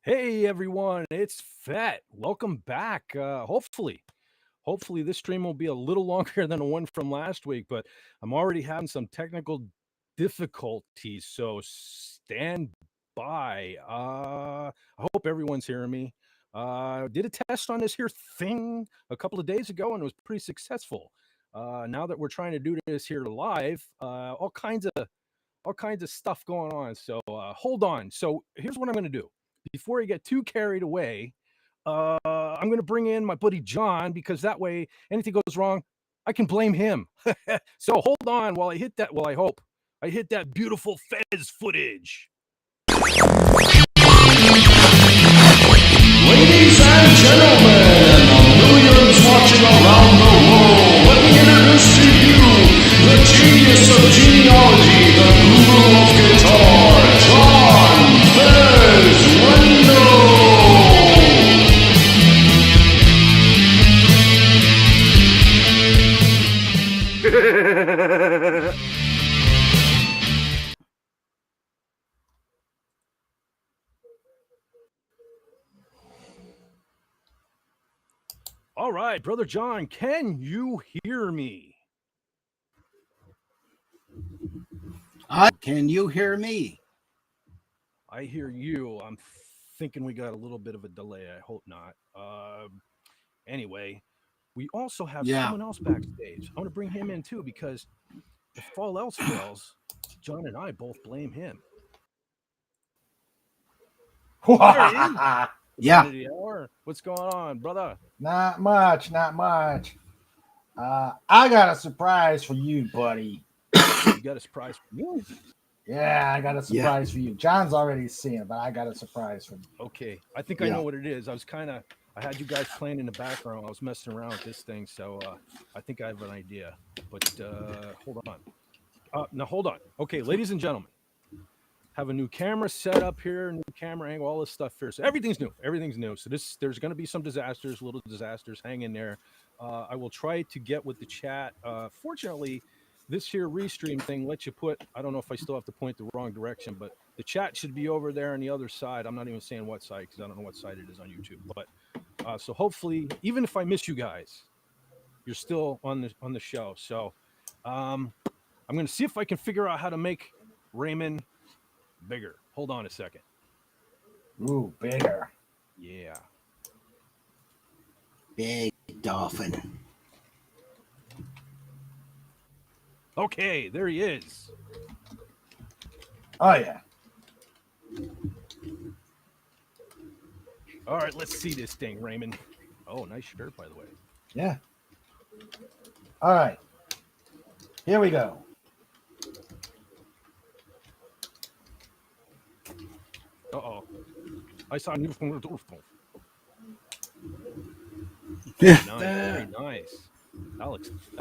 Hey everyone, it's Fett. Welcome back. Hopefully this stream will be a little longer than the one from last week, but I'm already having some technical difficulties, so stand by. I hope everyone's hearing me. Did a test on this here thing a couple of days ago and it was pretty successful. Now that we're trying to do this here live, all kinds of stuff going on. So hold on. So here's what I'm going to do. Before I get too carried away, I'm going to bring in my buddy John, because that way anything goes wrong, I can blame him. So hold on while I hit that. Well, I hope I hit that beautiful Fez footage. Ladies and gentlemen, millions watching around the world, let me introduce to you the genius of genealogy, the guru of guitar, John Fez Window. All right, brother John, can you hear me? Can you hear me? I hear you. I'm thinking we got a little bit of a delay. I hope not. Anyway, we also have someone else backstage. I want to bring him in too, because if all else fails, John and I both blame him. Yeah. What's going on, brother? Not much. I got a surprise for you, buddy. You got a surprise for you? Yeah, I got a surprise for you. John's already seen it, but I got a surprise for you. Okay. I think I know what it is. I had you guys playing in the background. I was messing around with this thing, so I think I have an idea. But hold on. Now, hold on. Okay, ladies and gentlemen. Have a new camera set up here, new camera angle, all this stuff here. So everything's new. So there's going to be some little disasters. Hang in there. I will try to get with the chat. Fortunately, this here restream thing lets you put, I don't know if I still have to point the wrong direction, but the chat should be over there on the other side. I'm not even saying what side, because I don't know what side it is on YouTube. But so hopefully, even if I miss you guys, you're still on the show. So I'm going to see if I can figure out how to make Raymond bigger. Hold on a second. Ooh, bigger. Yeah. Big dolphin. Okay, there he is. Oh, yeah. All right, let's see this thing, Raymond. Oh, nice shirt, by the way. Yeah. All right. Here we go. Uh-oh. I saw new from the Yeah. Nice, very nice. That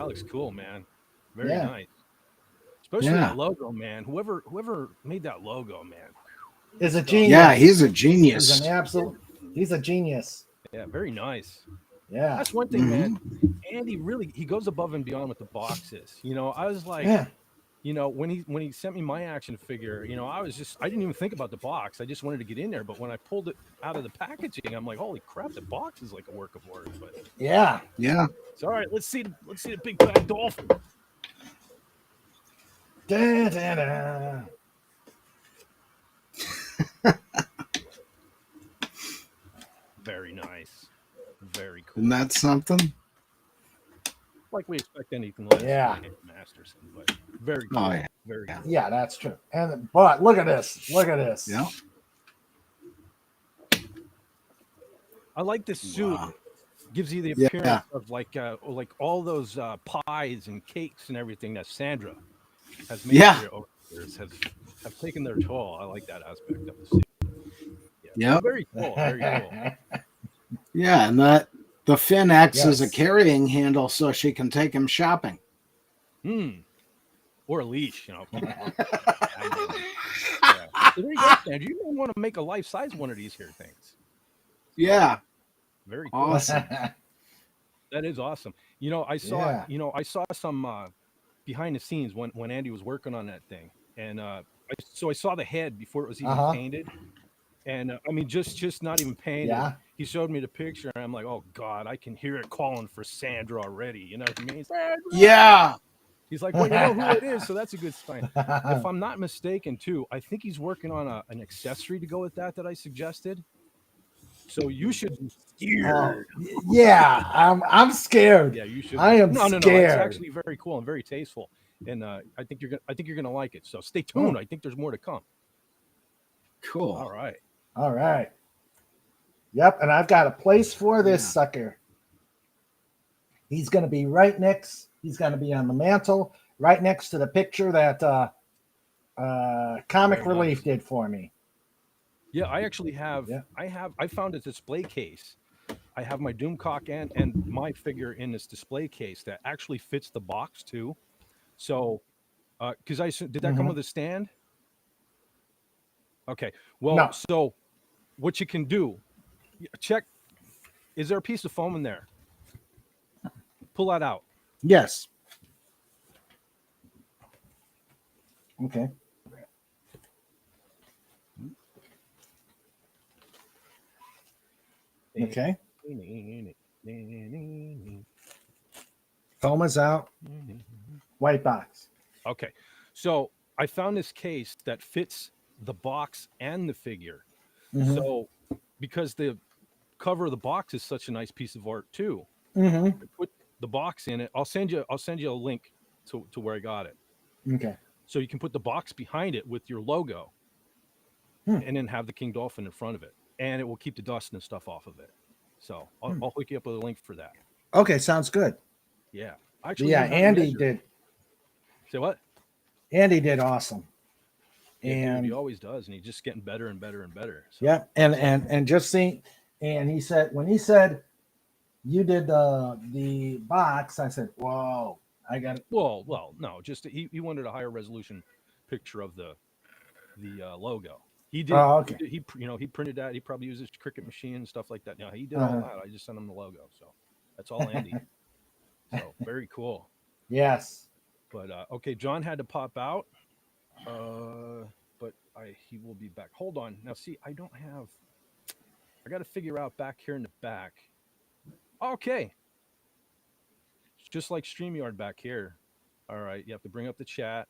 looks cool, man. Very nice. Especially that logo, man. Whoever made that logo, man. Is a genius. Yeah, he's a genius. He's a genius. Yeah, very nice. Yeah. That's one thing, man. Andy he goes above and beyond with the boxes. You know, I was like, you know, when he sent me my action figure, you know, I didn't even think about the box. I just wanted to get in there. But when I pulled it out of the packaging, I'm like, holy crap, the box is like a work of art. But yeah. So all right, let's see the big bad dolphin. Da, da, da. Very nice. Very cool. Isn't that something? Like we expect anything less Yeah. from Masterson, but very cool. Oh, yeah. Very Yeah. cool. Yeah, that's true. But look at this. Look at this. Yeah. I like this suit. Wow. Gives you the Yeah. appearance of like all those pies and cakes and everything that Sandra has made Yeah. for you over the years have taken their toll. I like that aspect of the suit. Yeah. Yep. Very cool. Very cool. Yeah, and the fin acts as a Yes. carrying handle so she can take him shopping. Or a leash, you know. Yeah. So there you go, Sandra. You may want to make a life size one of these here things. Yeah. Very cool. Awesome. That is awesome. You know, I saw Yeah. I saw some behind the scenes when Andy was working on that thing, and I saw the head before it was even Uh-huh. painted, and I mean just not even painted. Yeah. He showed me the picture, and I'm like, oh God, I can hear it calling for Sandra already. You know what I mean? Sandra! Yeah. He's like, well, you know who it is, so that's a good sign. If I'm not mistaken, too, I think he's working on an accessory to go with that I suggested. So you should be scared. Yeah, I'm scared. Yeah, you should. I am No. It's scared. actually very cool and very tasteful, and I think you're gonna like it. So stay tuned. I think there's more to come. Cool. All right. All right. Yep, and I've got a place for this Yeah. sucker. He's going to be right next. He's going to be on the mantle, right next to the picture that Comic Very Relief nice. did for me. Yeah, I actually have. Yeah. I found a display case. I have my Doomcock and my figure in this display case that actually fits the box too. So, because did that come with a stand? Okay. Well, No. so what you can do, check. Is there a piece of foam in there? Pull that out. Yes. Okay. Okay. Foam is out. White box. Okay. So I found this case that fits the box and the figure. So because the cover of the box is such a nice piece of art too, I put the box in it. I'll send you a link to where I got it. Okay. So you can put the box behind it with your logo and then have the King Dolphin in front of it. And it will keep the dust and stuff off of it. So I'll hook you up with a link for that. Okay, sounds good. Yeah. Yeah, Andy did. Say what? Andy did awesome. Yeah, And dude, he always does, and he's just getting better and better and better. So. yeah, and just see, and he said when he said you did the box, I said, whoa, I got it. Well, no, just he wanted a higher resolution picture of the logo. He did. Oh, okay. He printed that. He probably uses Cricut machine and stuff like that. Yeah, he did all that. I just sent him the logo, so that's all Andy. So very cool. Yes. But okay, John had to pop out. But he will be back. Hold on. Now, see, I got to figure out back here in the back. Okay. It's just like StreamYard back here. All right. You have to bring up the chat,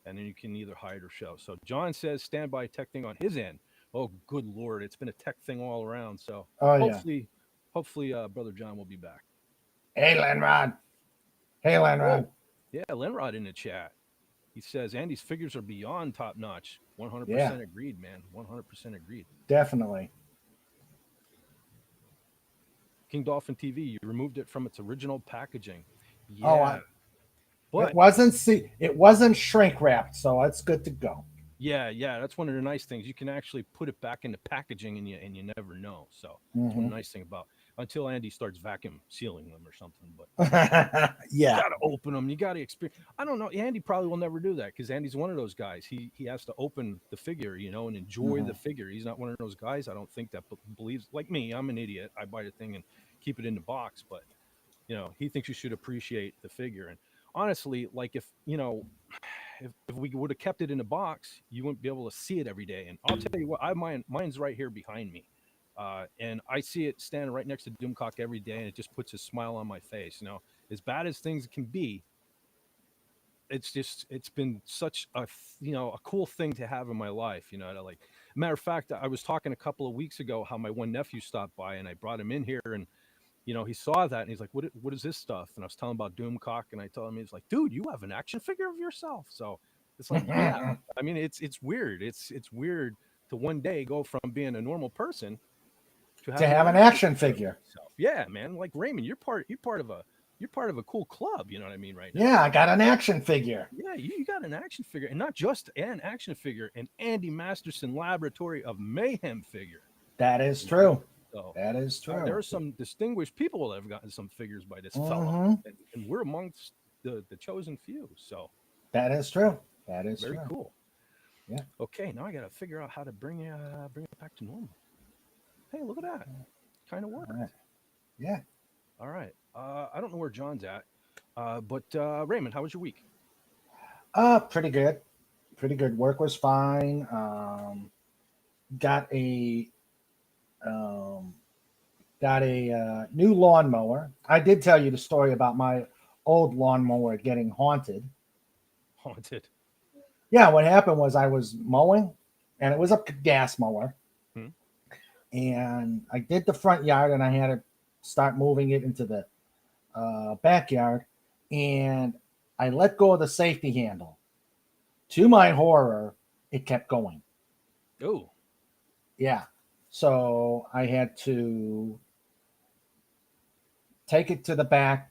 and then you can either hide or show. So John says standby tech thing on his end. Oh, good Lord. It's been a tech thing all around. So hopefully, Brother John will be back. Hey, Lenrod. Hey, Lenrod. Oh, yeah, Lenrod in the chat. He says Andy's figures are beyond top notch. 100% agreed, man. 100% agreed. Definitely. King Dolphin TV, you removed it from its original packaging. Yeah. But it wasn't shrink wrapped, so it's good to go. Yeah, that's one of the nice things. You can actually put it back into packaging and you never know. So that's one nice thing about until Andy starts vacuum sealing them or something. But you gotta open them. You gotta experience. I don't know. Andy probably will never do that because Andy's one of those guys. He has to open the figure, and enjoy the figure. He's not one of those guys. I don't think that believes like me. I'm an idiot. I buy the thing and keep it in the box, but he thinks you should appreciate the figure. And honestly, like if we would have kept it in a box, you wouldn't be able to see it every day. And I'll tell you what, mine's right here behind me. And I see it standing right next to Doomcock every day, and it just puts a smile on my face. As bad as things can be, it's been such a cool thing to have in my life. Matter of fact, I was talking a couple of weeks ago how my one nephew stopped by and I brought him in here and he saw that and he's like, what is this stuff? And I was telling him about Doomcock and I told him, he's like, dude, you have an action figure of yourself. So it's like, yeah, I mean, it's weird. It's weird to one day go from being a normal person to To having have an an action figure. yourself. Yeah, man. Like Raymond, you're part of a cool club. You know what I mean, right now. Yeah, I got an action figure. Yeah, you got an action figure, and not just an action figure, an Andy Masterson Laboratory of Mayhem figure. That is true. So That is there true. are some distinguished people that have gotten some figures by this fella, Mhm. and we're amongst the chosen few. So That is true. That is very true. cool. Yeah. Okay, now I got to figure out how to bring it back to normal. Hey, look at that. Kind of worked. All right. Yeah. All right. I don't know where John's at, but Raymond, how was your week? Pretty good. Pretty good. Work was fine. Got a new lawnmower. I did tell you the story about my old lawnmower getting haunted. Haunted. Yeah, what happened was I was mowing, and it was a gas mower, Hmm. and I did the front yard, and I had to start moving it into the backyard, and I let go of the safety handle. To my horror, it kept going. Oh, Yeah, so I had to take it to the back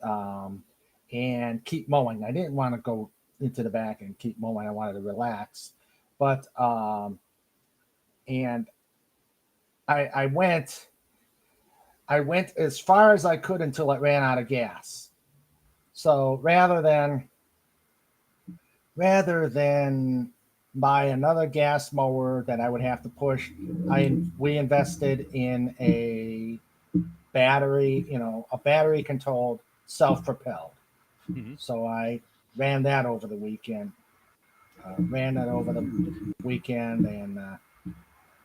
and keep mowing. I didn't want to go into the back and keep mowing. I wanted to relax, but and I went as far as I could until it ran out of gas. So rather than buy another gas mower that I would have to push, we invested in a battery, a battery controlled, self-propelled. Mhm. So I ran that over the weekend. And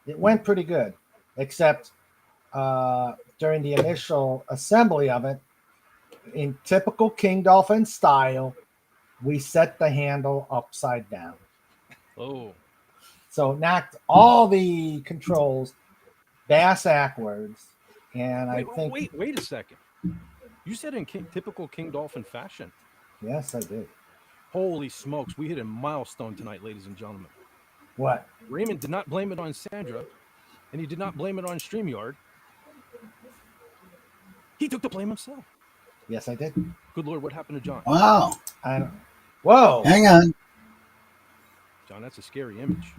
it went pretty good, except during the initial assembly of it, in typical King Dolphin style, we set the handle upside down. Oh, So it knocked all the controls bass backwards, and I think wait a second. You said in typical King Dolphin fashion. yes, I did. Holy smokes, we hit a milestone tonight, ladies and gentlemen. What? Raymond did not blame it on Sandra, and he did not blame it on StreamYard. He took the blame himself. Yes, I did. Good Lord, what happened to John? Wow. I don't. Whoa. Hang on. John, that's a scary image.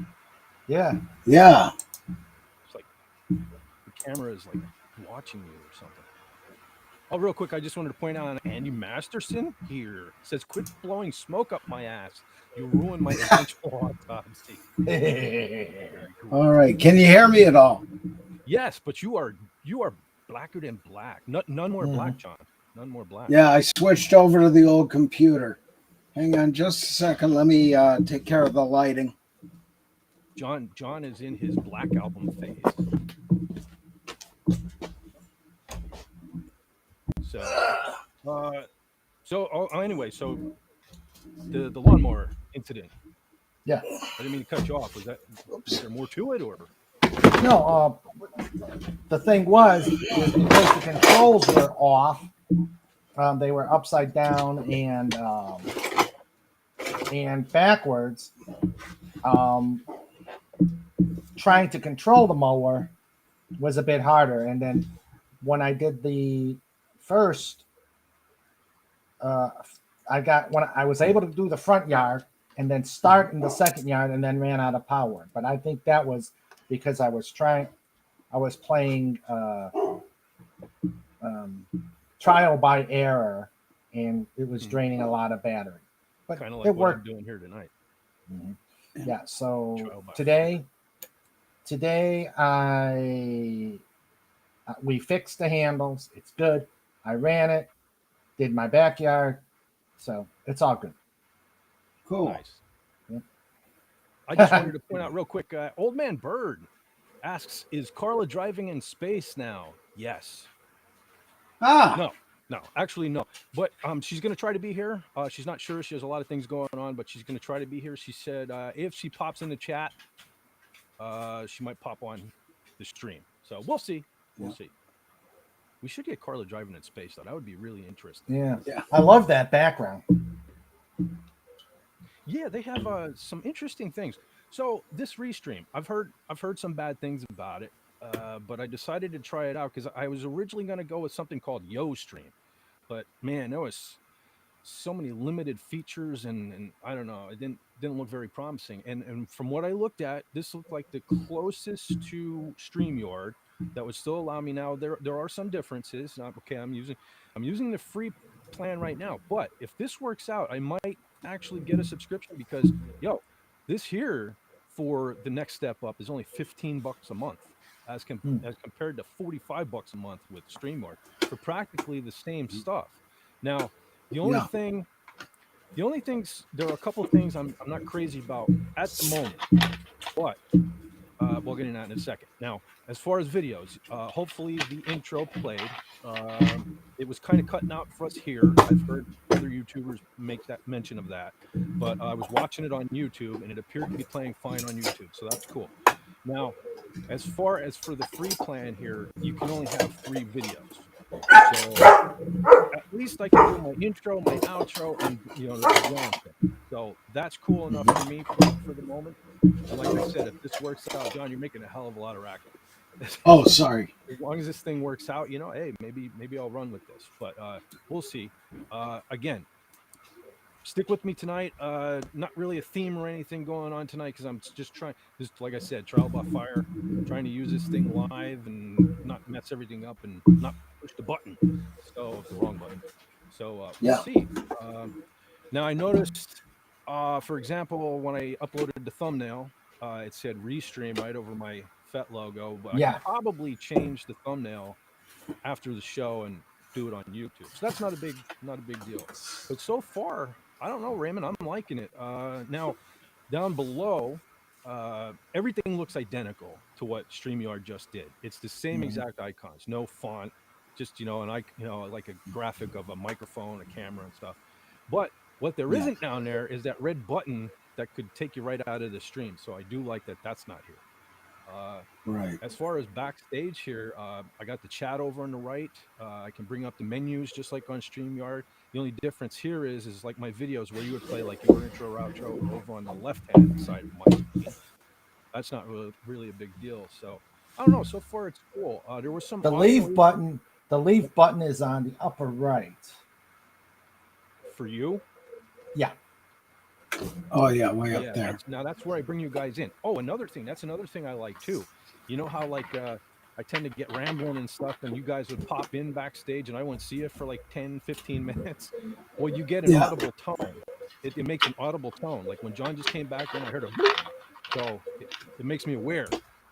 Yeah. Yeah. It's like the camera is like watching you or something. Oh, real quick, I just wanted to point out Andy Masterson here says, "Quit blowing smoke up my ass. You ruined my eventual autopsy." Cool. All right. Can you hear me at all? Yes, but you are blacker than black. None more black, John. None more black. Yeah, I switched over to the old computer. Hang on just a second. Let me take care of the lighting. John is in his Black Album phase. Anyway, so the lawnmower incident. Yeah. I didn't mean to cut you off. Was there more to it, or? No. The thing was because the controls were off. They were upside down and backwards. Trying to control the mower was a bit harder. And then when I did the first, I was able to do the front yard and then start in the second yard and then ran out of power. But I think that was because I was playing trial by error, and it was draining a lot of battery. But Kind of it like what I'm worked. doing here tonight. Mhm. Yeah. So Trial by today we fixed the handles. It's good. I ran it, did my backyard, so it's all good. Cool. Nice. Yeah. I just wanted to point out real quick. Old Man Bird asks, "Is Carla driving in space now?" Yes. Ah. No, actually no. But she's going to try to be here. She's not sure. She has a lot of things going on, but she's going to try to be here. She said if she pops in the chat, she might pop on the stream. So we'll see. We'll Yeah. see. We should get Carla driving in space, though. That would be really interesting. Yeah. Yeah. I love that background. Yeah, they have some interesting things. So this restream, I've heard some bad things about it, but I decided to try it out because I was originally going to go with something called Yo Stream, but man, there was so many limited features, and I don't know, it didn't look very promising. And from what I looked at, this looked like the closest to StreamYard that would still allow me. Now there are some differences. Okay, I'm using the free plan right now, but if this works out, I might actually get a subscription because yo, this here for the next step up is only $15 a month Hmm. as compared to $45 a month with StreamYard for practically the same stuff. Now, the only Yeah. thing, the only things, there are a couple of things I'm not crazy about at the moment, but we'll get into that in a second. Now, as far as videos, hopefully the intro played. It was kind of cutting out for us here. I've heard other YouTubers make that mention of that, but I was watching it on YouTube and it appeared to be playing fine on YouTube, so that's cool. Now, as far as for the free plan here, you can only have 3 videos. So at least I can do my intro, my outro, and the John thing. So that's cool enough for me for the moment. And like I said, if this works out, John, you're making a hell of a lot of racket. Oh, sorry. As long as this thing works out, hey, maybe I'll run with this. But we'll see. Again, stick with me tonight. Not really a theme or anything going on tonight because I'm just trying. Just like I said, trial by fire, trying to use this thing live and not mess everything up and not push the button. So the wrong button. So we'll Yeah. see. Now I noticed, for example, when I uploaded the thumbnail, it said Restream right over my FET logo, but I could Yeah. probably change the thumbnail after the show and do it on YouTube. So that's not a big deal. But so far, I don't know, Raymond, I'm liking it. Now down below, everything looks identical to what StreamYard just did. It's the same Mhm. exact icons, no font, just like a graphic of a microphone, a camera, and stuff. But what there Yeah. isn't down there is that red button that could take you right out of the stream. So I do like that that's not here. Uh, Right. as far as backstage here, I got the chat over on the right. I can bring up the menus just like on StreamYard. The only difference here is like my videos where you would play like your intro or outro over on the left hand side of my screen. That's not really a big deal. So I don't know. So far it's cool. There was some The audio leave button. The leave button is on the upper right. for you. Yeah. Oh, yeah. Way up Yeah, there. that's where I bring you guys in. Oh, another thing. That's another thing I like too. You know how like I tend to get rambling and stuff, and you guys would pop in backstage, and I wouldn't see it for like 10, 15 minutes. Well, you get an Yeah. audible tone. It makes an audible tone. Like when John just came back in, I heard a bloop. So it makes me aware.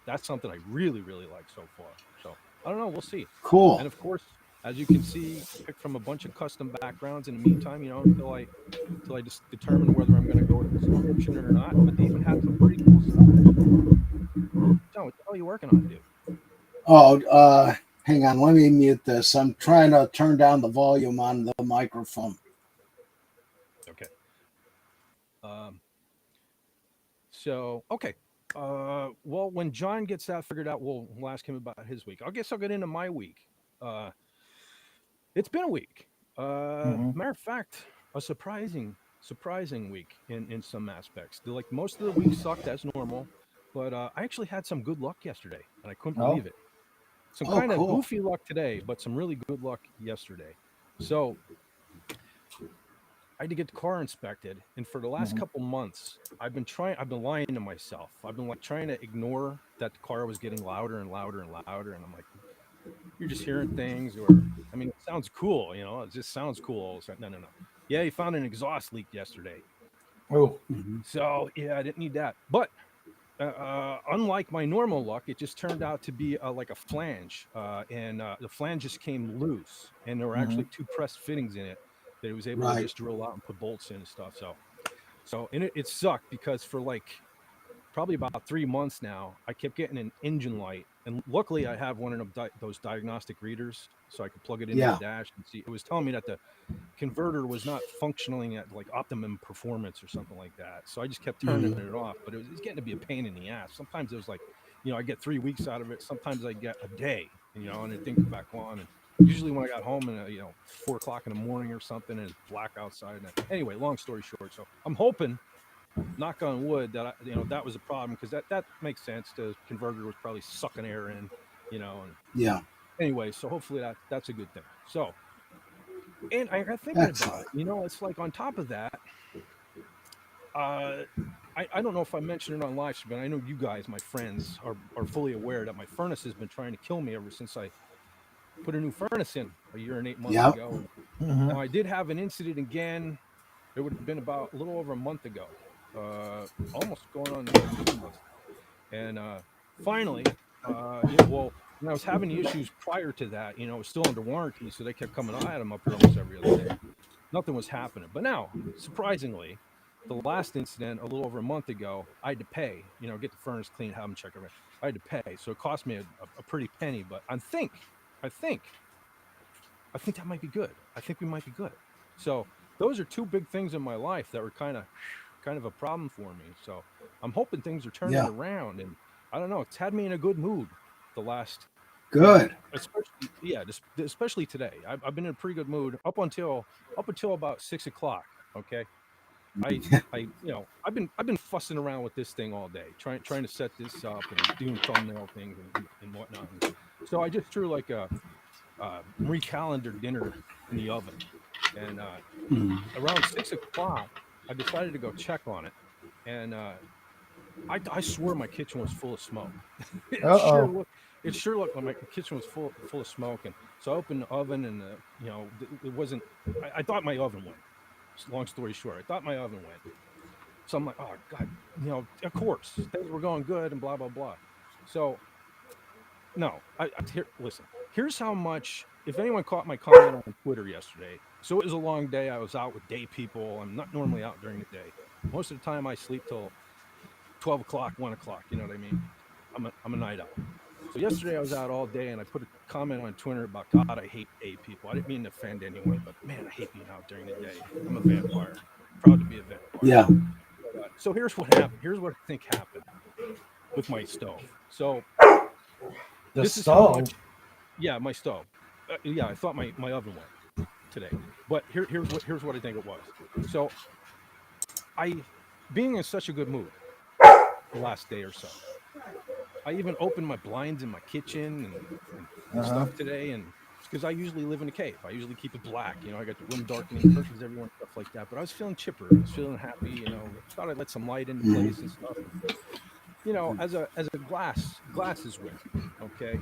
That's something I really, really like so far. So I don't know. We'll see. Cool. And of course, as you can see, I picked from a bunch of custom backgrounds in the meantime, until I just determine whether I'm going to go with the subscription or not. But they even had some pretty cool stuff. John, what the hell are you working on, dude? Oh, hang on. Let me mute this. I'm trying to turn down the volume on the microphone. Okay. So okay. Well, when John gets that figured out, we'll ask him about his week. I guess I'll get into my week. It's been a week. Mhm. Matter of fact, a surprising week in some aspects. Like most of the week sucked as normal, but I actually had some good luck yesterday, and I couldn't Oh. believe it. Some Oh, kind of cool. goofy luck today, but some really good luck yesterday. So I had to get the car inspected, and for the last Mhm. couple months, I've been lying to myself. I've been like trying to ignore that the car was getting louder and louder and louder, and I'm like, you're just hearing things, or I mean, it sounds cool, it just sounds cool. So, no, no, no. Yeah, he found an exhaust leak yesterday, Oh. Mhm. so yeah, I didn't need that. But unlike my normal luck, it just turned out to be like a flange, and the flange just came loose, and there were Mhm. actually 2 pressed fittings in it that he was able to Right. just drill out and put bolts in and stuff. So and it sucked because for like probably about 3 months now, I kept getting an engine light And luckily, I have one of those diagnostic readers, so I could plug it into Yeah. the dash and see. It was telling me that the converter was not functioning at like optimum performance or something like that. So I just kept turning Mhm. it off, but it's getting to be a pain in the ass. Sometimes it was like, I get 3 weeks out of it. Sometimes I get a day, and it didn't come back on. And usually when I got home and 4 o'clock in the morning or something, and it's black outside. And anyway, long story short, so I'm hoping, knock on wood, that that was a problem, because that makes sense. The converter was probably sucking air in, and Yeah. anyway, so hopefully that's a good thing. So, and I got thinking about Excellent. it. It's like on top of that, uh, I don't know if I mentioned it on live stream, but I know you guys, my friends, are fully aware that my furnace has been trying to kill me ever since I put a new furnace in a year and 8 months Yep. ago. And Mhm. now I did have an incident again. It would have been about a little over a month ago, almost going on 2 months. And finally, well, when I was having the issues prior to that, it was still under warranty, so they kept coming. I had them up here almost every other day. Nothing was happening. But now, surprisingly, the last incident a little over a month ago, I had to pay, get the furnace cleaned, have them check everything. I had to pay. So it cost me a pretty penny, but I think that might be good. I think we might be good. So those are two big things in my life that were kind of a problem for me. So I'm hoping things are turning Yeah. around, and I don't know, it's had me in a good mood the last, Good. especially, yeah, especially today. I've been in a pretty good mood up until about 6 o'clock. Okay. I I I've been fussing around with this thing all day, trying to set this up and doing thumbnail things and whatnot. And so I just threw like a Marie Callender dinner in the oven, and Mhm. around 6 o'clock, I decided to go check on it, and I swear my kitchen was full of smoke. Uh it sure oh. looked it sure looked like my kitchen was full of smoke. And so I opened the oven, and it wasn't. I thought my oven went. Long story short, I thought my oven went. So I'm like, oh God, of course things were going good and blah blah blah. So no, listen. Here's how much. If anyone caught my comment on Twitter yesterday, so it was a long day. I was out with day people. I'm not normally out during the day. Most of the time, I sleep till 12 o'clock, 1 o'clock. You know what I mean? I'm a night owl. So yesterday I was out all day, and I put a comment on Twitter about, God, I hate day people. I didn't mean to offend anyone, but man, I hate being out during the day. I'm a vampire, proud to be a vampire. Yeah. So here's what happened. Here's what I think happened with my stove. So The this is how stove. much. Yeah, my stove. Yeah, I thought my oven went today, but here's what I think it was. So I, being in such a good mood the last day or so, I even opened my blinds in my kitchen and Uh huh. stuff today, and it's because I usually live in a cave. I usually keep it black. I got the room darkening curtains everywhere, stuff like that. But I was feeling chipper. I was feeling happy. Thought I'd let some light into Mhm. place and stuff. And, as a glasses wearer, okay.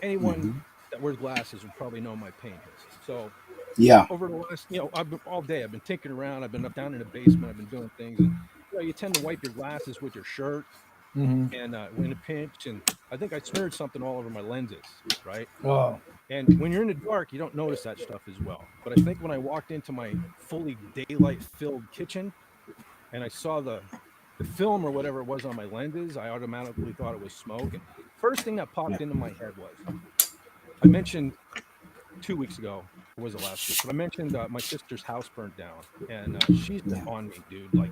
Anyone Mhm. that wears glasses will probably know my pain here. So Yeah. over the last, I've been all day. I've been tinkering around. I've been up down in the basement. I've been doing things, and you tend to wipe your glasses with your shirt, Mhm. and in a pinch. And I think I smeared something all over my lenses, right? Oh. And when you're in the dark, you don't notice that stuff as well. But I think when I walked into my fully daylight filled kitchen and I saw the film or whatever it was on my lenses, I automatically thought it was smoke. And first thing that Yeah. popped into my head was, I mentioned 2 weeks ago, or was it last week? But I mentioned my sister's house burnt down, and she's been Yeah. on me, dude. Like,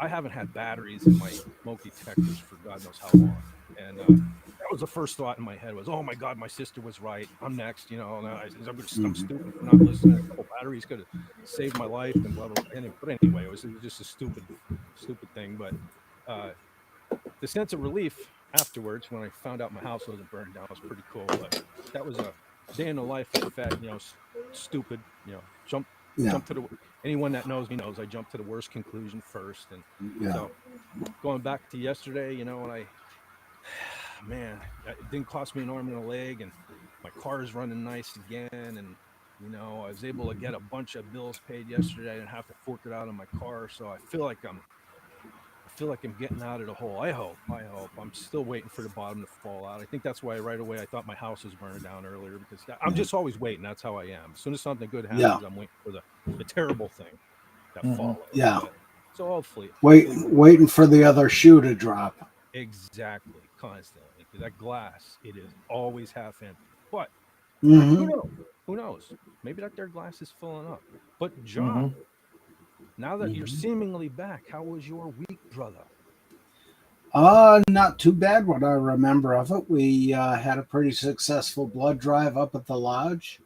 I haven't had batteries in my smoke detectors for God knows how long. And that was the first thought in my head was, oh my God, my sister was right. I'm next. And I'm Mhm. stupid for not listening. A couple batteries could have saved my life, and blah blah blah. But anyway, it was just a stupid thing. But uh, the sense of relief afterwards when I found out my house wasn't burned down was pretty cool. But that was a day in the life of Fett. Stupid. Jump Yeah. jump to the. Anyone that knows me knows I jump to the worst conclusion first. And Yeah. so going back to yesterday, and man, it didn't cost me an arm and a leg, and my car is running nice again. And I was able to get a bunch of bills paid yesterday. I didn't have to fork it out of my car, so I feel like I'm getting out of the hole. I hope. I'm still waiting for the bottom to fall out. I think that's why right away I thought my house was burning down earlier, because I'm just always waiting. That's how I am. As soon as something good Yeah. happens, I'm waiting for the terrible thing that Mhm. follows. Yeah. But so hopefully Wait, we'll waiting for the other shoe to drop. exactly constantly, that glass, it is always half empty. But Hmm. who knows? Who knows? Maybe that their glass is filling up. But John, Hmm. now that you're Hmm. seemingly back, how was your week, brother? Not too bad. What I remember of it, we had a pretty successful blood drive up at the lodge,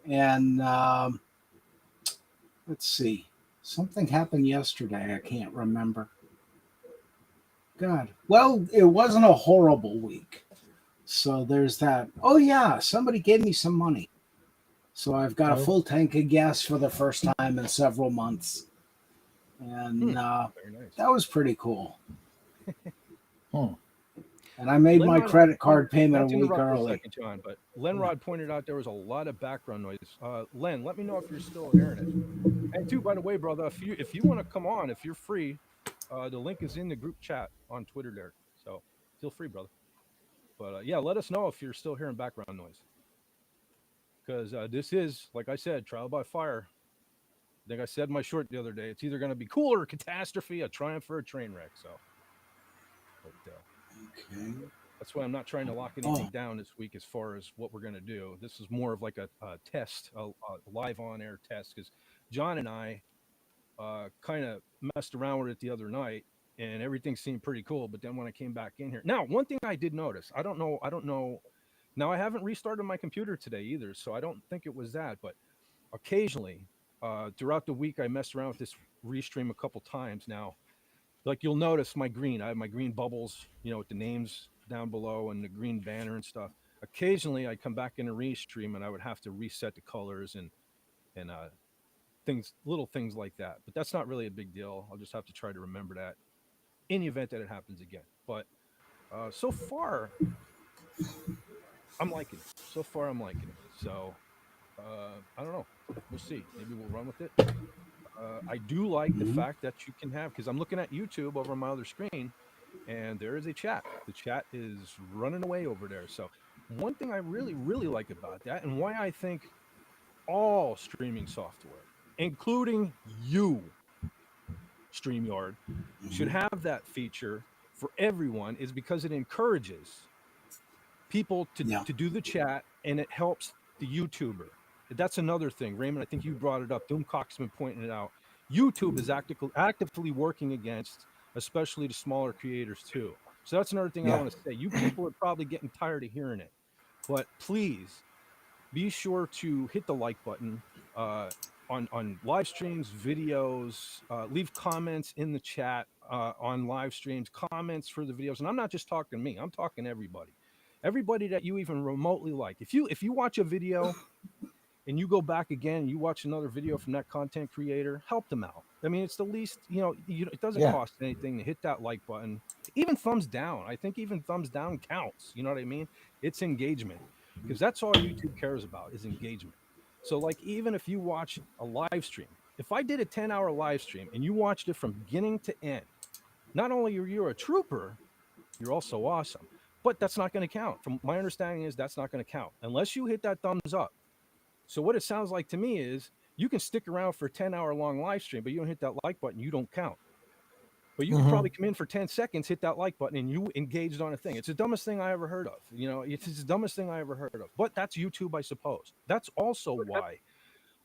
and let's see, something happened yesterday. I can't remember. God, well, it wasn't a horrible week. So there's that. Oh yeah, somebody gave me some money. So I've got a Oh. full tank of gas for the first time in several months, Hmm, and very nice. that was pretty cool. Hmm. And I made my Lenrod had credit pointed, card payment a not to week interrupt for a early. second, John, but Lenrod pointed out there was a lot of background noise. Len, let me know if you're still hearing it. And too, by the way, brother, if you want to come on, if you're free, the link is in the group chat on Twitter there. So feel free, brother. But yeah, let us know if you're still hearing background noise, because this is, like I said, trial by fire. I think I said in my short the other day, it's either going to be cool or a catastrophe, a triumph or a train wreck. So, but Okay. that's why I'm not trying to lock Oh, anything down this week as far as what we're going to do. This is more of like a test, a live on air test, because John and I kind of messed around with it the other night, and everything seemed pretty cool. But then when I came back in here, now one thing I did notice, I don't know. Now I haven't restarted my computer today either, so I don't think it was that. But occasionally, throughout the week, I messed around with this restream a couple times now. Like you'll notice my green, I have my green bubbles, with the names down below and the green banner and stuff. Occasionally, I'd come back in a restream and I would have to reset the colors and things, little things like that. But that's not really a big deal. I'll just have to try to remember that in the event that it happens again. But so far, I'm liking it. So far, I'm liking it. So I don't know. We'll see. Maybe we'll run with it. I do like the mhm. fact that you can have, because I'm looking at YouTube over on my other screen, and there is a chat. The chat is running away over there. So one thing I really, really like about that, and why I think all streaming software, including you, StreamYard, should Mhm. have that feature for everyone, is because it encourages people to Yeah. do the chat, and it helps the YouTuber. That's another thing, Raymond. I think you brought it up. Doomcock's been pointing it out. YouTube is actively working against, especially the smaller creators too. So that's another thing I Yeah. want to say. You people are probably getting tired of hearing it, but please be sure to hit the like button uh, on live streams, videos. Leave comments in the chat on live streams, comments for the videos. And I'm not just talking me. I'm talking everybody that you even remotely like. If you watch a video and you go back again and you watch another video from that content creator, help them out. I mean, it's the least, it doesn't Yeah. cost anything to hit that like button. Even thumbs down. I think even thumbs down counts. You know what I mean? It's engagement, because that's all YouTube cares about is engagement. So, like, even if you watch a live stream, if I did a 10-hour live stream and you watched it from beginning to end, not only are you a trooper, you're also awesome. But that's not going to count. From my understanding is that's not going to count unless you hit that thumbs up. So what it sounds like to me is you can stick around for a 10-hour long live stream, but you don't hit that like button, you don't count. But you could Hmm. probably come in for 10 seconds, hit that like button, and you engaged on a thing. It's the dumbest thing I ever heard of. It's the dumbest thing I ever heard of. But that's YouTube, I suppose. That's also why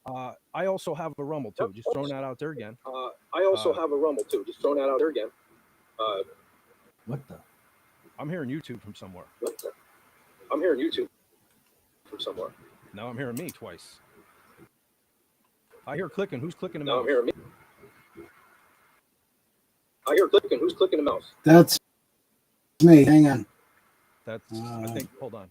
I also have a Rumble too. Just throwing that out there again. I also Uh, have a Rumble too. Just throwing that out there again. What the? I'm hearing YouTube from somewhere. I'm hearing YouTube from somewhere. Now I'm hearing me twice. I hear clicking. Who's clicking the Now I'm mouse? hearing me. I hear clicking. Who's clicking the mouse? That's me. Hang on. That's, I think, hold on.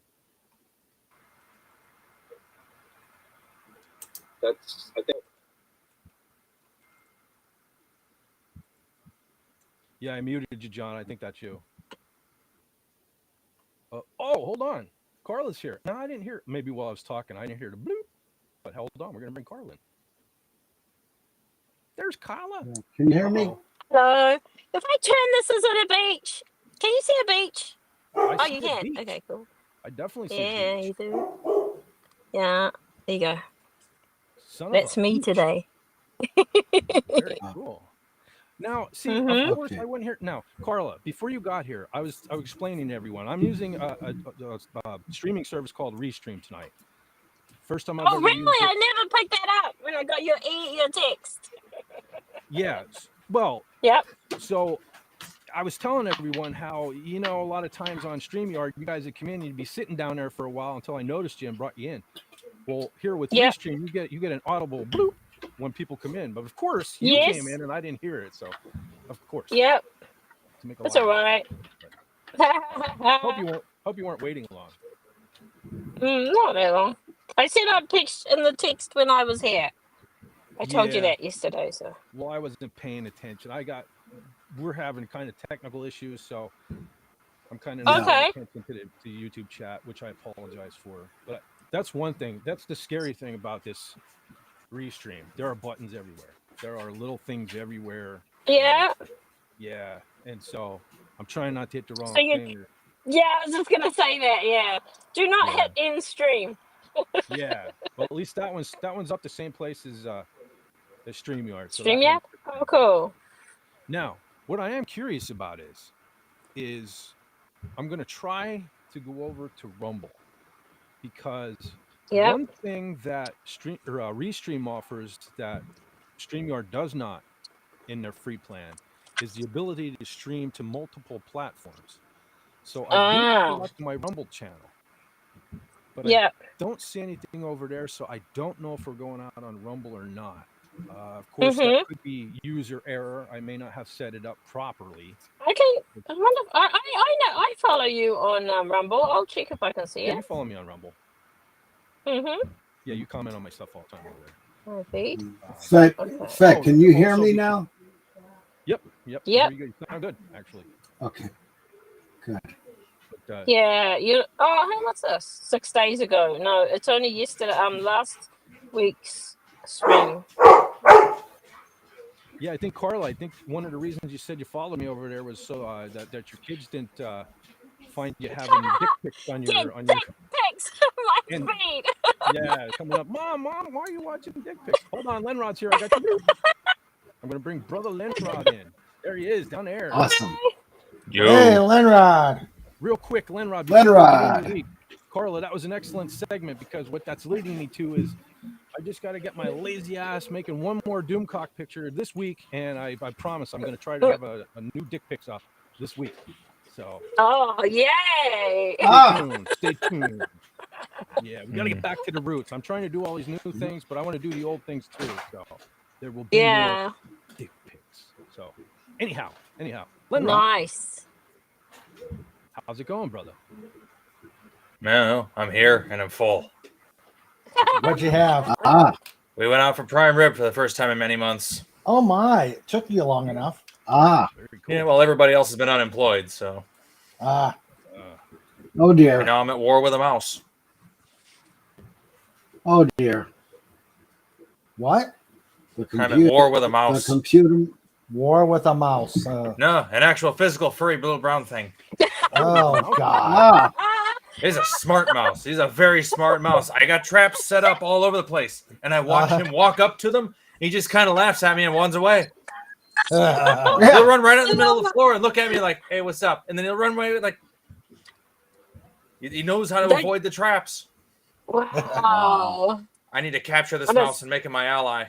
That's, I think. Yeah, I muted you, John. I think that's you. Oh, hold on. Carla's here. No, I didn't hear. Maybe while I was talking, I didn't hear the bloop. But hold on, we're gonna bring Carla in. There's Carla. Can you hear me? Uh-oh. Hello. If I turn this into a beach, can you see a beach? I Oh, see you a can. beach. Okay, cool. I definitely see Yeah, a you beach. do. Yeah, there you go. Son of That's a me beach. today. Very cool. Now, see, Mhm. of course, Okay. I went here. Now, Carla, before you got here, I was explaining to everyone. I'm using a streaming service called Restream tonight. First time I've Oh, ever used really? it. I never picked that up when I got your text. Yeah. Well, Yep. so I was telling everyone how, a lot of times on StreamYard, you guys would come in, you'd be sitting down there for a while until I noticed you and brought you in. Well, here with Yep. Restream, you get an audible bloop when people come in. But of course, you came Yes. in and I didn't hear it. So, of course, Yep. to make a That's lie all about right. it. Hope you weren't waiting long. Not that long. I said I pitched in the text when I was here. I told you Yeah. that yesterday, so. Well, I wasn't paying attention. We're having kind of technical issues, so I'm kind of not Yeah. paying Okay. attention to the YouTube chat, which I apologize for. But that's one thing. That's the scary thing about this Restream. There are buttons everywhere. There are little things everywhere. And Yeah. yeah, and so I'm trying not to hit the So wrong you. thing. Yeah, I was just gonna say that. Yeah. Do not Yeah, hit end stream. yeah. Well, at least that one's up the same place as StreamYard. So that Stream, yeah. one's good to Oh, go. cool. Now, what I am curious about is I'm going to try to go over to Rumble because Yep. one thing that Restream offers that StreamYard does not in their free plan is the ability to stream to multiple platforms. So I did Ah. select my Rumble channel, but I Yep. don't see anything over there. So I don't know if we're going out on Rumble or not. Of course, that Mhm. could be user error. I may not have set it up properly. I can. I wonder. I know. I follow you on Rumble. I'll check if I can see Yeah, it. you follow me on Rumble. Mhm. Yeah, you comment on my stuff all the time over there. Oh, feed. Fett, Okay. Fett, can you hear also me be- now? Yep. Yep. Very good. You sound good, actually. Okay, good. But Yeah. You. Oh, how was this? 6 days ago. No, it's only yesterday. Last week's stream. yeah, I think Carla. I think one of the reasons you said you followed me over there was so that your kids didn't find you having dick pics on Yeah, your dick pics. My and feed. yeah, coming up. Mom, why are you watching dick pics? Hold on, Lenrod's here. I got you. I'm gonna bring brother Lenrod in. There he is down there. Awesome. Hey, Lenrod. Real quick, Lenrod. Before we begin Lenrod. the week, Carla, that was an excellent segment because what that's leading me to is I just got to get my lazy ass making one more Doomcock picture this week, and I promise I'm going to try to have a new dick pics up this week. So Oh, yay. stay tuned. Yeah, we got to get back to the roots. I'm trying to do all these new things, but I want to do the old things too. So there will be more Yeah. dick pics. So anyhow, Lenrod, Nice. how's it going, brother? No, I'm here and I'm full. What'd you have? We went out for prime rib for the first time in many months. Oh my! It took you long enough. Very cool. Yeah, well, everybody else has been unemployed, so Ah, Oh dear. now I'm at war with a mouse. Oh dear. what? The I'm at computer. war with a The mouse. computer. War with a mouse. No, an actual physical furry blue brown thing. Oh God! He's a smart mouse. He's a very smart mouse. I got traps set up all over the place, and I watch him walk up to them. He just kind of laughs at me and runs away. He'll run right out in the middle of the floor and look at me like, "Hey, what's up?" And then he'll run away like he knows how to avoid the traps. Wow. I need to capture this What is- mouse and make him my ally.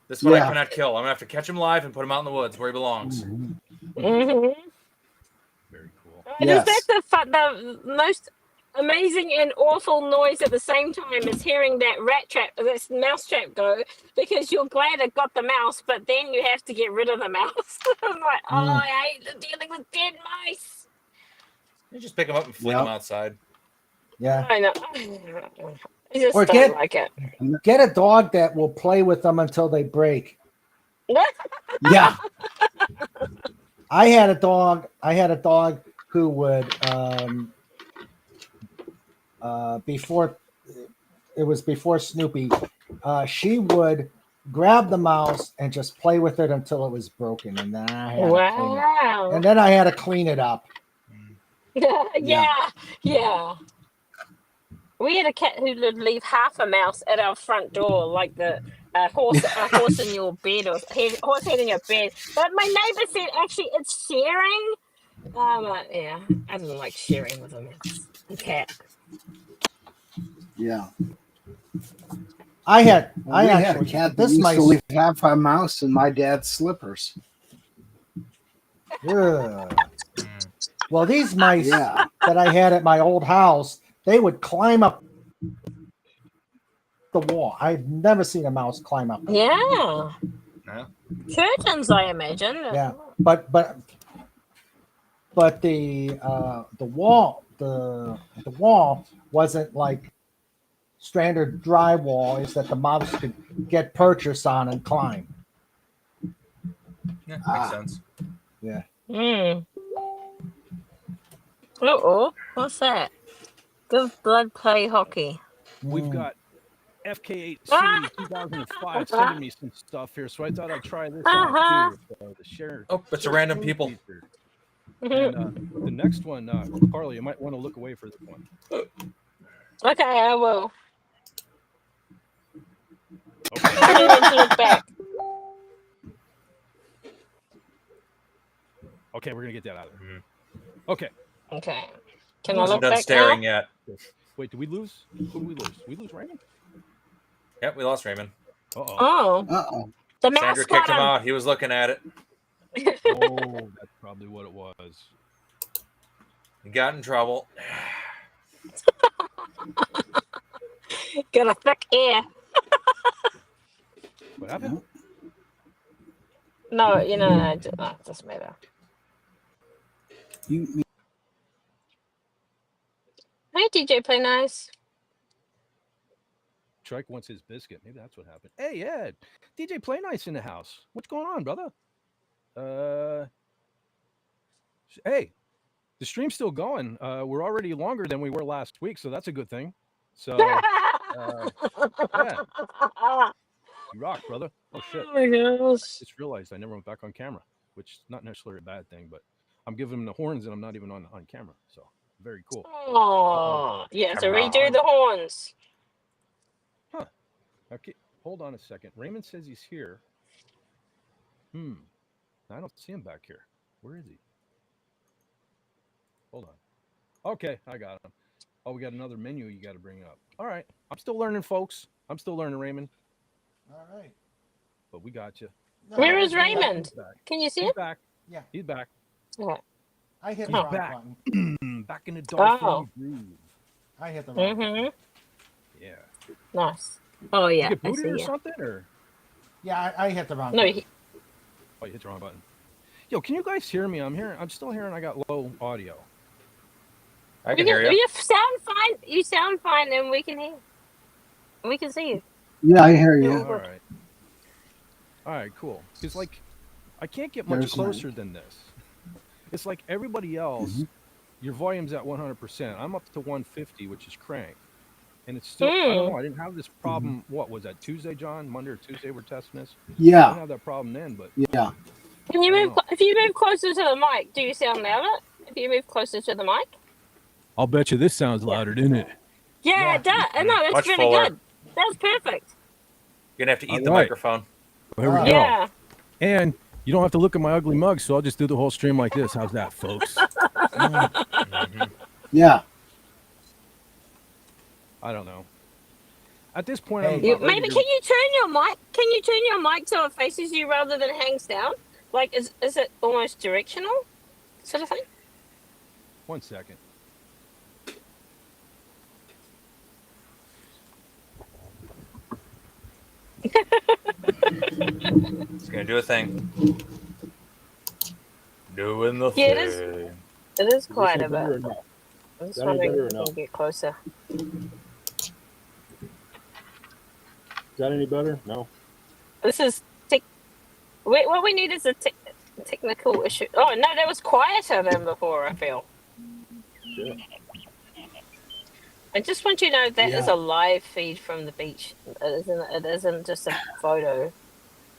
This one I cannot kill. I'm gonna have to catch him live and put him out in the woods where he belongs. Mhm. Very cool. Yes. Is that the most amazing and awful noise at the same time as hearing that this mouse trap go, because you're glad it got the mouse, but then you have to get rid of the mouse. I'm like, oh, I hate dealing with dead mice. You just pick him up and fling him outside. Yeah. I know. I just Or don't like it. Get a dog that will play with them until they break. Yeah. I had a dog who would before Snoopy, she would grab the mouse and just play with it until it was broken, and then I had to clean it. Wow. And then I had to clean it up. Yeah. We had a cat who would leave half a mouse at our front door, like the a horse in your bed or horse head in your bed. But my neighbor said actually it's sharing. Yeah, I don't like sharing with a mouse and cat. Yeah. I had Well, we had a cat that this used mice. to leave half a mouse in my dad's slippers. Ugh. Well, these mice Yeah. that I had at my old house, they would climb up the wall. I've never seen a mouse climb up. Yeah. Yeah. Curtains, I imagine. Yeah, but the wall wasn't like standard drywall. Is that the mouse could get purchase on and climb. Yeah, Ah. makes sense. Yeah. Oh, what's that? Give blood play hockey. We've Mm. got FK8C 2005 sending me some stuff here, so I thought I'd try this out too. The share. Oh, it's a random screen people. feature. And the next one, Carly, you might want to look away for this one. Okay, I will. Okay. I don't need to look back. Okay, we're gonna get that out of there. Okay. Okay. Can I I'm look done back staring now? yet. Wait, did we lose? Who did we lose? Did we lose Raymond? Yep, we lost Raymond. Uh-oh. Oh, Uh-oh. the mouse Sandra got kicked him him. out. He was looking at it. Oh, that's probably what it was. He got in trouble. Got a thick ear. What happened? No, it doesn't matter. You, Hey, DJ Play Nice. Trike wants his biscuit. Maybe that's what happened. Hey, Ed. DJ Play Nice in the house. What's going on, brother? Hey, the stream's still going. We're already longer than we were last week, so that's a good thing. So, yeah, you rock, brother. Oh, shit. Oh my gosh. Just realized I never went back on camera, which is not necessarily a bad thing, but I'm giving him the horns and I'm not even on camera. So, very cool. Oh, you have to Come redo on. the horns. Huh. Okay, hold on a second. Raymond says he's here. I don't see him back here. Where is he? Hold on. Okay, I got him. Oh, we got another menu you got to bring up. All right. I'm still learning, folks. I'm still learning, Raymond. All right. But we got you. No, Where I is hit- Raymond? He's back. Can you see He's him? back. Yeah. He's back. Okay. I hit the He's wrong back. button. Back in the dolphin Oh. groove. I hit the wrong button. Mm-hmm. Yeah. Nice. Oh, You yeah. get I booted see or you. something? Or Yeah, I hit the wrong No, button. oh, you hit the wrong button. Yo, can you guys hear me? I'm still hearing I got low audio. I can hear you. You sound fine. You sound fine, and we can hear. We can see you. yeah, I hear you. All right. All right, cool. It's like I can't get much There's mine. closer than this. It's like everybody else, your volume's at 100%. I'm up to 150, which is crank. And it's still, I don't know, I didn't have this problem. What was that, Tuesday, John? Monday or Tuesday we're testing this? I Yeah, didn't have that problem then, but yeah. Can you I move? don't know. If you move closer to the mic, do you sound louder? If you move closer to the mic. I'll bet you this sounds louder, didn't it? Yeah, Yeah. it does. No, that's Much really fuller. good. That's perfect. You're gonna have to eat All the right. microphone. Well, here we go. Yeah. And you don't have to look at my ugly mug, so I'll just do the whole stream like this. How's that, folks? Yeah. I don't know. At this point, Hey. I'm You, about ready maybe to can you turn your mic? Can you turn your mic so it faces you rather than hangs down? Like, is it almost directional, sort of thing? 1 second. It's gonna do a thing. Doing the Yeah, thing. it is. It is quite a bit. no? I'm just Is that any wondering better if or we no? can get closer. Is that any better? No. This is what we need is a technical issue. Oh no, that was quieter than before. I feel. Sure. I just want you to know that is Yeah. a live feed from the beach. It isn't just a photo.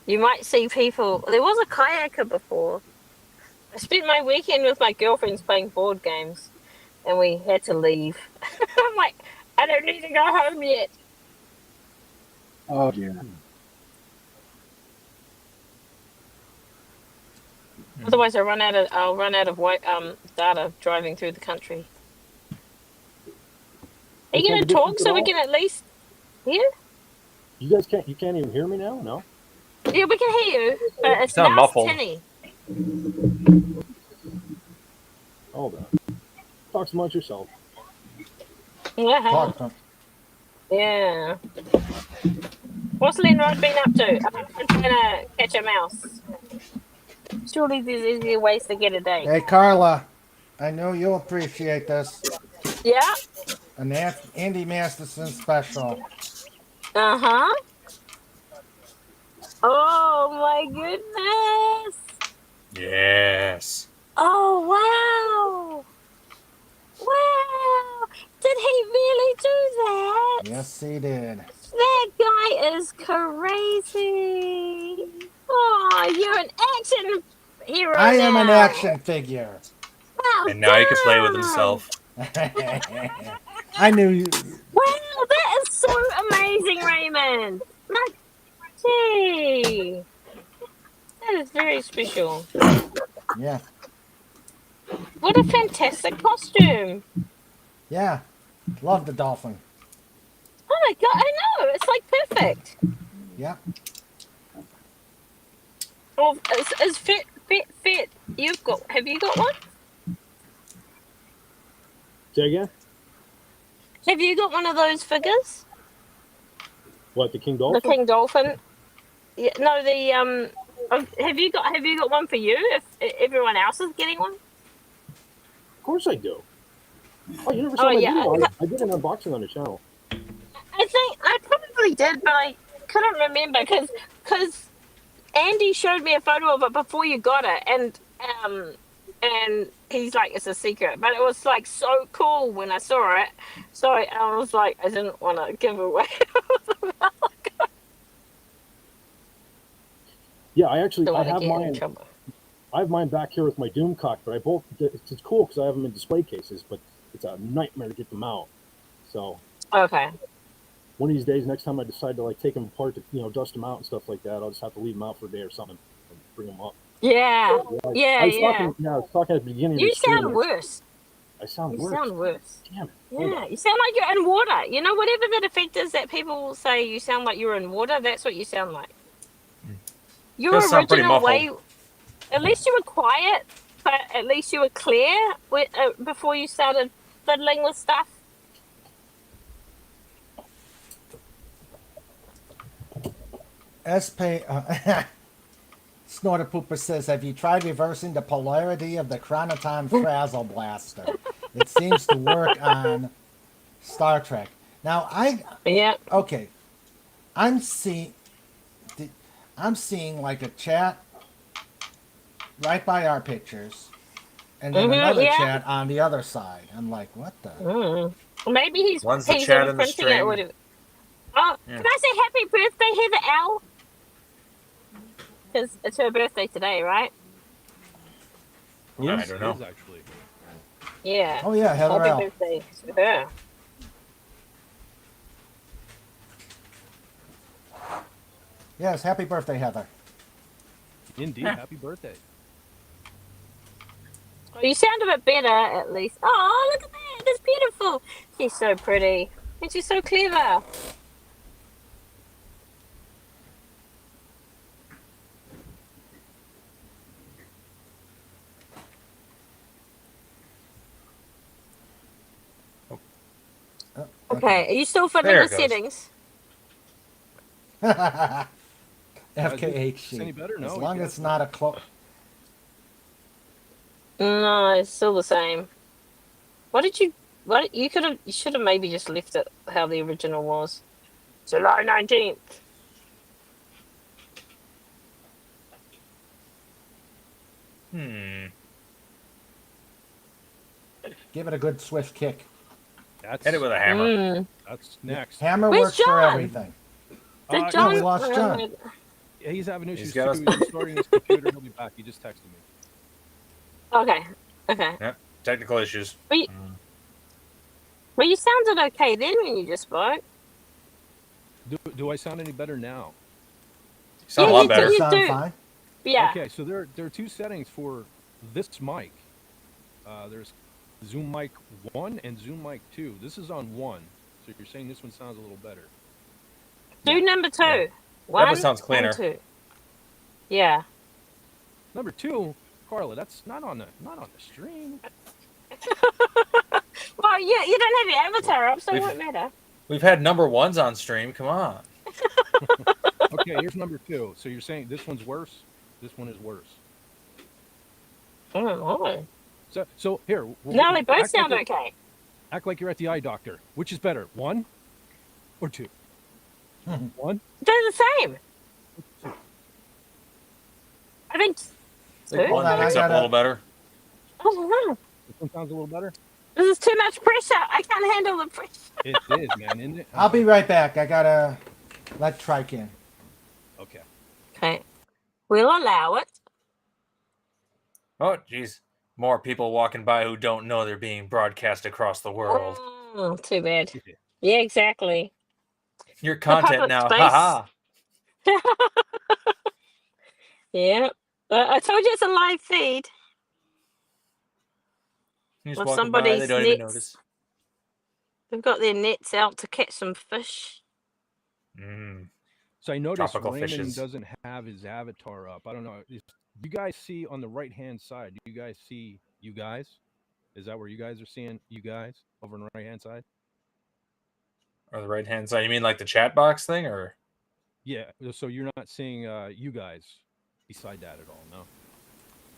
You might see people. There was a kayaker before. I spent my weekend with my girlfriends playing board games, and we had to leave. I'm like, I don't need to go home yet. Oh dear. Otherwise, I'll run out of data driving through the country. Are you Can't going to the talk difference so at we all? can at least hear? You guys can't even hear me now? No? Yeah, we can hear you, but it's sound now muffled. tinny. Hold on. Talk amongst yourself. Talk to him. Yeah. What's Lenrod been up to? I'm trying to catch a mouse. Surely there's easier ways to get a date. Hey, Carla, I know you'll appreciate this. Yeah. An Andy Masterson special. Uh-huh. Oh, my goodness. Yes. Oh, wow. Wow. Did he really do that? Yes, he did. That guy is crazy. Oh, you're an action hero I am an now. action figure. Well And now he can play with done. himself. I knew you. Wow, that is so amazing, Raymond. Gee. That is very special. Yeah, What a fantastic costume. yeah. Love the dolphin. Oh my god, I know. It's like perfect. Yeah. Oh, is fit. Have you got one? Say again? Have you got one of those figures? What, the King The Dolphin? King Dolphin? Yeah, no, the have you got one for you if everyone else is getting one? Of course I do. Oh, you never saw my yeah, video? I did an unboxing on the channel. I think I probably did, but I couldn't remember because Andy showed me a photo of it before you got it, and he's like, it's a secret, but it was like so cool when I saw it. So I was like, I didn't want to give away. Yeah, I have Don't want to get in mine. trouble. I have mine back here with my Doomcock, but it's cool because I have them in display cases, but it's a nightmare to get them out. So Okay. one of these days, next time I decide to like take them apart to dust them out and stuff like that, I'll just have to leave them out for a day or something and bring them up. Yeah. I was talking at the beginning. You of the stream. sound worse. I sound You worse. sound worse. Damn it. Hold Yeah, on. you sound like you're in water. You know, whatever that effect is that people say you sound like you're in water, that's what you sound like. Your Does sound pretty original muffled. way, at least you were quiet, but at least you were clear before you started fiddling with stuff. Snorter Pooper says, have you tried reversing the polarity of the Chronoton Frazzle Blaster? It seems to work on Star Trek. Now, Yeah. okay, I'm seeing like a chat right by our pictures, and then another chat on the other side. I'm like, what the? Maybe he's One's the chat in the imprinting it. stream. Oh, Yeah. can I say happy birthday, Heather L? Because it's her birthday today, right? I don't know. It is actually. Yeah. Oh yeah, Heather Happy L. birthday to her. Yes, happy birthday, Heather. Indeed. Happy birthday. Well, you sound a bit better, at least. Oh, look at that. That's beautiful. She's so pretty. And she's so clever. Okay, are you still fiddling There with it goes. settings? FKHC. Any better? No. As long as it's not a close. No, it's still the same. You should have maybe just left it how the original was. July 19th. Give it a good swift kick. Hit it with a hammer. That's next. Hammer Where's works for John? everything. Did no, John? we lost John. Yeah, he's having issues He's got too. us- He's restarting his computer. He'll be back. He just texted me. Okay. Yep. Technical issues. Well, you sounded okay then when you just spoke. Do I sound any better now? Sound a Yeah, lot you better. do. Sound fine. Yeah. Okay, so there are two settings for this mic. There's Zoom mic 1 and Zoom mic 2. This is on 1, so you're saying this one sounds a little better. Do number 2. Yeah. One Definitely sounds and cleaner. 2. Yeah. Number 2, Carla, that's not on the stream. Well, yeah, you don't have your avatar up, so it won't matter. We've had number 1s on stream. Come on. Okay, here's number 2. So you're saying this one's worse? This one is worse. Oh. So here. No, they both act sound like okay. Act like you're at the eye doctor. Which is better, 1 or 2? 1? They're the same. I think. Like Two? one Hold on, picks I up a gotta- little better. Oh, This one sounds a little better? this is too much pressure. I can't handle the pressure. It is, man, isn't it? I'll be right back. I gotta let Trike in. Okay. Okay. We'll allow it. Oh, geez. More people walking by who don't know they're being broadcast across the world. Oh, too bad. Yeah, exactly. Your content public now. space. Haha. Yeah. I told you it's a live feed. You just Or walking by, they somebody's don't even nets. notice. They've got their nets out to catch some fish. Mm. So I noticed Tropical Raymond fishes. doesn't have his avatar up. I don't know. You guys see on the right-hand side, do you guys see you guys? Is that where you guys are seeing you guys over on the right-hand side? Or the right hand side. You mean like the chat box thing, or? Yeah. So you're not seeing you guys beside that at all, no?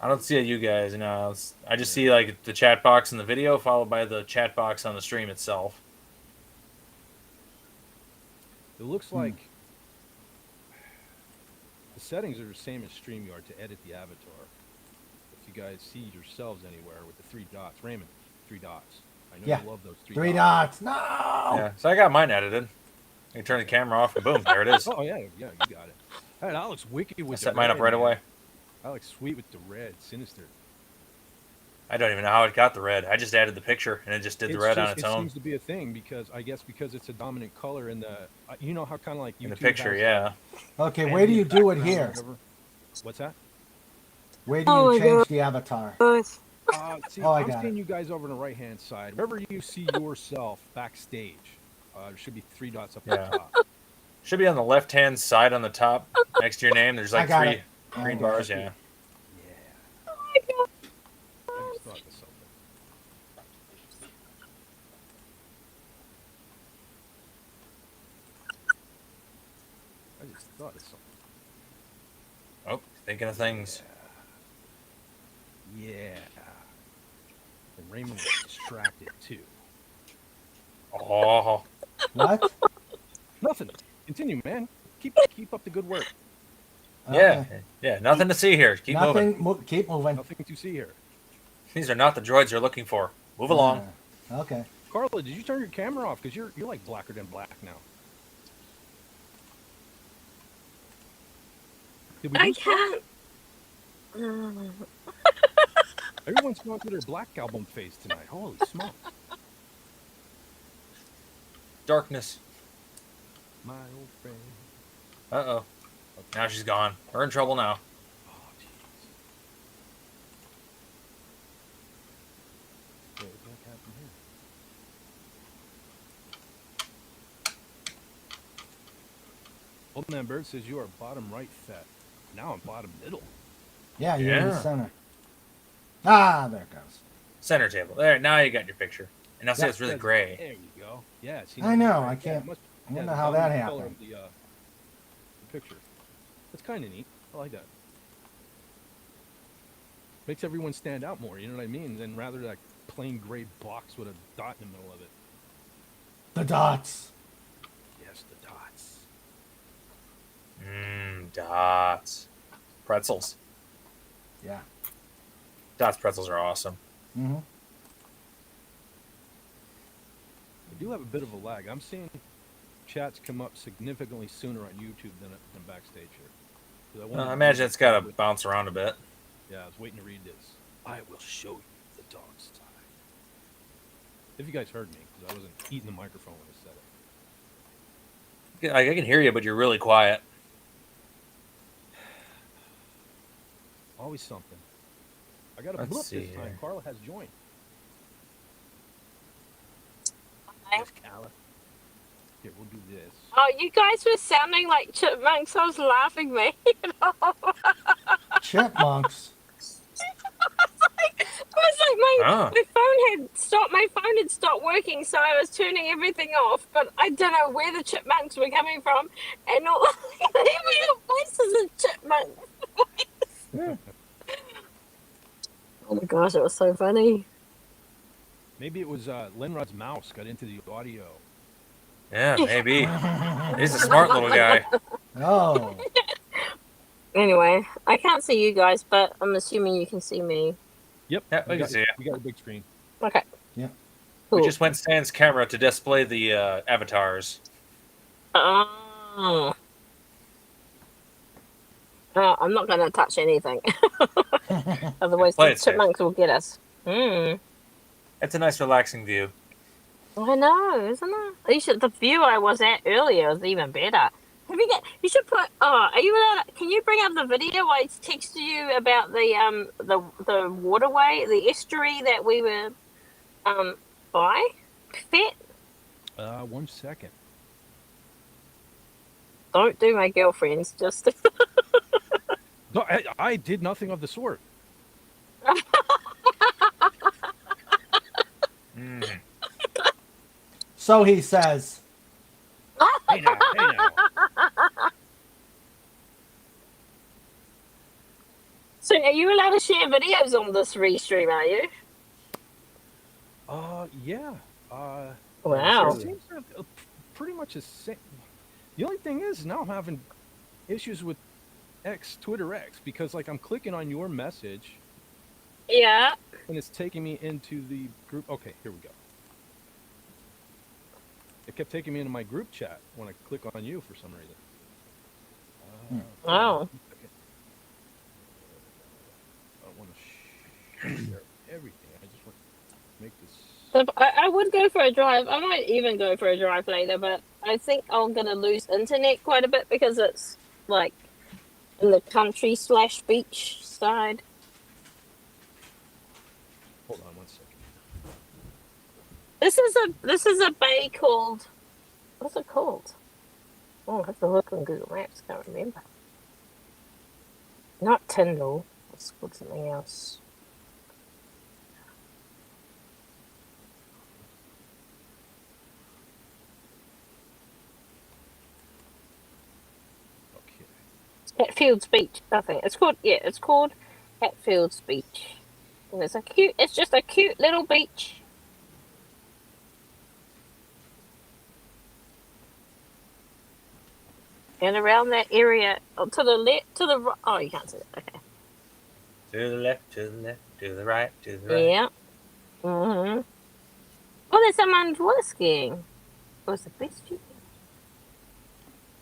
I don't see a you guys. No, I just see like the chat box in the video, followed by the chat box on the stream itself. It looks like the settings are the same as StreamYard to edit the avatar. If you guys see yourselves anywhere with the 3 dots, Raymond, 3 dots. I know Yeah. you love those 3 Three dots. dots. No. Yeah, so I got mine edited. You turn the camera off, and boom, there it is. Oh yeah, you got it. Hey, that looks wicked with I the set mine up red, right man. away. That looks sweet with the red, sinister. I don't even know how it got the red. I just added the picture, and it just did the red on its It own. seems to be a thing because I guess because it's a dominant color in the you know how kind of like YouTube In the picture, has yeah. Okay, where do you do it background or here? whatever. What's that? Where do Oh you my change God. the avatar? See, Oh, I I'm got seeing you guys over on the right hand side. Wherever you see yourself backstage, there should be 3 dots up Yeah. at the top. Should be on the left hand side on the top, next to your name. There's I like got 3 it. green Okay. bars. Yeah. Yeah. Oh my God. I just thought of something. I just thought of something. Oh, thinking of things. Yeah. And Raymond was distracted too. Oh, What? Nothing. Continue, man. Keep up the good work. yeah, Okay. yeah. Nothing to see here. Keep moving. Nothing. Keep moving. Nothing to see here. These are not the droids you're looking for. Move along. Okay. Carla, did you turn your camera off? Because you're like blacker than black now. Did we I do stuff? can't. Everyone's going through their Black Album phase tonight. Holy smokes. Darkness. My old friend. Uh-oh. Now she's gone. We're in trouble now. Oh, jeez. Wait, what the heck happened here? Old Man Bird says you are bottom right fat. Now I'm bottom middle. Yeah, you're in the Yeah. center. Ah, there it goes. Center table. There, now you got your picture. And now see, Yeah. it's really gray. There you go. Yeah. See, I know, right. I can't- it must- I wonder the how that dominant color happened. of the picture. That's kind of neat. I like that. Makes everyone stand out more. You know what I mean? Than rather like plain gray box with a dot in the middle of it. The dots. Yes, the dots. Dots. Pretzels. Yeah. Dots pretzels are awesome. Mm-hmm. I do have a bit of a lag. I'm seeing chats come up significantly sooner on YouTube than backstage here. 'Cause I wanted I to imagine read it's got to with- bounce around a bit. Yeah, I was waiting to read this. I will show you the dark side. If you guys heard me, because I wasn't eating the microphone when I said it. I can hear you, but you're really quiet. Always something. I got a Let's blip see this time. here. Carla has joined. Okay. Yes, Carla. Here, we'll do this. Oh, you guys were sounding like chipmunks. I was laughing, man. Chipmunks. I was like, Ah. my phone had stopped working, so I was turning everything off. But I don't know where the chipmunks were coming from, and all they were voices of chipmunks. Oh my gosh, it was so funny. Maybe it was Linrod's mouse got into the audio. Yeah, maybe. He's a smart little guy. Oh. Anyway, I can't see you guys, but I'm assuming you can see me. Yeah, we You can see it. got a big screen. Okay. Yeah. Cool. We just went sans camera to display the avatars. Oh. I'm not going to touch anything. Otherwise, Play the it safe. chipmunks will get us. Mm. It's a nice, relaxing view. I know, isn't it? The view I was at earlier was even better. You should put. Oh, are you allowed? Can you bring up the video? I texted you about the waterway, the estuary that we were by. Fit. 1 second. Don't do my girlfriends. Just. No, I did nothing of the sort. Mm. So he says. Hey now, hey now. So, are you allowed to share videos on this restream? Are you? Yeah. Wow. It seems to have, pretty much the same. The only thing is now I'm having issues with Twitter X, because like I'm clicking on your message Yeah. and it's taking me into the group. Okay, here we go. It kept taking me into my group chat when I click on you for some reason. Wow. I don't want to share everything. I just want to make this. So I would go for a drive. I might even go for a drive later, but I think I'm going to lose internet quite a bit because it's like in the country / beach side. Hold on 1 second. This is a bay called, what's it called? Oh, I have to look on Google Maps. Can't remember. Not Tyndall. It's called something else. Okay. Hatfields Beach. I think it's called Hatfields Beach. And it's just a cute little beach. And around that area, to the left, to the right. Oh, you can't see it. Okay. To the left, to the left, to the right, to the right. Yeah. Oh, there's someone water skiing. Oh, it's the best view.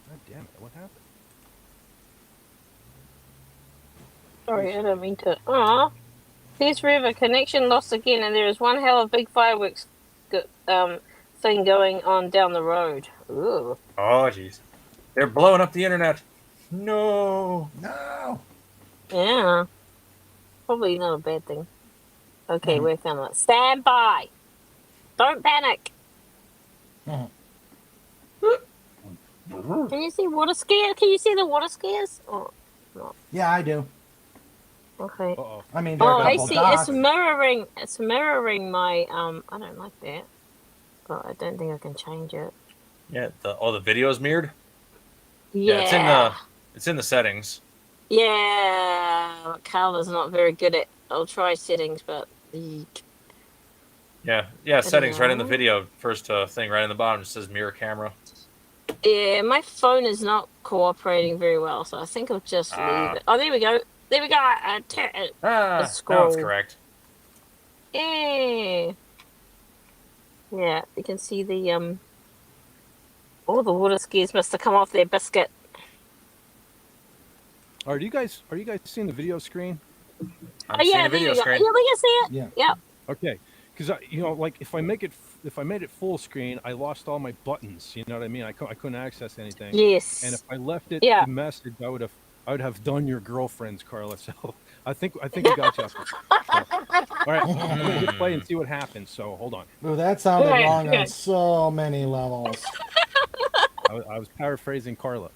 God damn it! What happened? Sorry, I don't mean to. Aw. This river connection lost again, and there is one hell of big fireworks thing going on down the road. Ooh. Oh, jeez. They're blowing up the internet. No. No. Yeah. Probably not a bad thing. Okay, we're gonna stand by. Don't panic. Can you see water skiers? Can you see the water skiers? Oh, no. Yeah, I do. Okay. Uh-oh. I mean, there Oh, are a I couple see. dots. It's mirroring my. I don't like that. But I don't think I can change it. Yeah, the video's mirrored. Yeah. It's in the settings. Yeah. Carla's not very good at. I'll try settings, but. Yeah, settings right in the video. First thing right in the bottom, it says mirror camera. Yeah, my phone is not cooperating very well, so I think I'll just leave it. Oh, there we go. There we go. Now it's scroll. correct. Yay. Yeah, you can see the all the water skiers must have come off their biscuit. Are you guys seeing the video screen? I'm Oh, seeing yeah, the there video you go. screen. Yeah, we can see it. Yeah. Yep. Okay, because like if I made it full screen, I lost all my buttons. You know what I mean? I couldn't access anything. Yes. And if I left it Yeah. the message, I would have I would have done your girlfriends, Carla. So I think we got you. So, all right, I'm gonna hit play and see what happens. So hold on. Ooh, that sounded Right, wrong on okay. so many levels. I was paraphrasing Carla.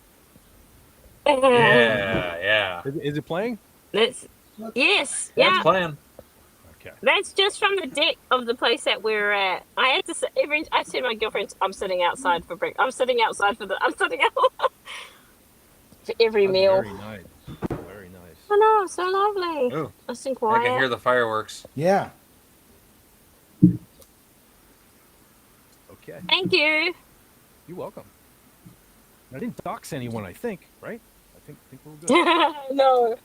Yeah. Is it playing? Yes, Yeah, yeah. it's playing. Okay. That's just from the deck of the place that we're at. I had to say I said to my girlfriend, I'm sitting outside for break. I'm sitting out for every That's meal. very nice. Very nice. Oh no, so lovely. Ooh, Nice and I quiet. can hear the fireworks. Yeah. Okay. Thank you. You're welcome. I didn't dox anyone, I think, right? I think we're good. No.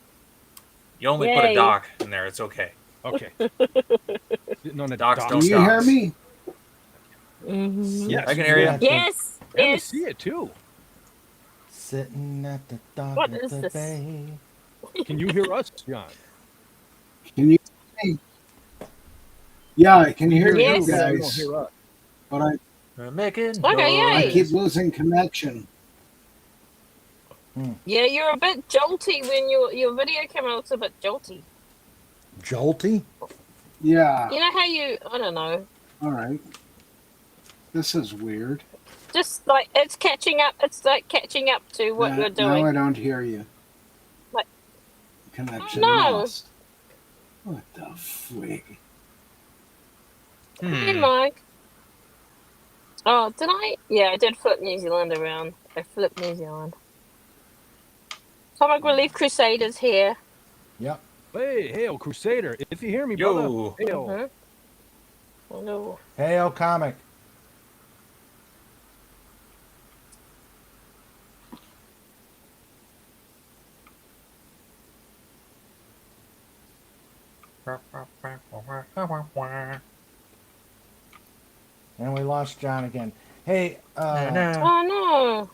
You only put a Yay. dock in there. It's okay. Okay. None of Docs dox. don't Can you hear dox. me? Mhm. Yes, I can hear you. Yeah. Yes. And we Yes. see it too. Sitting at the dock What of is the this? bay. Can you hear us, John? Can you hear me? Yeah, I can hear Yes. you but you don't guys, hear us. but I We're making Okay, I yay. keep losing connection. Yeah, you're a bit jolty when your video camera looks a bit jolty. Jolty? Yeah. You know how I don't know. All right. This is weird. Just like it's catching up. It's like catching up to what you're Now doing. I don't hear you. What? Connection Oh, no. lost. What the frig? Hey, Mike. Oh, did I? Yeah, I did flip New Zealand around. I flipped New Zealand. Comic Relief Crusaders here. Yep. Hey, hail, Crusader. If you hear me, brother. Yo. Hail. Mhm. Hello. Hey, oh, comic. And we lost John again. Hey, Oh no.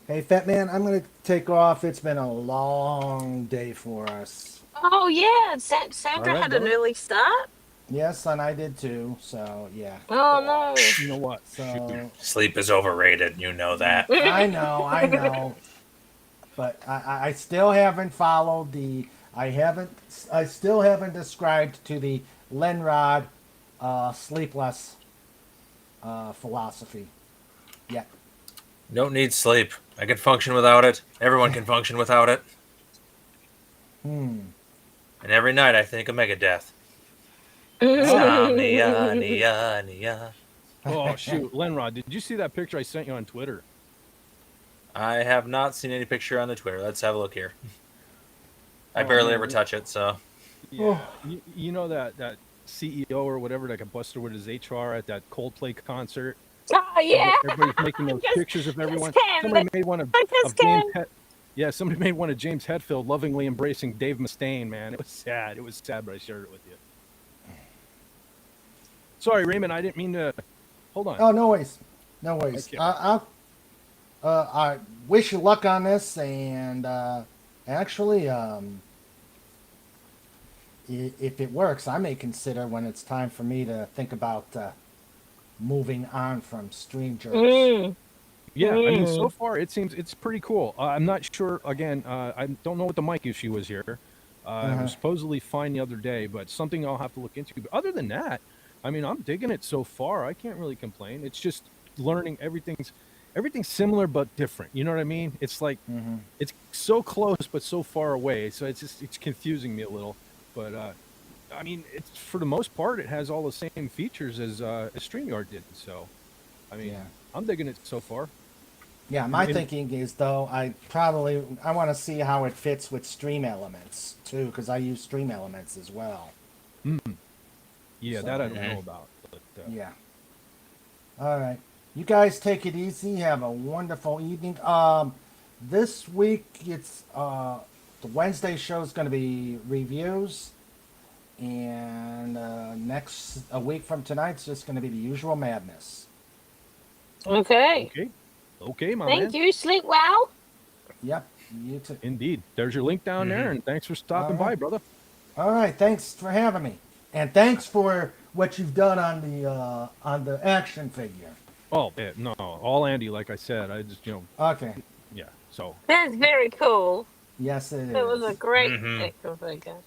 hey, Fat Man, I'm gonna take off. It's been a long day for us. Oh yeah, Sandra Alright, had an brother. early start. Yes, and I did too. So yeah. Oh no. You know what? So Sleep is overrated. You know that. I know. But I still haven't followed the. I still haven't described to the Lenrod sleepless philosophy yet. Don't need sleep. I can function without it. Everyone can function without it. And every night I think of Megadeth. Insomnia, nia, nia. Oh, shoot. Lenrod, did you see that picture I sent you on Twitter? I have not seen any picture on the Twitter. Let's have a look here. I barely ever touch it, so. Yeah. You know that CEO or whatever that got busted with his HR at that Coldplay concert? Oh yeah. Everybody's making those pictures of everyone. Cam, Somebody made one of Just James Cam. Yeah, somebody made one of James Hetfield lovingly embracing Dave Mustaine, man. It was sad. It was sad, but I shared it with you. Sorry, Raymond, I didn't mean to. Hold on. Oh, no worries. No worries. Okay. I wish you luck on this, and actually, if it works, I may consider when it's time for me to think about moving on from Stream Jerks. Yeah, I mean, so far it seems it's pretty cool. I'm not sure. Again, I don't know what the mic issue was here. It was supposedly fine the other day, but something I'll have to look into. But other than that, I mean, I'm digging it so far. I can't really complain. It's just learning everything's similar but different. You know what I mean? It's like it's so close but so far away. So it's confusing me a little. But I mean, it's for the most part, it has all the same features as StreamYard did. So, I mean, I'm digging it so far. Yeah, my thinking is though I want to see how it fits with Stream Elements too, because I use Stream Elements as well. Yeah, So, that I don't know about. But, yeah. All right, you guys take it easy. Have a wonderful evening. This week it's the Wednesday show is going to be reviews, and a week from tonight's just going to be the usual madness. Okay. Okay, my man. Thank you. Sleep well. Yep, you too. Indeed. There's your link down there, and thanks for stopping by, brother. All right, thanks for having me, and thanks for what you've done on the action figure. Oh, yeah, no, all Andy, like I said. I just, Okay. yeah. So That's very cool. Yes, it is. It was a great Mhm. action figure.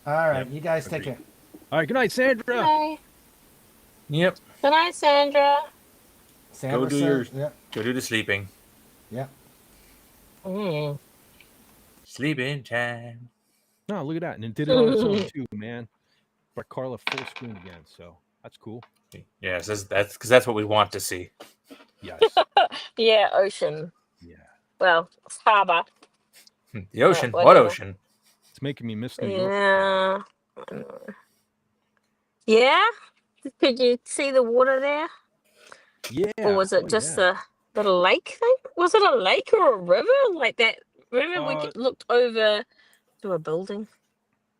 All right, Yep, you guys take agreed. care. All right, good night, Sandra. Bye. Yep. Good night, Sandra. Sandra Go do says, your yeah, go do the sleeping. yeah. Mm. Sleeping time. Oh, look at that. And it did it on its own too, man. But Carla full screen again, so that's cool. Yes, that's because that's what we want to see. Yes. Yeah, ocean. Yeah. Well, it's harbor. The ocean. What Whatever. ocean? It's making me miss New York. Yeah. Yeah? Could you see the water there? Yeah. Or was it Oh, just yeah. the lake thing? Was it a lake or a river? Like that river we looked over to a building?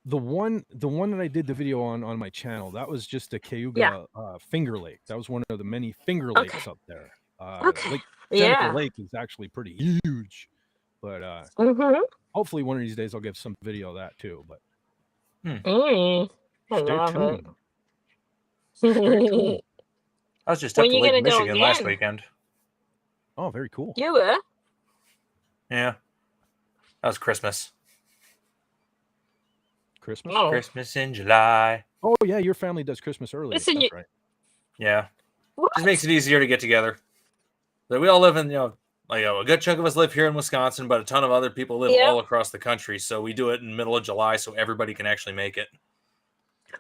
The one that I did the video on my channel, that was just a Cayuga finger lake. That was one of the many finger Okay. lakes up there. Okay. Lake Seneca Yeah. Lake is actually pretty huge. But Mm-hmm. hopefully one of these days I'll get some video of that too. But I stay love tuned. it. Very cool. I was just When up to you Lake gonna go Michigan last again? weekend. Oh, very cool. You were? Yeah. That was Christmas. Christmas? Oh. Christmas in July. Oh yeah, your family does Christmas early. Listen, That's right. Yeah. What? Just makes it easier to get together. But we all live in, a good chunk of us live here in Wisconsin, but a ton of other people live all across the country. So we do it in the middle of July so everybody can actually make it.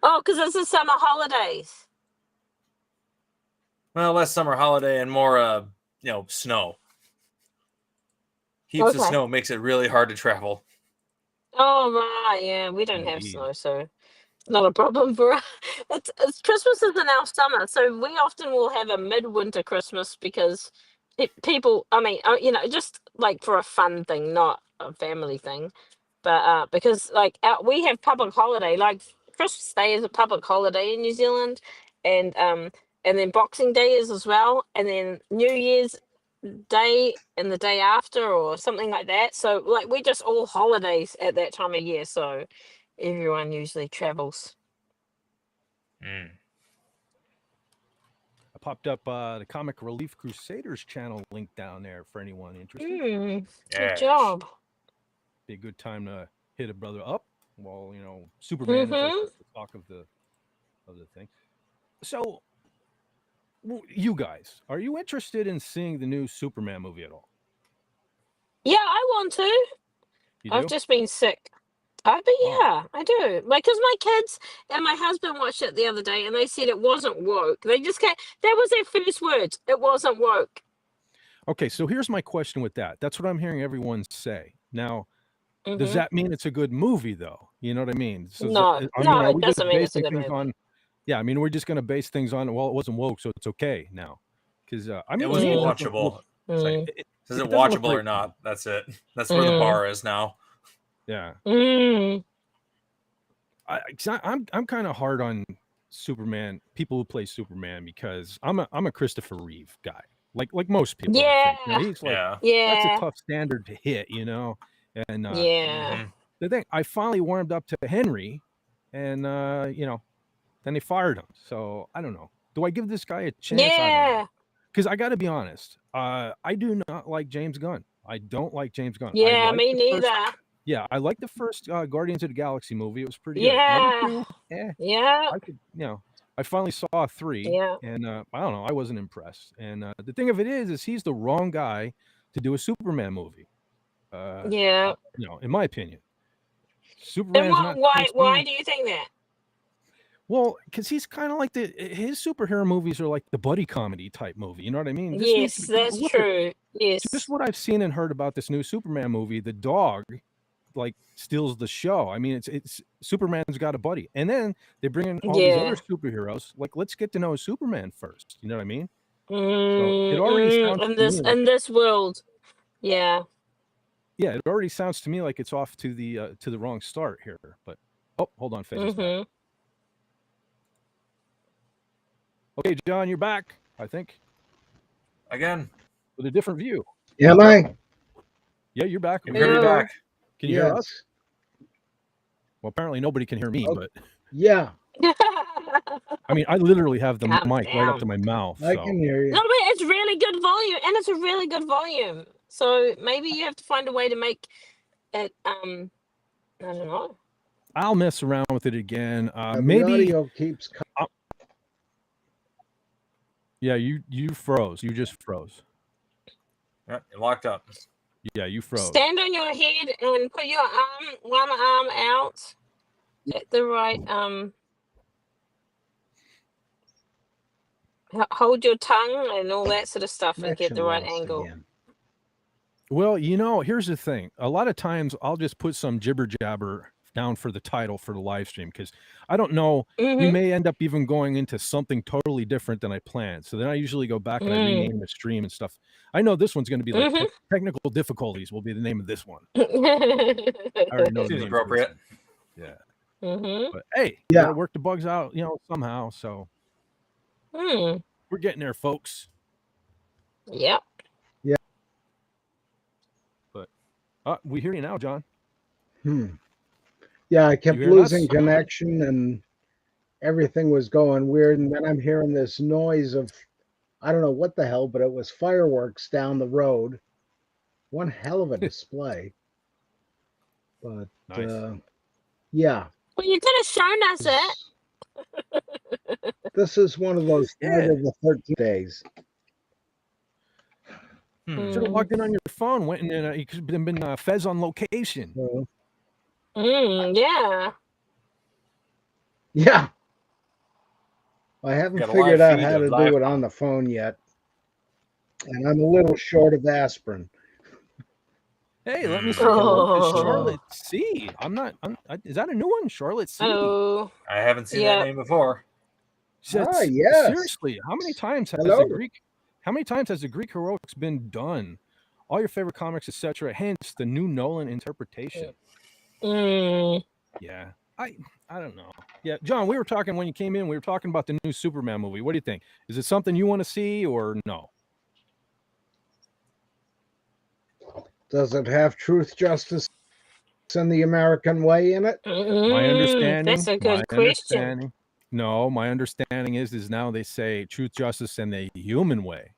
Oh, because it's the summer holidays. Well, less summer holiday and more, snow. Heaps of snow makes it really hard to travel. Oh, right. Yeah, we don't have Indeed. snow, so not a problem for us. It's Christmas is in our summer, so we often will have a midwinter Christmas because people, I mean, just like for a fun thing, not a family thing, but because like we have public holiday, like Christmas Day is a public holiday in New Zealand, and then Boxing Day is as well, and then New Year's Day and the day after or something like that. So like we just all holidays at that time of year, so everyone usually travels. Mm. I popped up the Comic Relief Crusaders channel link down there for anyone interested. Good Yes. job. Be a good time to hit a brother up while Superman is like the talk of the thing. So, you guys, are you interested in seeing the new Superman movie at all? Yeah, I want to. You I've do? just been sick. But yeah, I do. Like, because my kids and my husband watched it the other day and they said it wasn't woke. They just can't. That was their first words. It wasn't woke. Okay, so here's my question with that. That's what I'm hearing everyone say. Now, does Mhm. that mean it's a good movie, though? You know what I mean? So No, are it we doesn't just mean it's a basing good things movie. on? Yeah, I mean, we're just going to base things on. Well, it wasn't woke, so it's okay now. Because I mean, It wasn't to me, it doesn't watchable. look- Mm. Is it doesn't look watchable or like- not? That's it. That's where the bar is now. Yeah. Mm. I'm kind of hard on Superman, people who play Superman, because I'm a Christopher Reeve guy, like most people. I think. Yeah. He's like that's Yeah. a tough standard to hit, And Yeah. the thing, I finally warmed up to Henry, and then they fired him. So I don't know. Do I give this guy a chance? I don't know. Yeah. Because I got to be honest, I do not like James Gunn. I don't like James Gunn. I Yeah, like me the first- neither. yeah, I like the first Guardians of the Galaxy movie. It was pretty Yeah. good. Number 2, Yeah. I could, I finally saw 3, Yeah. and I don't know, I wasn't impressed. And the thing of it is he's the wrong guy to do a Superman movie. Yeah. In my opinion, And Superman's not. why do you think that? Well, because he's kind of like his superhero movies are like the buddy comedy type movie. You know what I mean? This needs Yes, to be- that's look at- true. Yes. Just what I've seen and heard about this new Superman movie, the dog like steals the show. I mean, it's Superman's got a buddy, and then they bring in all these other superheroes. Like, let's get to know Superman first. You know what I mean? So it already sounds in to me like, in this world. Yeah. yeah, it already sounds to me like it's off to the wrong start here. But hold on, Faith. Mm-hmm. Okay, John, you're back. I think Again. with a different view. Am I? Yeah, you're back. You're gonna be back. Can you hear us? Well, apparently nobody can hear me, but Yeah, I mean, I literally have the Calm mic right up down. to my mouth. I So. can hear you. No, but it's really good volume, and it's a really good volume. So maybe you have to find a way to make at I don't know. I'll mess around with it again. The Maybe. audio keeps Yeah, you froze. You just froze. Yep, you're locked up. Yeah, you froze. Stand on your head and put your one arm out at the right hold your tongue and all that sort of stuff and get the right angle. Again. Well, here's the thing. A lot of times I'll just put some jibber jabber down for the title for the live stream because I don't know. We may end up even going into something totally different than I planned. So then I usually go back and I rename the stream and stuff. I know this one's going to be like technical difficulties will be the name of this one. I already know the Seems name appropriate. Yeah. Mm-hmm. But hey, you gotta work the bugs out, somehow. So we're getting there, folks. Yep. Yeah. But we hear you now, John. Yeah, I kept You hearing us? losing connection and everything was going weird. And then I'm hearing this noise of, I don't know what the hell, but it was fireworks down the road. One hell of a display. But Nice. Well, you could have shown us it. This is one of those Friday the 13th days. Should have logged in on your phone. Went and you could have been Fez on location. Yeah. Yeah. I haven't Got a figured live out feed how of to live do it on the phone yet. And I'm a little short of aspirin. Hey, let me see. Oh. Charlotte C. Is that a new one? Charlotte C. Oh. I haven't seen that name before. Yes. Seriously, how many times has the Greek heroics been done? All your favorite comics, etc. Hence the new Nolan interpretation. Yeah. I don't know. Yeah, John, we were talking when you came in, we were talking about the new Superman movie. What do you think? Is it something you want to see or no? Does it have truth, justice, and the American way in it? My understanding. That's a good question. No, my understanding is now they say truth, justice, and the human way.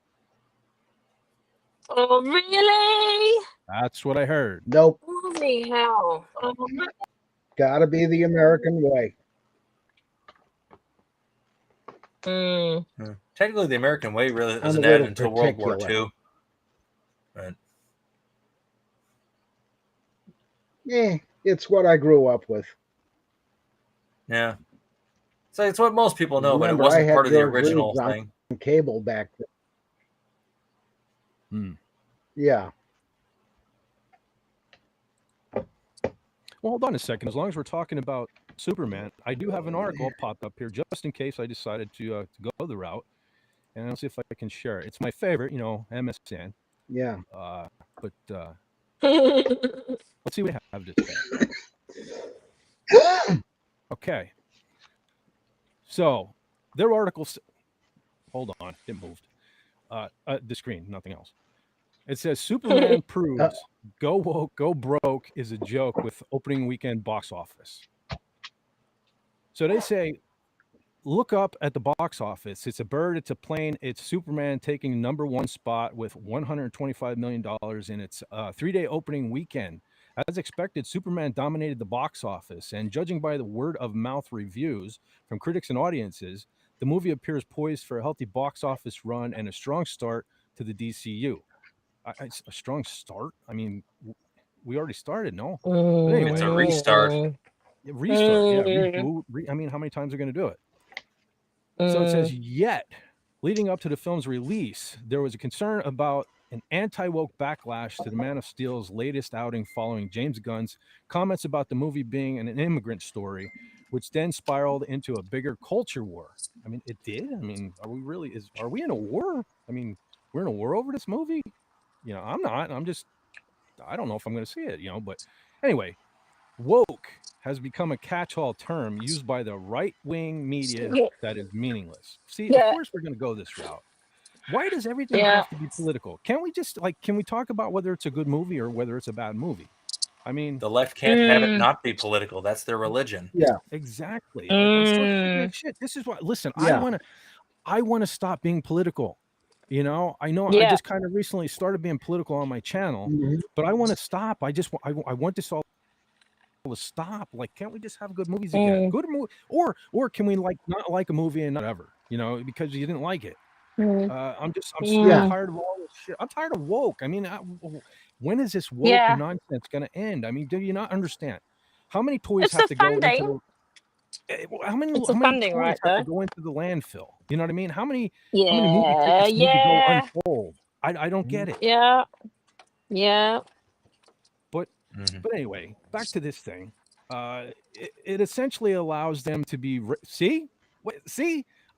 Oh, really? That's what I heard. Nope. Holy hell. Gotta be the American way. Technically, the American way really I'm doesn't a end little until World War particular. II. But It's what I grew up with. yeah, so it's what most people know, Remember, but it wasn't I had part of the George original Reeves on thing. Cable back then. Yeah. Well, hold on a second. As long as we're talking about Superman, I do have an article popped up here just in case I decided to go the route. And I'll see if I can share it. It's my favorite, MSN. Yeah. But let's see what I have this time. Okay. So their articles. Hold on, it moved. The screen, nothing else. It says Superman proves Go Woke, Go Broke is a joke with opening weekend box office. So they say, look up at the box office. It's a bird, it's a plane, it's Superman taking #1 spot with $125 million in its 3-day opening weekend. As expected, Superman dominated the box office, and judging by the word-of-mouth reviews from critics and audiences, the movie appears poised for a healthy box office run and a strong start to the DCU. A strong start? I mean, we already started, no? But anyway, It's a restart. Restart, yeah. Reboot. I mean, how many times are going to do it? So it says, yet, leading up to the film's release, there was a concern about an anti-woke backlash to the Man of Steel's latest outing following James Gunn's comments about the movie being an immigrant story, which then spiraled into a bigger culture war. I mean, it did? I mean, are we in a war? I mean, we're in a war over this movie? I'm not. I don't know if I'm going to see it, but anyway, woke has become a catch-all term used by the right-wing media that is meaningless. See, of course we're going to go this route. Why does everything have to be political? Can't we just can we talk about whether it's a good movie or whether it's a bad movie? I mean, The left can't have it not be political. That's their religion. Yeah. Exactly. I'm so sick of that shit. This is why. Listen, I want to stop being political. You know, I Yeah. just kind of recently started being political on my channel, but I want to stop. I want this all to stop. Like, can't we just have good movies again? Good movie, or can we like not like a movie and not ever? You know, because you didn't like it. I'm so tired of all this shit. I'm tired of woke. I mean, when is this woke Yeah. nonsense going to end? I mean, do you not understand? How many toys It's have the to go into funding. how many It's the toys funding, right, have to though? go into the landfill? You know what I mean? How many movie Yeah. tickets need to go Yeah. unsold? I don't get it. Yeah. Yeah. But anyway, back to this thing. It essentially allows them to be see,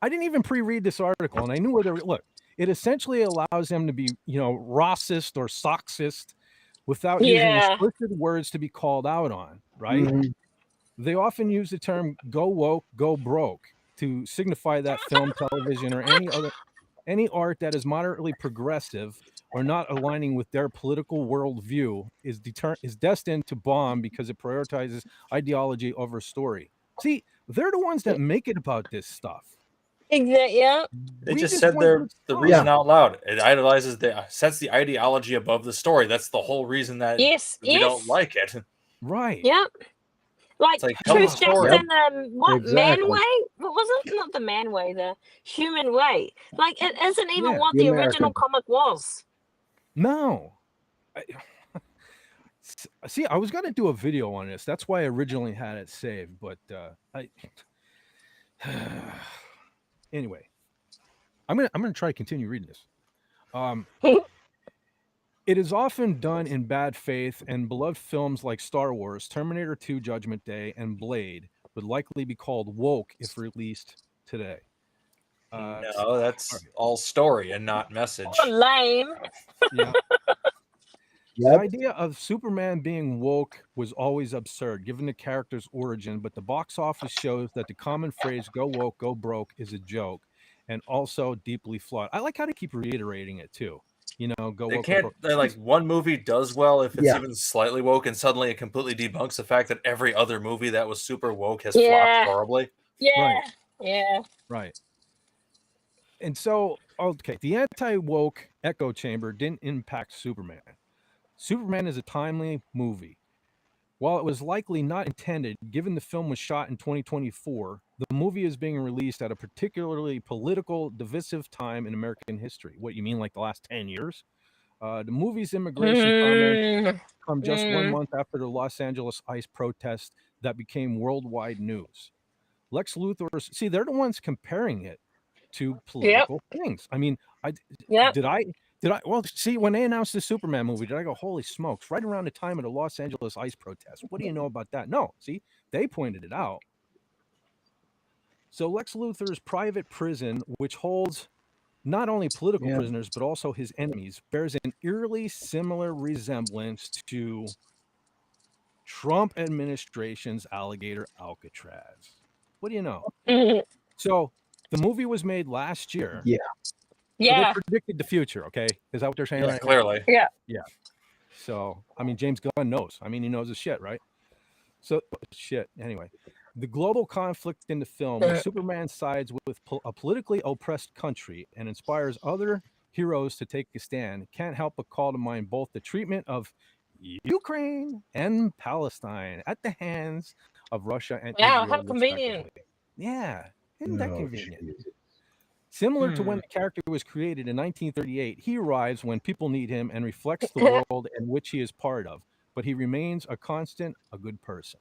I didn't even pre-read this article, and I knew where they were. Look, it essentially allows them to be, you know, Rossist or Soxist without using Yeah. explicit words to be called out on. Right? They often use the term "go woke, go broke" to signify that film, television, or any art that is moderately progressive or not aligning with their political worldview is destined to bomb because it prioritizes ideology over story. See, they're the ones that make it about this stuff. Exactly. Yeah. They We just just said want the good reason stuff. out loud. It idolizes sets the ideology above the story. That's the whole reason that Yes. we don't like it. Right. Yeah. Like It's like, tell the Truth, story. Justice, what Exactly. Man Way? What was it? Not the Man Way, the Human Way. Like it isn't even Yeah, what the the American. original comic was. No. See, I was going to do a video on this. That's why I originally had it saved, but anyway, I'm gonna try to continue reading this. It is often done in bad faith, and beloved films like Star Wars, Terminator 2, Judgment Day, and Blade would likely be called woke if released today. No, that's all story and not message. Oh, lame. Yeah. The idea of Superman being woke was always absurd, given the character's origin, but the box office shows that the common phrase "go woke, go broke" is a joke and also deeply flawed. I like how they keep reiterating it too. You know, go They woke, go can't. broke. They're like, one movie does well if it's Yeah. even slightly woke, and suddenly it completely debunks the fact that every other movie that was super woke has Yeah. flopped horribly. Yeah. Right. Yeah. Right. And so, okay, the anti-woke echo chamber didn't impact Superman. Superman is a timely movie. While it was likely not intended, given the film was shot in 2024, the movie is being released at a particularly political, divisive time in American history. What, you mean like the last 10 years? The movie's immigration comments come just 1 month after the Los Angeles ICE protest that became worldwide news. Lex Luthor's, see, they're the ones comparing it to political things. I mean, did I, well, see, when they announced the Superman movie, did I go, holy smokes, right around the time of the Los Angeles ICE protest? What do you know about that? No, see, they pointed it out. So Lex Luthor's private prison, which holds not only political prisoners, but also his enemies, bears an eerily similar resemblance to Trump administration's alligator Alcatraz. What do you know? So the movie was made last year. Yeah. So they predicted the future, okay? Is that what they're saying? Yeah, right? clearly. Yeah. Yeah. So, I mean, James Gunn knows. I mean, he knows his shit, right? So, shit. Anyway, the global conflict in the film, where Superman sides with a politically oppressed country and inspires other heroes to take a stand, can't help but call to mind both the treatment of Ukraine and Palestine at the hands of Russia and Israel. How convenient. Respectively. Yeah. Isn't that convenient? Similar to when the character was created in 1938, he arrives when people need him and reflects the world in which he is part of, but he remains a constant, a good person.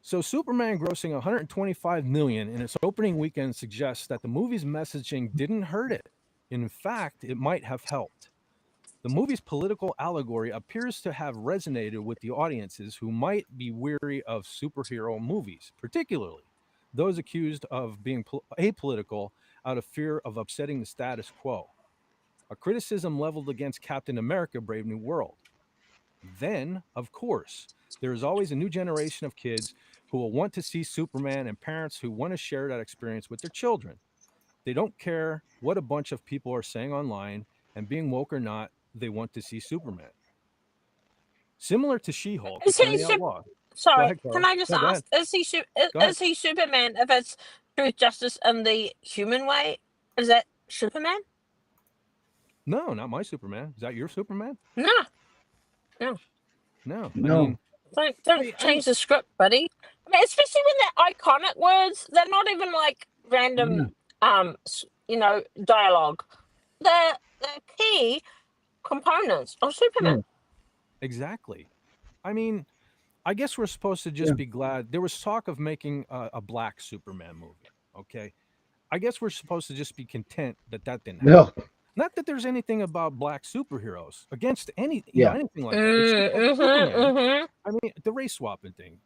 So Superman grossing $125 million in its opening weekend suggests that the movie's messaging didn't hurt it. In fact, it might have helped. The movie's political allegory appears to have resonated with the audiences who might be weary of superhero movies, particularly those accused of being apolitical out of fear of upsetting the status quo. A criticism leveled against Captain America: Brave New World. Then, of course, there is always a new generation of kids who will want to see Superman and parents who want to share that experience with their children. They don't care what a bunch of people are saying online, and being woke or not, they want to see Superman. Similar to She-Hulk and the Outlaw. Sorry, ahead, can I just ask, is he Superman if it's truth, justice, and the human way? Is that Superman? No, not my Superman. Is that your Superman? No. No. No. I mean, Don't change the script, buddy. I mean, especially when they're iconic words, they're not even like random, dialogue. They're key components of Superman. exactly. I mean, I guess we're supposed to just be glad. There was talk of making a black Superman movie. Okay. I guess we're supposed to just be content that didn't happen. No. Not that there's anything about black superheroes against any, Yeah. anything like that. It's just like Superman. Mm-hmm. I mean, the race swapping thing,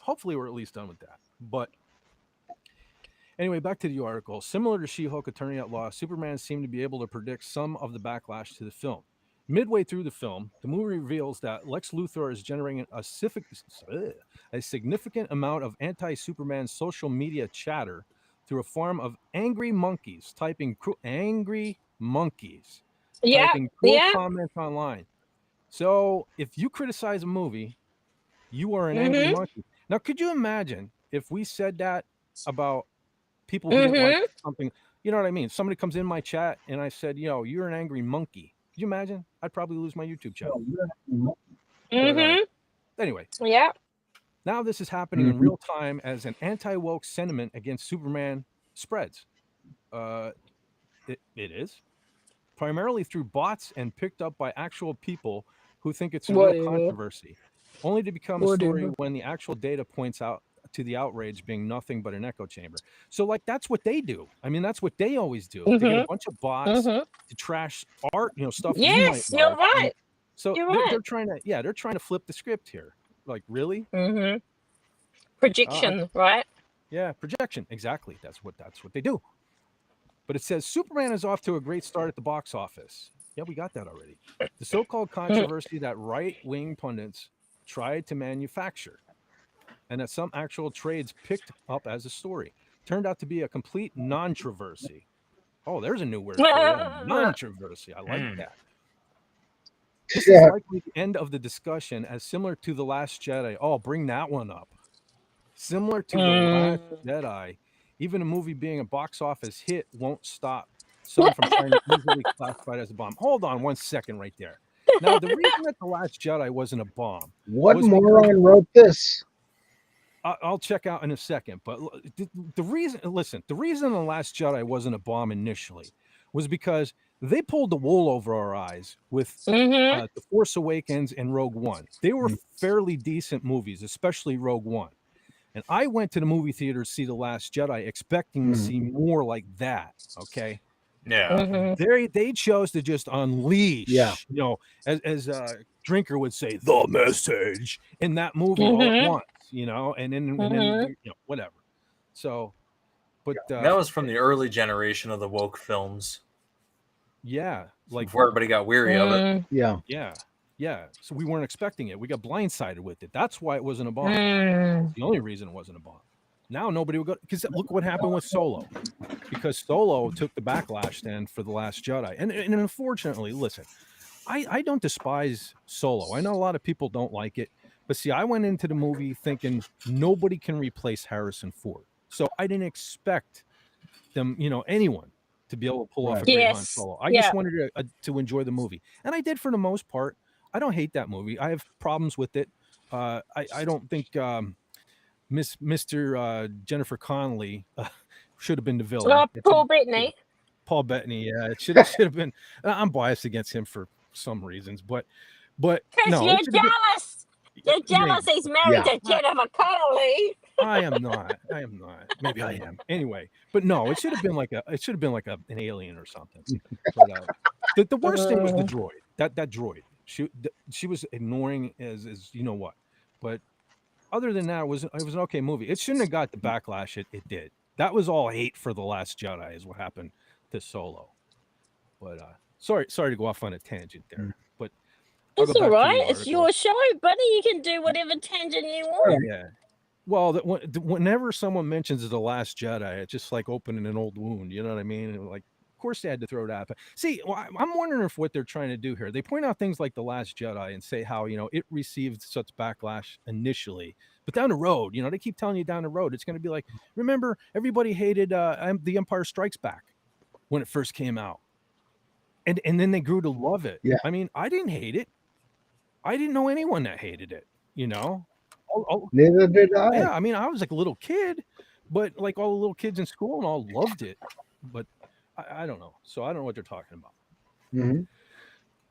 hopefully we're at least done with that. But anyway, back to the article. Similar to She-Hulk Attorney at Law, Superman seemed to be able to predict some of the backlash to the film. Midway through the film, the movie reveals that Lex Luthor is generating a significant amount of anti-Superman social media chatter through a farm of angry monkeys typing cruel comments online. So if you criticize a movie, you are an angry monkey. Now, could you imagine if we said that about people who didn't like something? You know what I mean? Somebody comes in my chat and I said, you're an angry monkey. Could you imagine? I'd probably lose my YouTube channel. Anyway. Yeah. Now this is happening in real time as an anti-woke sentiment against Superman spreads. It is primarily through bots and picked up by actual people who think it's a real controversy, only to become a story when the actual data points out to the outrage being nothing but an echo chamber. So like that's what they do. I mean, that's what they always do. They get a bunch of bots to trash art, stuff. Yes, you might you're right. So they're trying to flip the script here. Like, really? Projection, right? Yeah, projection. Exactly. That's what they do. But it says Superman is off to a great start at the box office. Yeah, we got that already. The so-called controversy that right-wing pundits tried to manufacture and that some actual trades picked up as a story turned out to be a complete non-traversy. Oh, there's a new word for it. Non-traversy. I like that. This is likely the end of the discussion as similar to The Last Jedi. Oh, bring that one up. Similar to The Last Jedi, even a movie being a box office hit won't stop some from trying to easily classify it as a bomb. Hold on 1 second right there. Now, the reason that The Last Jedi wasn't a bomb. What moron wrote this? I'll check out in a second. But the reason The Last Jedi wasn't a bomb initially was because they pulled the wool over our eyes with The Force Awakens and Rogue One. They were fairly decent movies, especially Rogue One. And I went to the movie theater to see The Last Jedi expecting to see more like that. Okay. Yeah. They chose to just unleash, as Drinker would say, the message in that movie all at once, and then whatever. So, but that was from the early generation of the woke films. Yeah. Like before everybody got weary of it. Yeah. So we weren't expecting it. We got blindsided with it. That's why it wasn't a bomb. The only reason it wasn't a bomb. Now nobody will go, because look what happened with Solo. Because Solo took the backlash then for The Last Jedi. And unfortunately, listen, I don't despise Solo. I know a lot of people don't like it. But see, I went into the movie thinking nobody can replace Harrison Ford. So I didn't expect them, anyone to be able to pull off a great Han Solo. I just wanted to enjoy the movie. And I did for the most part. I don't hate that movie. I have problems with it. I don't think Mr. Jennifer Connelly should have been the villain. Paul Bettany. Paul Bettany, yeah. It should have been. I'm biased against him for some reasons, but no. You're jealous. You're jealous he's married to Jennifer Connelly. I am not. Maybe I am. Anyway, but no, it should have been like an alien or something. But, the worst thing was the droid. That droid. She was ignoring as what. But other than that, it was an okay movie. It shouldn't have got the backlash it did. That was all hate for The Last Jedi is what happened to Solo. But sorry to go off on a tangent there. But it's all right. It's your show, buddy. You can do whatever tangent you want. Yeah. Well, whenever someone mentions The Last Jedi, it's just like opening an old wound. You know what I mean? And like, of course, they had to throw that. But see, I'm wondering if what they're trying to do here, they point out things like The Last Jedi and say how it received such backlash initially, but down the road, they keep telling you down the road, it's going to be like, remember, everybody hated The Empire Strikes Back. when it first came out. And then they grew to love it. Yeah. I mean, I didn't hate it. I didn't know anyone that hated it, you know? Neither did I. Yeah, I mean, I was like a little kid, but like all the little kids in school and all loved it. But I don't know. So I don't know what they're talking about. hmm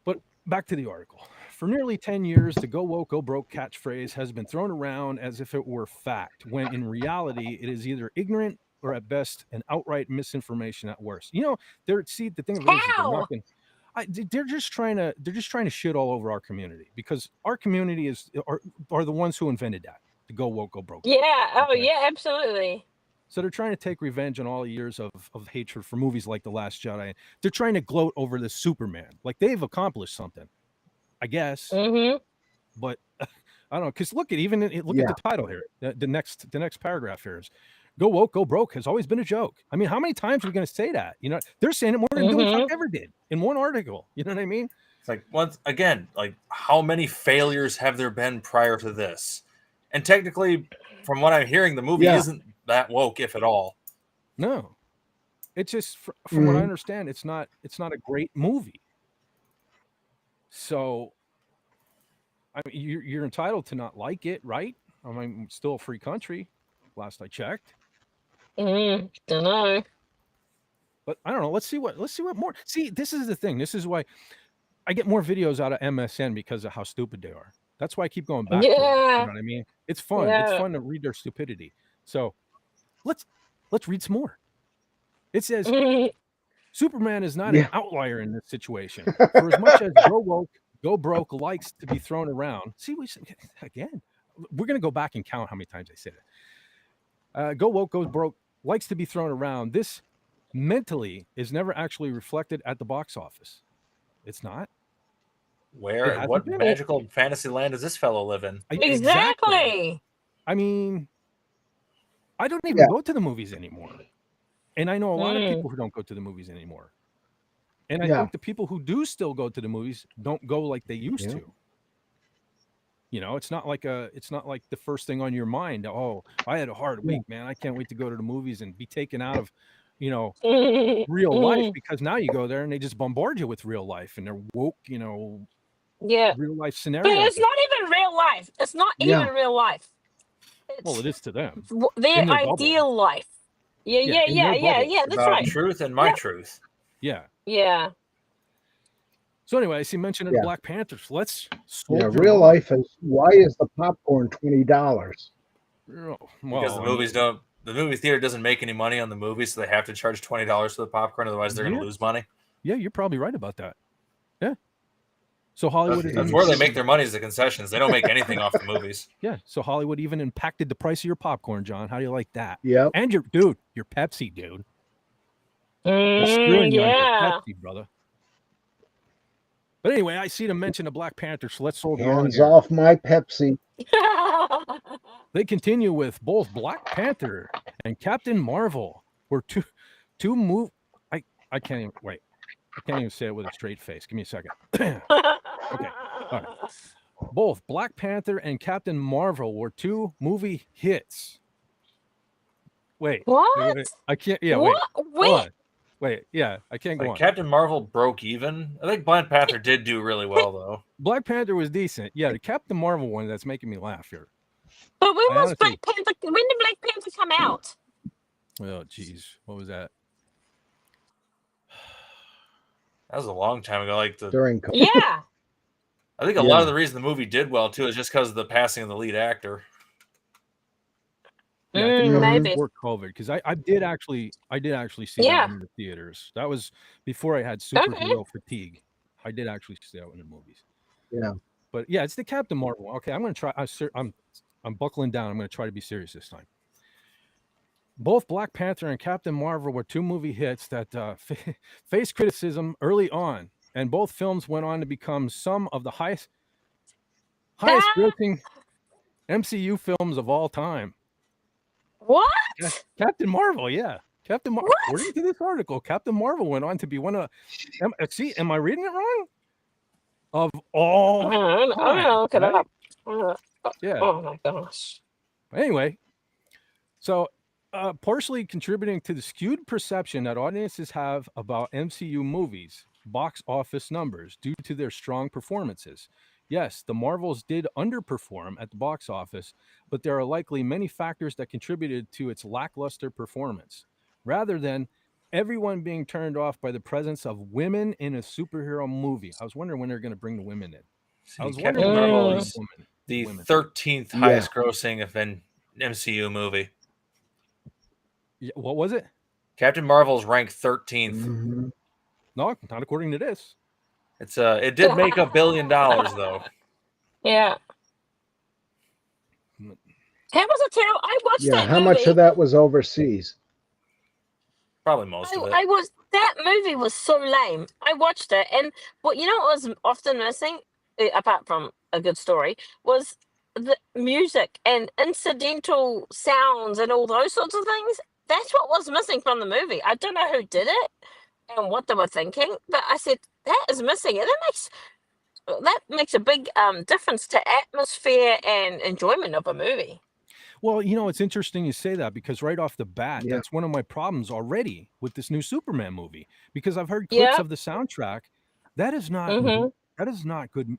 But back to the article. For nearly 10 years, the go woke, go broke catchphrase has been thrown around as if it were fact, when in reality, it is either ignorant or at best an outright misinformation at worst. You know, the thing of it is they're How? not going they're just trying to shit all over our community, because our community are the ones who invented that, the go woke, go broke. Yeah. Oh, Okay. yeah. Absolutely. So they're trying to take revenge on all the years of hatred for movies like The Last Jedi. They're trying to gloat over the Superman. Like they've accomplished something, I guess. Mm-hmm. But I don't know, because look at the title here. The next paragraph here is "Go woke, go broke" has always been a joke. I mean, how many times are we going to say that? You know, they're saying it more than Doom Truck ever did in one article. You know what I mean? It's like, once again, like, how many failures have there been prior to this? And technically, from what I'm hearing, the movie isn't that woke, if at all. No, it's just from what I understand, it's not a great movie. So, I mean, you're entitled to not like it, right? I mean, it's still a free country, last I checked. Don't know. But I don't know. Let's see what more. See, this is the thing. This is why I get more videos out of MSN, because of how stupid they are. That's why I keep going back to it. You know what I mean? It's fun. Yeah. It's fun to read their stupidity. So let's read some more. It says Superman is not an outlier in this situation. For as much as go woke, go broke likes to be thrown around. See, again, we're going to go back and count how many times I said it. Go woke, go broke likes to be thrown around. This mentally is never actually reflected at the box office. It's not. Where? What magical fantasy land does this fellow live in? Exactly. I mean, I don't even go to the movies anymore. And I know a lot of people who don't go to the movies anymore. And I think the people who do still go to the movies don't go like they used to. You know, it's not like the first thing on your mind. Oh, I had a hard week, man. I can't wait to go to the movies and be taken out of, you know, real life, because now you go there and they just bombard you with real life and they're woke, you know, real life scenarios. But it's not even real life. It's not even real life. Well, it is to them. Their ideal life. Yeah. That's about right. Truth and my truth. Yeah. Yeah. So anyway, I see mention of Black Panthers. Let's real life is, why is the popcorn $20? Well, because the movie theater doesn't make any money on the movie, so they have to charge $20 for the popcorn, otherwise they're going to lose money. Yeah, you're probably right about that. Yeah. So Hollywood that's where they make their money, is the concessions. They don't make anything off the movies. Yeah. So Hollywood even impacted the price of your popcorn, John. How do you like that? Yeah. And your Pepsi, dude. Screwing you on your Pepsi, brother. But anyway, I see them mention the Black Panther, so let's soldier on. Hands off my Pepsi. They continue with both Black Panther and Captain Marvel were two move. I can't even wait. I can't even say it with a straight face. Give me a second. Okay. All right. Both Black Panther and Captain Marvel were 2 movie hits. Wait. What? Wait. I can't. Yeah. What? Wait. Wait. Yeah. I can't go on. Captain Marvel broke even. I think Black Panther did do really well, though. Black Panther was decent. Yeah. The Captain Marvel one that's making me laugh here. But when did Black Panther come out? Oh, geez. What was that? That was a long time ago. During yeah. I think a lot of the reason the movie did well too is just because of the passing of the lead actor. Yeah, I think maybe before COVID, because I did actually see that in the theaters. That was before I had superhero fatigue. I did actually see that in the movies. Yeah, but yeah, it's the Captain Marvel. Okay, I'm gonna try. I'm buckling down. I'm gonna try to be serious this time. Both Black Panther and Captain Marvel were 2 movie hits that faced criticism early on, and both films went on to become some of the highest grossing MCU films of all time. What? Captain Marvel, yeah. Captain Marvel. According to this article, Captain Marvel went on to be one of. See, am I reading it wrong? Of all. I'm gonna look it up. Yeah. Oh my gosh. Anyway, so partially contributing to the skewed perception that audiences have about MCU movies' box office numbers due to their strong performances. Yes, the Marvels did underperform at the box office, but there are likely many factors that contributed to its lackluster performance. Rather than everyone being turned off by the presence of women in a superhero movie. I was wondering when they're going to bring the women in. I See, was Captain wondering when Marvel the is women. the women. 13th Yeah. highest grossing MCU movie. Yeah, what was it? Captain Marvel's ranked 13th. Mhm. No, not according to this. It did make $1 billion though. Yeah. That was a terrible. I watched Yeah, that how movie. much of that was overseas? Probably most of it. I was that movie was so lame. I watched it, and what you know what was often missing, apart from a good story, was the music and incidental sounds and all those sorts of things. That's what was missing from the movie. I don't know who did it and what they were thinking, but I said that is missing, and that makes a big difference to atmosphere and enjoyment of a movie. Well, it's interesting you say that because right off the bat, Yeah. that's one of my problems already with this new Superman movie. Because I've heard clips Yeah. of the soundtrack. That is not good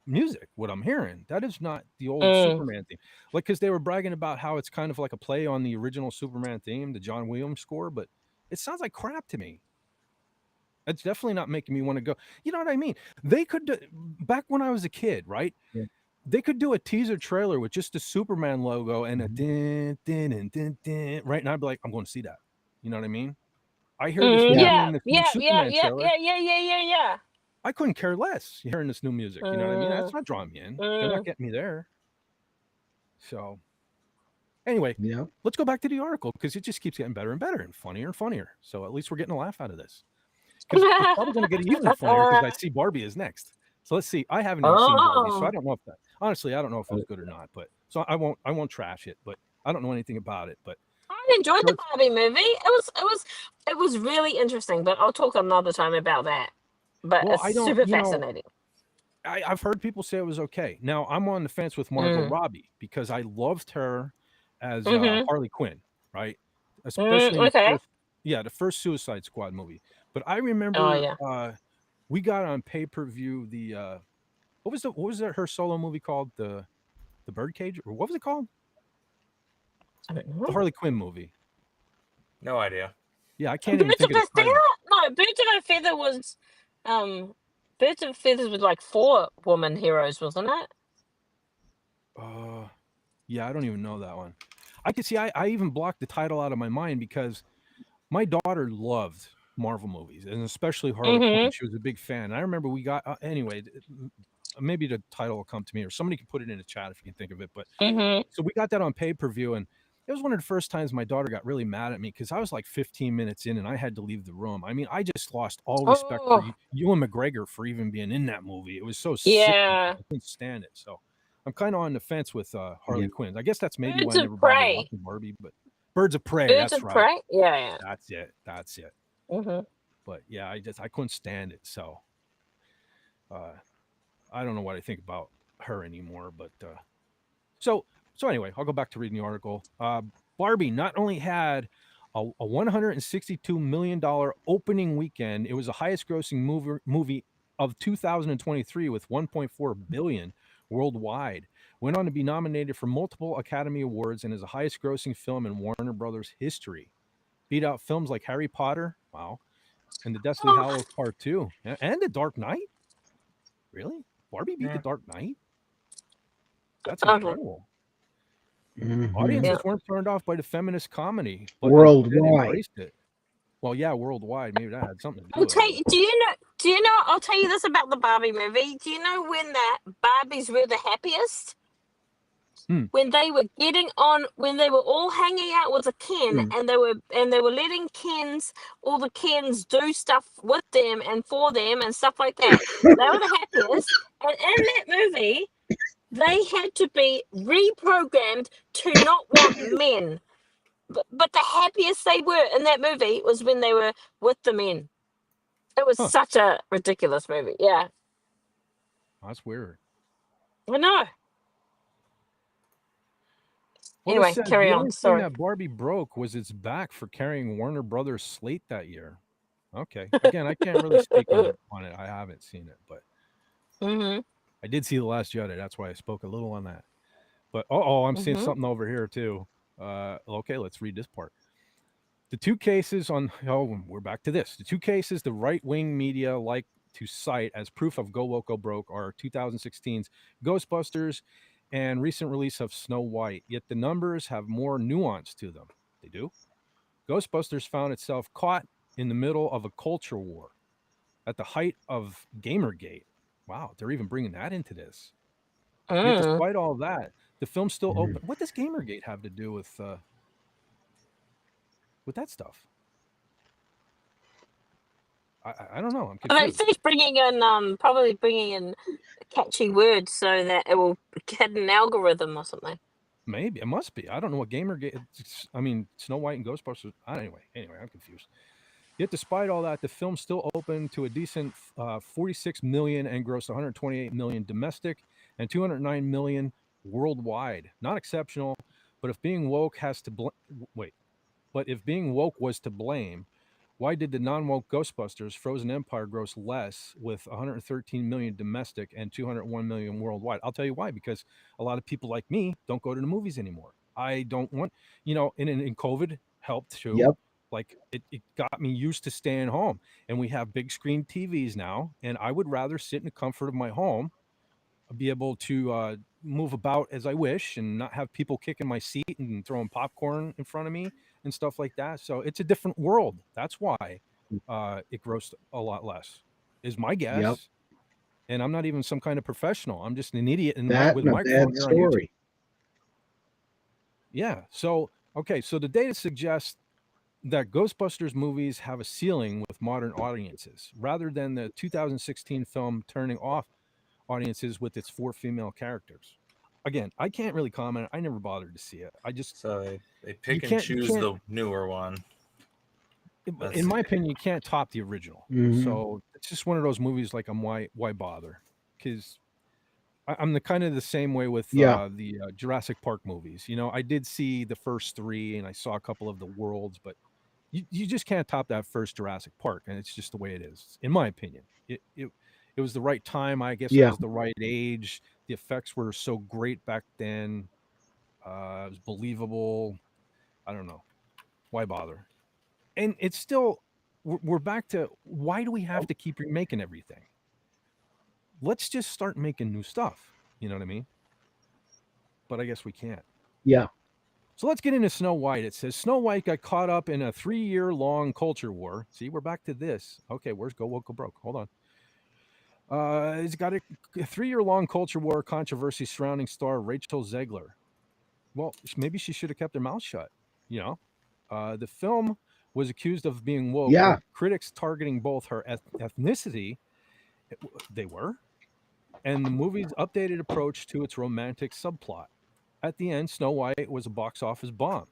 music. What I'm hearing, that is not the old Superman theme. Like, because they were bragging about how it's kind of like a play on the original Superman theme, the John Williams score, but it sounds like crap to me. It's definitely not making me want to go. You know what I mean? They could back when I was a kid, right? Yeah. They could do a teaser trailer with just the Superman logo and a din, din, and din, din, right? And I'd be like, I'm going to see that. You know what I mean? I hear this movie Yeah. in this new Superman trailer. Yeah. I couldn't care less hearing this new music. You know what I mean? That's not drawing me in. They're not getting me there. So, anyway, Yeah. let's go back to the article because it just keeps getting better and better and funnier and funnier. So at least we're getting a laugh out of this. Because it's probably going to get even funnier because I see Barbie is next. So let's see. I haven't even seen Barbie, so I don't know if that. Honestly, I don't know if it was good or not. But so I won't trash it. But I don't know anything about it. But I enjoyed the Barbie movie. It was really interesting. But I'll talk another time about that. But well, I it's don't. super fascinating. I've heard people say it was okay. Now I'm on the fence with Margot Robbie because I loved her as Harley Quinn, right? Especially in the first Suicide Squad movie. But I remember we got on pay-per-view the what was her solo movie called? The Birdcage, or what was it called? The Harley Quinn movie. No idea. Yeah, I can't even think of the title. No, Birds of a Feather was Birds of Feathers was like 4 woman heroes, wasn't it? Yeah, I don't even know that one. I could see I even blocked the title out of my mind because my daughter loved Marvel movies, and especially Harley Quinn. She was a big fan. And I remember we got anyway. Maybe the title will come to me, or somebody can put it in the chat if you can think of it. But so we got that on pay-per-view, and it was one of the first times my daughter got really mad at me because I was like 15 minutes in and I had to leave the room. I mean, I just lost all respect for Ewan McGregor for even being in that movie. It was so sick. I couldn't stand it. So I'm kind of on the fence with Harley Quinn. I guess that's maybe why I never bothered watching Barbie. But Birds of Prey. Birds of Prey? Yeah. That's it. But yeah, I couldn't stand it. So I don't know what I think about her anymore. But so anyway, I'll go back to reading the article. Barbie not only had a $162 million opening weekend, it was the highest grossing movie of 2023 with $1.4 billion worldwide. Went on to be nominated for multiple Academy Awards and is the highest grossing film in Warner Brothers history. Beat out films like Harry Potter, and The Deathly Hallows Part 2, and The Dark Knight. Really? Barbie beat The Dark Knight? That's incredible. Audiences weren't turned off by the feminist comedy, but worldwide embraced it. Well, yeah, worldwide. Maybe that had something to do I'll with tell it. you, do you know, I'll tell you this about the Barbie movie. Do you know when that Barbies were the happiest? When they were when they were all hanging out with a Ken and they were letting all the Kens do stuff with them and for them and stuff like that. They were the happiest. And in that movie, they had to be reprogrammed to not want men. But the happiest they were in that movie was when they were with the men. It was such a ridiculous movie. Yeah. That's weird. I know. Well, Anyway, carry the on. only thing Sorry. that Barbie broke was its back for carrying Warner Brothers slate that year. Okay. Again, I can't really speak on it. I haven't seen it, but Mm-hmm. I did see The Last Jedi. That's why I spoke a little on that. But I'm seeing Mm-hmm. something over here too. Okay, let's read this part. The two cases on we're back to this. The two cases the right-wing media like to cite as proof of Go Woke Go Broke are 2016's Ghostbusters and recent release of Snow White. Yet the numbers have more nuance to them. They do. Ghostbusters found itself caught in the middle of a culture war at the height of Gamergate. Wow, they're even bringing that into this. Yet Mm. despite all that, the film's still open. What does Gamergate have to do with that stuff? I don't know. I'm They confused. think bringing in probably bringing in catchy words so that it will hit an algorithm or something. Maybe it must be. I don't know what Gamergate. I mean, Snow White and Ghostbusters. Anyway, I'm confused. Yet, despite all that, the film's still open to a decent 46 million and grossed 128 million domestic and 209 million worldwide. Not exceptional, but if being woke has to wait, but if being woke was to blame, why did the non-woke Ghostbusters Frozen Empire gross less with 113 million domestic and 201 million worldwide? I'll tell you why. Because a lot of people like me don't go to the movies anymore. I don't want, in COVID helped too. Yep. Like it got me used to staying home, and we have big screen TVs now, and I would rather sit in the comfort of my home, be able to move about as I wish and not have people kicking my seat and throwing popcorn in front of me and stuff like that. So it's a different world. That's why it grossed a lot less, is my guess. Yep. And I'm not even some kind of professional. I'm just an idiot That with and a a microphone bad here on YouTube. story. Yeah. So so the data suggests that Ghostbusters movies have a ceiling with modern audiences, rather than the 2016 film turning off audiences with its 4 female characters. Again, I can't really comment. I never bothered to see it. I just So they you pick and can't you choose can't the newer one. in my opinion, you can't top the original. Mhm. So it's just one of those movies like why bother? Because I'm the kind of the same way with Yeah. the Jurassic Park movies. I did see the first 3 and I saw a couple of the worlds, but you just can't top that first Jurassic Park, and it's just the way it is, in my opinion. It was the right time, I guess. I Yeah. was the right age. The effects were so great back then. It was believable. I don't know why bother. And it's still we're back to why do we have to keep remaking everything? Let's just start making new stuff. You know what I mean? But I guess we can't. Yeah. So let's get into Snow White. It says Snow White got caught up in a 3-year-long culture war. See, we're back to this. Okay, where's Go Woke Go Broke? Hold on. It's got a 3-year-long culture war controversy surrounding star Rachel Zegler. Well, maybe she should have kept her mouth shut. The film was accused of being woke, Yeah. with critics targeting both her ethnicity, they were, and the movie's updated approach to its romantic subplot. At the end, Snow White was a box office bomb.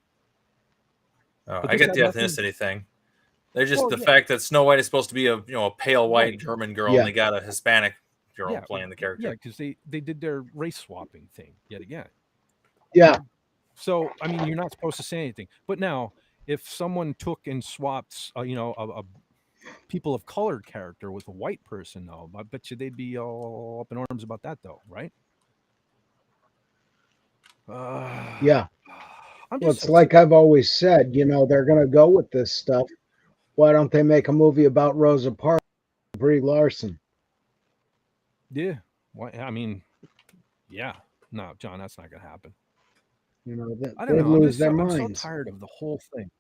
But I this get had the nothing- ethnicity thing. They're just Well, the yeah. fact that Snow White is supposed to be a pale white Right. German girl, Yeah. and they got a Hispanic girl Yeah, playing the Yeah, character. because they did their race swapping thing yet again. Yeah. So I mean, you're not supposed to say anything. But now, if someone took and swapped, a people of color character with a white person, though, I bet you they'd be all up in arms about that, though, right? Yeah. I'm Well, just it's like I've always said, they're going to go with this stuff. Why don't they make a movie about Rosa Parks, Brie Larson? yeah. Why? I mean, yeah. No, John, that's not gonna happen. I don't They'd know. lose their I'm so minds. tired of the whole thing.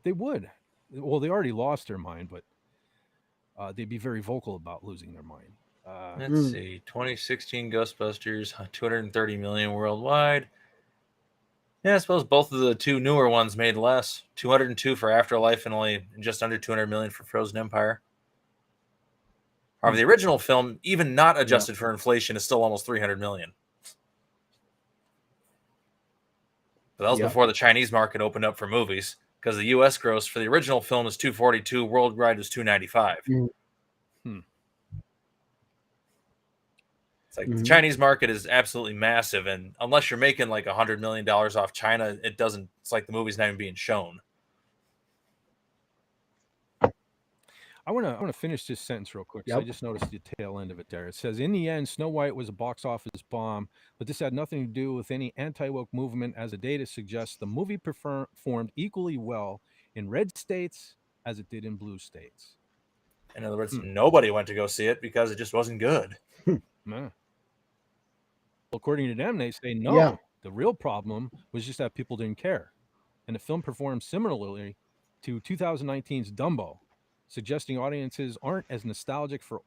They would. Well, they already lost their mind, but they'd be very vocal about losing their mind. Let's see. 2016 Ghostbusters, 230 million worldwide. Yeah, I suppose both of the 2 newer ones made less. 202 for Afterlife and only just under 200 million for Frozen Empire. However, the original film, even not adjusted for inflation, is still almost 300 million. But that was before the Chinese market opened up for movies, because the U.S. gross for the original film is 242, worldwide was 295. It's like the Chinese market is absolutely massive, and unless you're making like $100 million off China, it doesn't. It's like the movie's not even being shown. I want to finish this sentence real quick. So I just noticed the tail end of it there. It says, in the end, Snow White was a box office bomb, but this had nothing to do with any anti-woke movement, as the data suggests the movie performed equally well in red states as it did in blue states. In other words, nobody went to go see it because it just wasn't good. Well, according to them, they say no. The real problem was just that people didn't care. And the film performed similarly to 2019's Dumbo, suggesting audiences aren't as nostalgic for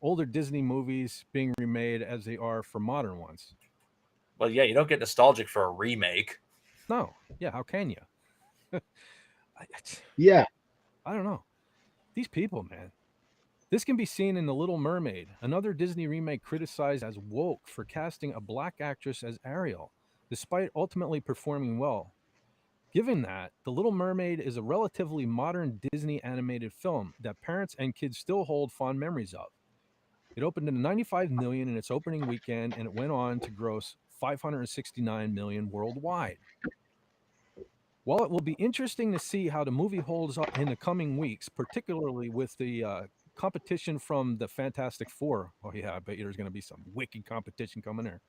older Disney movies being remade as they are for modern ones. Well, yeah, you don't get nostalgic for a remake. No. Yeah, how can you? I don't know. These people, man. This can be seen in The Little Mermaid, another Disney remake criticized as woke for casting a black actress as Ariel, despite ultimately performing well. Given that, The Little Mermaid is a relatively modern Disney animated film that parents and kids still hold fond memories of. It opened at $95 million in its opening weekend, and it went on to gross $569 million worldwide. While it will be interesting to see how the movie holds up in the coming weeks, particularly with the competition from the Fantastic Four. Oh yeah, I bet you there's going to be some wicked competition coming there.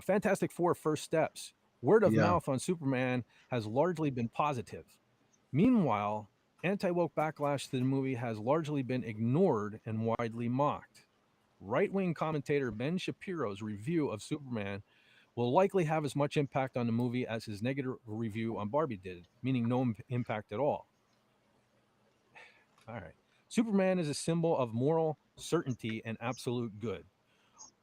Fantastic Four First Steps. Word of mouth on Superman has largely been positive. Meanwhile, anti-woke backlash to the movie has largely been ignored and widely mocked. Right-wing commentator Ben Shapiro's review of Superman will likely have as much impact on the movie as his negative review on Barbie did, meaning no impact at all. All right. Superman is a symbol of moral certainty and absolute good.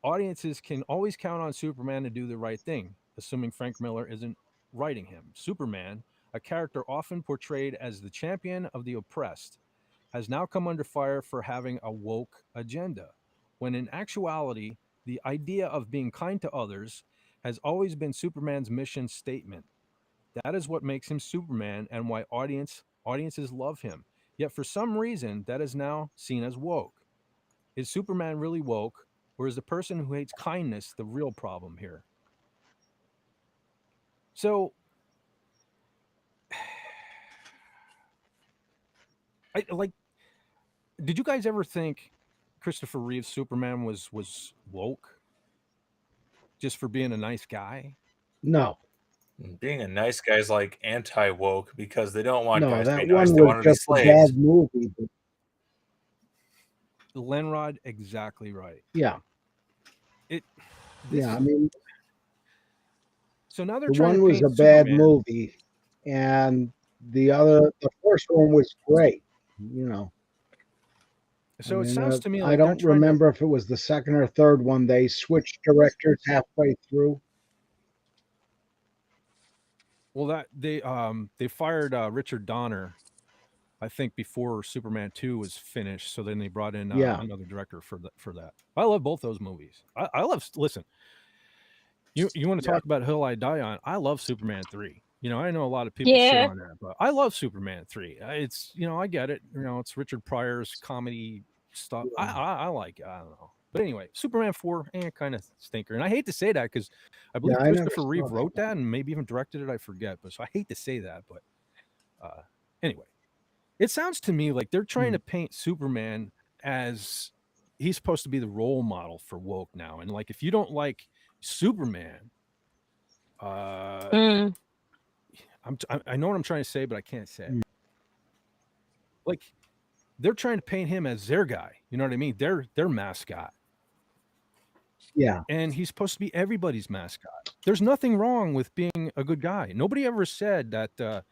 Audiences can always count on Superman to do the right thing, assuming Frank Miller isn't writing him. Superman, a character often portrayed as the champion of the oppressed, has now come under fire for having a woke agenda, when in actuality, the idea of being kind to others has always been Superman's mission statement. That is what makes him Superman and why audiences love him. Yet for some reason, that is now seen as woke. Is Superman really woke, or is the person who hates kindness the real problem here? So, did you guys ever think Christopher Reeve's Superman was woke just for being a nice guy? No. Being a nice guy is like anti-woke because they don't want No, guys to that be nice. one They want was to be just a slaves. bad movie. But Lenrod, exactly right. yeah. I mean, so now they're the trying one to was paint a bad Superman. movie, and the first one was great. You know. So it sounds to me like I don't remember if it was the second or third one. They switched directors halfway through. Well, that they fired Richard Donner, I think, before Superman 2 was finished. So then they brought in another director for that. I love both those movies. I love. Listen, you want to talk about Hill I Die On? I love Superman 3. You know, I know a lot of people shit on that, but I love Superman 3. It's, I get it. It's Richard Pryor's comedy stuff. I like it. I don't know. But anyway, Superman 4, kind of stinker. And I hate to say that because I believe Christopher Reeve wrote that and maybe even directed it. I forget. But so I hate to say that. But anyway, it sounds to me like they're trying to paint Superman as he's supposed to be the role model for woke now. And like, if you don't like Superman, I know what I'm trying to say, but I can't say it. Like, they're trying to paint him as their guy. You know what I mean? Their mascot. Yeah. And he's supposed to be everybody's mascot. There's nothing wrong with being a good guy. Nobody ever said that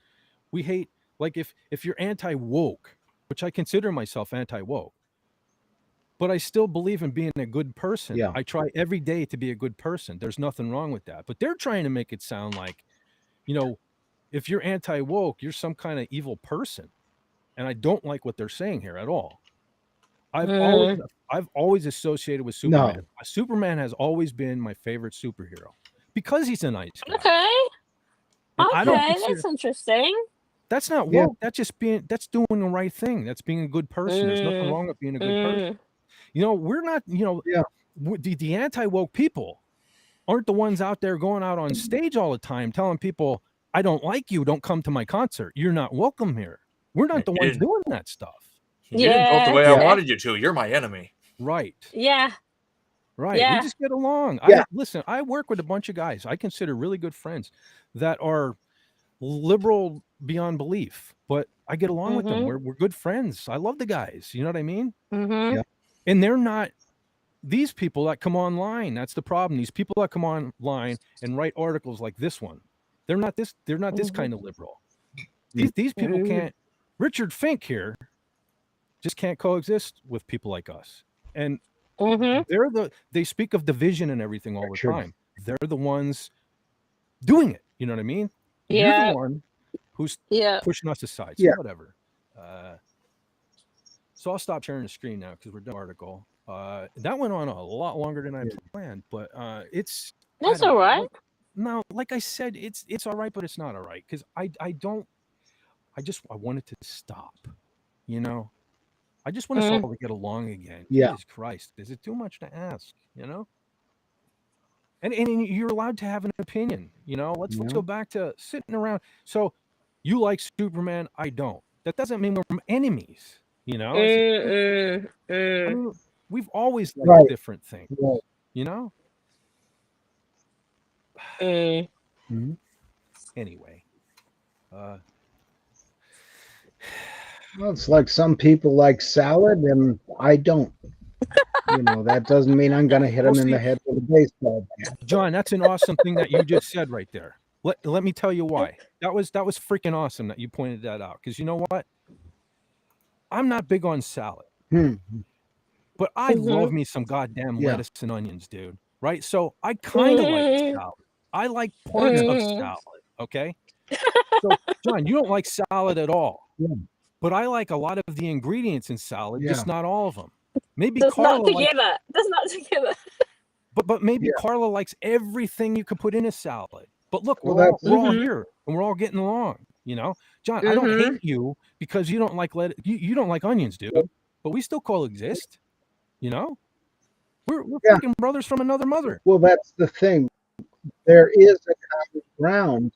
we hate, like, if you're anti-woke, which I consider myself anti-woke, but I still believe in being a good person. Yeah. I try every day to be a good person. There's nothing wrong with that. But they're trying to make it sound like, if you're anti-woke, you're some kind of evil person. And I don't like what they're saying here at all. I've always associated with Superman. No. Superman has always been my favorite superhero because he's a nice guy. Okay, that's interesting. That's not woke. That's doing the right thing. That's being a good person. There's nothing wrong with being a good person. We're not, the anti-woke people aren't the ones out there going out on stage all the time telling people, I don't like you, don't come to my concert, you're not welcome here. We're not the ones doing that stuff. You didn't vote the way Yeah. I wanted you to. You're my enemy. Right. Yeah. Right. Yeah. We just get along. Yeah. Listen, I work with a bunch of guys I consider really good friends that are liberal beyond belief, but I get along with them. We're good friends. I love the guys. You know what I mean? Mm-hmm. Yeah. And they're not these people that come online. That's the problem. These people that come online and write articles like this one, they're not this kind of liberal. These people can't. Richard Fink here just can't coexist with people like us. And they speak of division and everything all the time. They're the ones doing it. You know what I mean? Yeah. You're the one who's pushing us aside. So whatever. So I'll stop sharing the screen now because we're done article. That went on a lot longer than I planned, but that's all right. No, like I said, it's all right, but it's not all right because I want it to stop. You know, I just want us all to get along again. Yeah. Jesus Christ, is it too much to ask? You know. And you're allowed to have an opinion. You know, let's go back to sitting around. So you like Superman, I don't. That doesn't mean we're enemies. You know, I mean, we've always liked different things. Right. You know. Anyway, Well, it's like some people like salad and I don't. You know, that doesn't mean I'm going to hit them in the head with a baseball bat. John, that's an awesome thing that you just said right there. Let me tell you why. That was freaking awesome that you pointed that out. Because you know what? I'm not big on salad. But I love me some goddamn lettuce and onions, dude. Right? So I kind of like salad. I like parts of salad. Okay? So, John, you don't like salad at all. Yeah. But I like a lot of the ingredients in salad, just not all of them. Maybe That's Carla not together. That's not together. But maybe Carla likes everything you could put in a salad. But look, we're all here and we're all getting along. You know, John, I don't hate you because you don't like you don't like onions, dude. But we still coexist. You know, we're freaking brothers from another mother. Well, that's the thing. There is a common ground.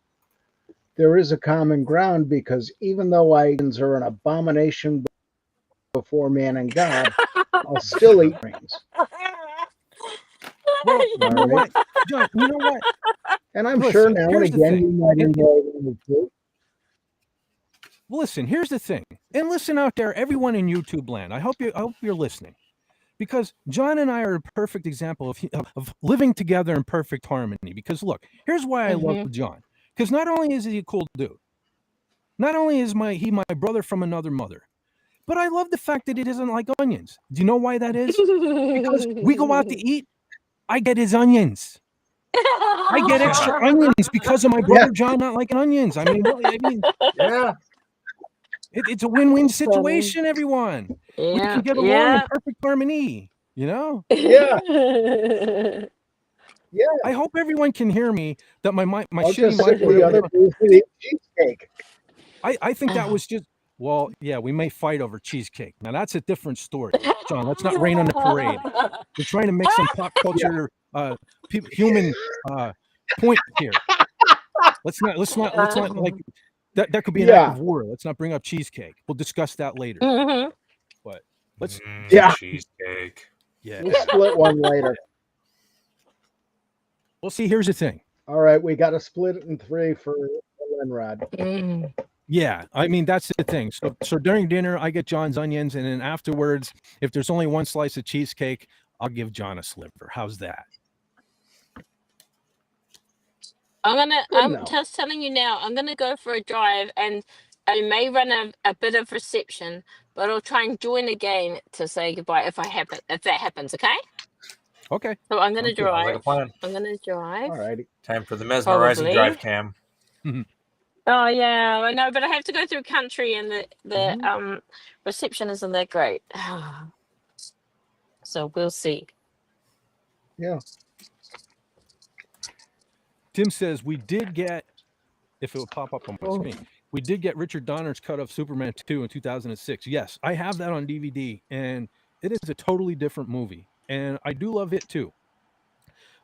There is a common ground because even though onions are an abomination before man and God, I'll still eat rings. Well, you know what, John? You know what? And I'm sure now and again you might enjoy them too. Listen, here's the thing, and listen out there, everyone in YouTube land. I hope you're listening, because John and I are a perfect example of living together in perfect harmony. Because look, here's why I love John. Because not only is he a cool dude, not only is he my brother from another mother, but I love the fact that he doesn't like onions. Do you know why that is? Because we go out to eat, I get his onions. I get extra onions because of my brother John not liking onions. I mean, really, it's a win-win situation, everyone. We can get along in perfect harmony, you know? Yeah. I hope everyone can hear me that my I'll shitty just sit with mic. the other people and eat cheesecake. I think that was just, well, yeah, we may fight over cheesecake. Now that's a different story, John. Let's not rain on the parade. We're trying to make some pop culture, human point here. Let's not like that could be an act of war. Let's not bring up cheesecake. We'll discuss that later. But let's cheesecake. Yeah, We'll split one later. Well, see, here's the thing. All right, we got to split it in 3 for Lenrod. Yeah, I mean, that's the thing. So during dinner, I get John's onions, and then afterwards, if there's only one slice of cheesecake, I'll give John a sliver. How's that? I'm just telling you now, I'm gonna go for a drive, and I may run a bit of reception, but I'll try and join again to say goodbye if that happens. Okay. Okay. So I'm gonna drive. Like a plan. I'm gonna drive. All righty. Time for the mesmerizing drive cam. Oh yeah, I know, but I have to go through country, and the reception isn't that great. So we'll see. Yeah. Tim says we did get, if it would pop up on my screen, we did get Richard Donner's cut of Superman 2 in 2006. Yes, I have that on DVD, and it is a totally different movie. and I do love it too.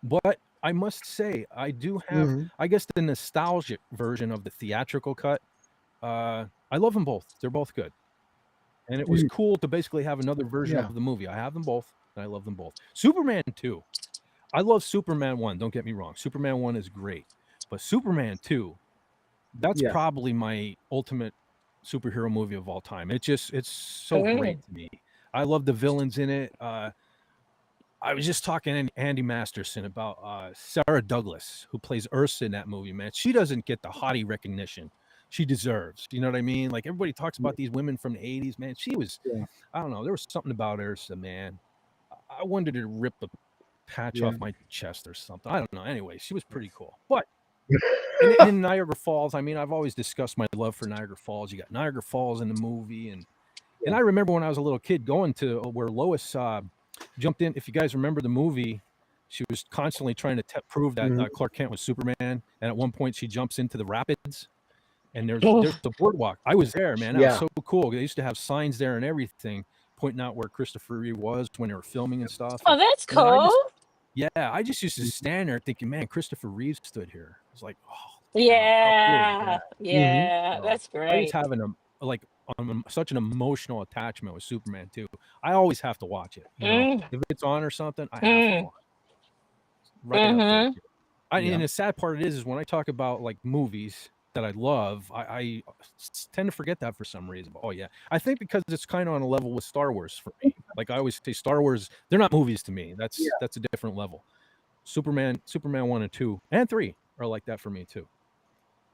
But I must say, I do have, Mhm. I guess, the nostalgic version of the theatrical cut. I love them both. They're both good. And it was Mm. cool to basically have another version Yeah. of the movie. I have them both, and I love them both. Superman 2. I love Superman 1, don't get me wrong. Superman 1 is great. But Superman 2, that's Yeah. probably my ultimate superhero movie of all time. It's so great to me. I love the villains in it. I was just talking to Andy Masterson about Sarah Douglas, who plays Ursa in that movie, man. She doesn't get the hottie recognition she deserves. You know what I mean? Like everybody talks about these women from the 80s, man. She was, Yeah. I don't know, there was something about Ursa, man. I wanted to rip the patch Yeah. off my chest or something. I don't know. Anyway, she was pretty cool. But and in Niagara Falls, I mean, I've always discussed my love for Niagara Falls. You got Niagara Falls in the movie, and I remember when I was a little kid going to where Lois jumped in. If you guys remember the movie, she was constantly trying to prove that Mhm. Clark Kent was Superman, and at one point she jumps into the rapids, and there's Oh, the boardwalk. I was there, man. That was Yeah. so cool. They used to have signs there and everything, pointing out where Christopher Reeve was when they were filming and stuff. And, that's man, cool. I just used to stand there thinking, man, Christopher Reeve stood here. It's like, oh, wow, how cool is Yeah, that? yeah, So, that's I just great. have such an emotional attachment with Superman too. I always have to watch it. You know, Mm, if it's on or something, I have to mm, watch it. Right up there. mm-hmm. Too. And Yeah. the sad part is when I talk about like movies that I love, I tend to forget that for some reason. Oh yeah, I think because it's kind of on a level with Star Wars for me. Like I always say, Star Wars, they're not movies to me. Yeah. That's a different level. Superman 1 and 2 and 3 are like that for me too.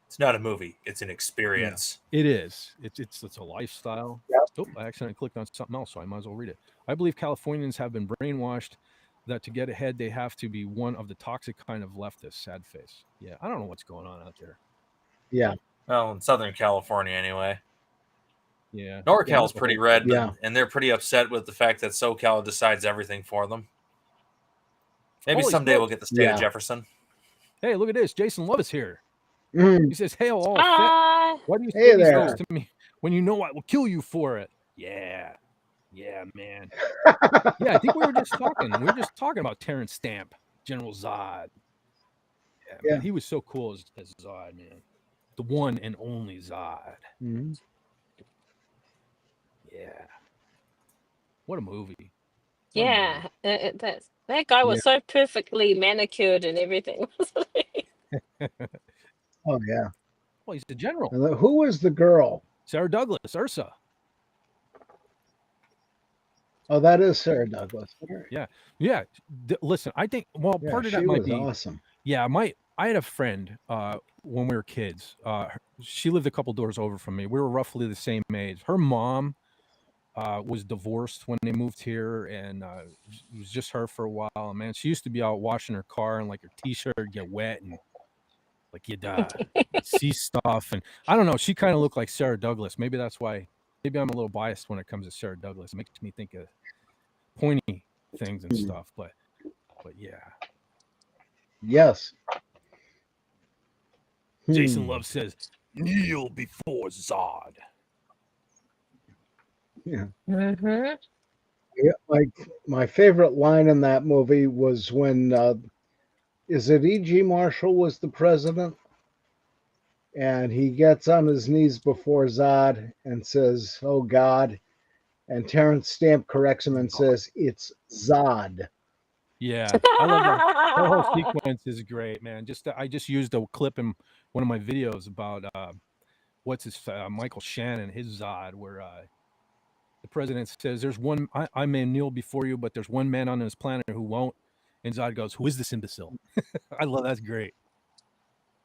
It's not a movie; it's an Yeah, experience. it is. It's a lifestyle. Yep. Oh, I accidentally clicked on something else, so I might as well read it. I believe Californians have been brainwashed that to get ahead, they have to be one of the toxic kind of leftists. Sad face. Yeah, I don't know what's going on out there. Yeah. Well, in Southern California, anyway. Yeah, NorCal's the pretty whole red, Yeah. and they're pretty upset with the fact that SoCal decides everything for them. Maybe Holy someday we'll smokes. get the state Yeah. of Jefferson. Hey, look at this. Jason Love is here. Mm. He says, "Hail all fit. Ah, Why do you Hey say these there. things to me when you know I will kill you for it?" Yeah, man. Yeah, I think we were just talking. We were just talking about Terrence Stamp, General Zod. Yeah, Yeah. man, he was so cool as Zod, man. The one and only Zod. Mhm. Yeah. What a movie. What a yeah, movie. that guy was Yeah. so perfectly manicured and everything. Oh yeah. Well, he's the general. And who was the girl? Sarah Douglas, Ursa. Oh, that is Sarah Douglas. Yeah. Listen, I think Yeah, part of that she might was be awesome. yeah, I had a friend when we were kids. She lived a couple doors over from me. We were roughly the same age. Her mom was divorced when they moved here, and it was just her for a while. Man, she used to be out washing her car, and like her t-shirt would get wet, and like you'd see stuff. And I don't know. She kind of looked like Sarah Douglas. Maybe that's why. Maybe I'm a little biased when it comes to Sarah Douglas. It makes me think of pointy things and stuff. But yeah. Yes. Jason Love says, "Kneel before Zod." Yeah. Mm-hmm. Yeah, like my favorite line in that movie was when is it E.G. Marshall was the president, and he gets on his knees before Zod and says, "Oh God," and Terrence Stamp corrects him and says, "It's Zod." Yeah, I love that. That whole sequence is great, man. I just used a clip in one of my videos about what's his Michael Shannon, his Zod, where the president says, "There's one. I may kneel before you, but there's one man on this planet who won't." And Zod goes, "Who is this imbecile?" I love that's great.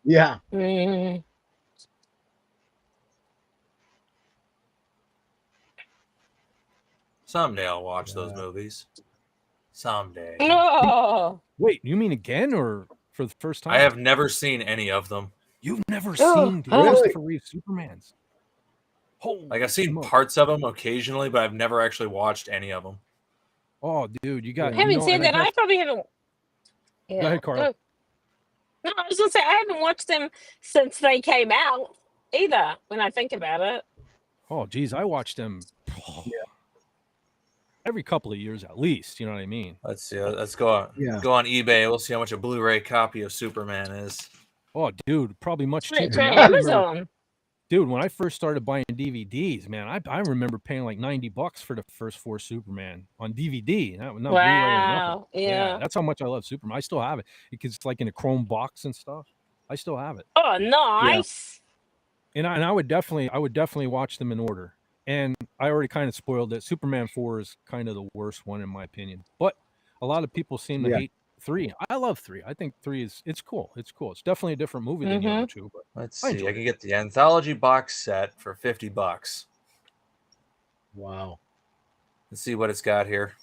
Yeah. Mm. Someday I'll watch those movies. Someday. Oh, Wait, you mean again or for the first time? I have never seen any of them. You've never Oh, seen oh. Christopher Reeve Supermans? Holy Like I've seen smoke. parts of them occasionally, but I've never actually watched any of them. Oh, dude, you got. Yeah. You having know, said and that, I I guess, probably haven't. Yeah. go ahead, Carl. No, I was gonna say I haven't watched them since they came out either. When I think about it, Oh, geez, I watched them. every couple of years at least. You know what I mean? Let's see. Let's go on. Yeah. Go on eBay. We'll see how much a Blu-ray copy of Superman is. Oh, dude, probably much Try cheaper. Man. I remember, Amazon. dude, when I first started buying DVDs, man, I remember paying like $90 for the first 4 Superman on DVD. Not Blu-ray or nothing. Wow. Yeah. That's how much I love Superman. I still have it because it's like in a chrome box and stuff. I still have it. Oh, nice. And I would definitely watch them in order. And I already kind of spoiled it. Superman 4 is kind of the worst one in my opinion. But a lot of people seem to hate 3. I love 3. I think 3 it's cool. It's cool. It's definitely a different movie than the other 2. But Let's I see. enjoy I can get the anthology box set for $50. Wow. Let's see what it's got here.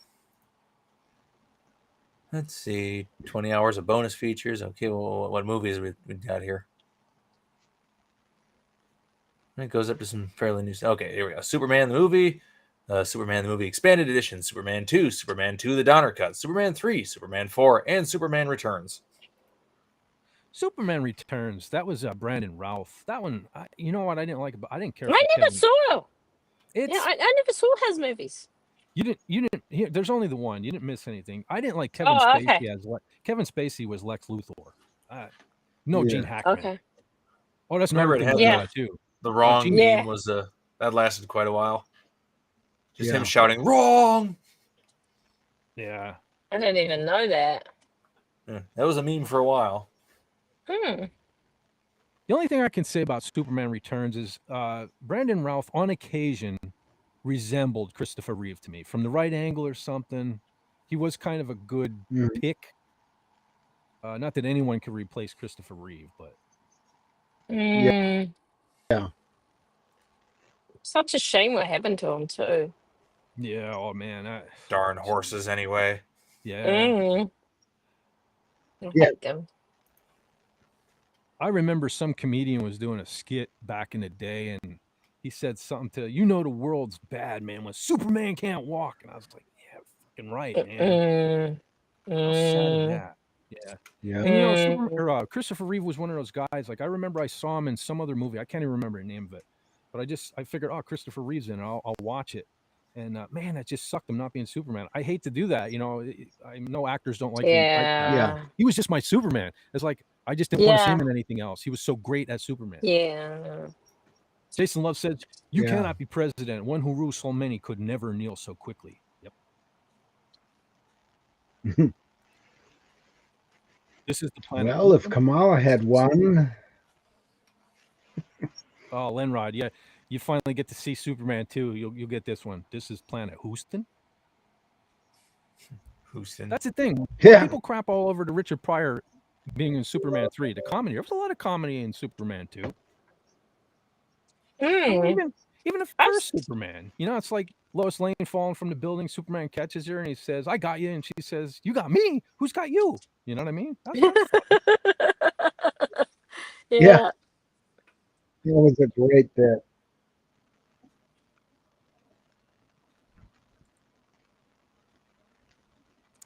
Let's see. 20 hours of bonus features. Okay, well, what movies we got here? It goes up to some fairly new. Okay, here we go. Superman the movie, Superman the movie expanded edition, Superman 2, Superman 2 the Donner Cut, Superman 3, Superman 4, and Superman Returns. Superman Returns. That was Brandon Routh. That one, you know what I didn't like about? I didn't care. I for never Kevin. saw. It's, Yeah, I never saw his movies. You didn't. Here, there's only the one. You didn't miss anything. I didn't like Kevin Oh, Spacey okay. as Kevin Spacey was Lex Luthor. No, Yeah. Gene Hackman. Okay. Oh, that's Remember another it thing had about Yeah. too. The wrong Gene- Yeah. meme was that lasted quite a while. Just Yeah. him shouting wrong. Yeah. I didn't even know that. Yeah, that was a meme for a while. Hmm. The only thing I can say about Superman Returns is Brandon Routh on occasion resembled Christopher Reeve to me from the right angle or something. He was kind of a good Mhm. pick. Not that anyone could replace Christopher Reeve, but Mm. Yeah. Such a shame what happened to him too. yeah. Oh man. Darn horses, anyway. Yeah. Mm. I Yeah. hate them. I remember some comedian was doing a skit back in the day, and he said something to the world's bad, man, when Superman can't walk, and I was like, yeah, fucking right, man. Mm. How sad is Mm. that? Yeah. Yeah. And Christopher Reeve was one of those guys. Like I remember I saw him in some other movie. I can't even remember the name of it, but I figured, oh, Christopher Reeve's in it. I'll watch it. And man, it just sucked him not being Superman. I hate to do that. I know actors don't like being typecast. Yeah. He was just my Superman. It's like I just didn't want to see Yeah. him in anything else. He was so great as Superman. Yeah. Jason Love said, "You Yeah. cannot be president. One who rules so many could never kneel so quickly." Yep. This is the planet. Well, if Kamala had won, Oh, Lenrod, yeah, you finally get to see Superman too. You'll get this one. This is Planet Houston. Houston. That's the thing. yeah, People crap all over the Richard Pryor being in Superman 3. The comedy. There was a lot of comedy in Superman 2. Mm. Even the I've first Superman. It's like Lois Lane falling from the building. Superman catches her and he says, "I got you," and she says, "You got me. Who's got you?" You know what I mean? That's Yeah. that was a great bit.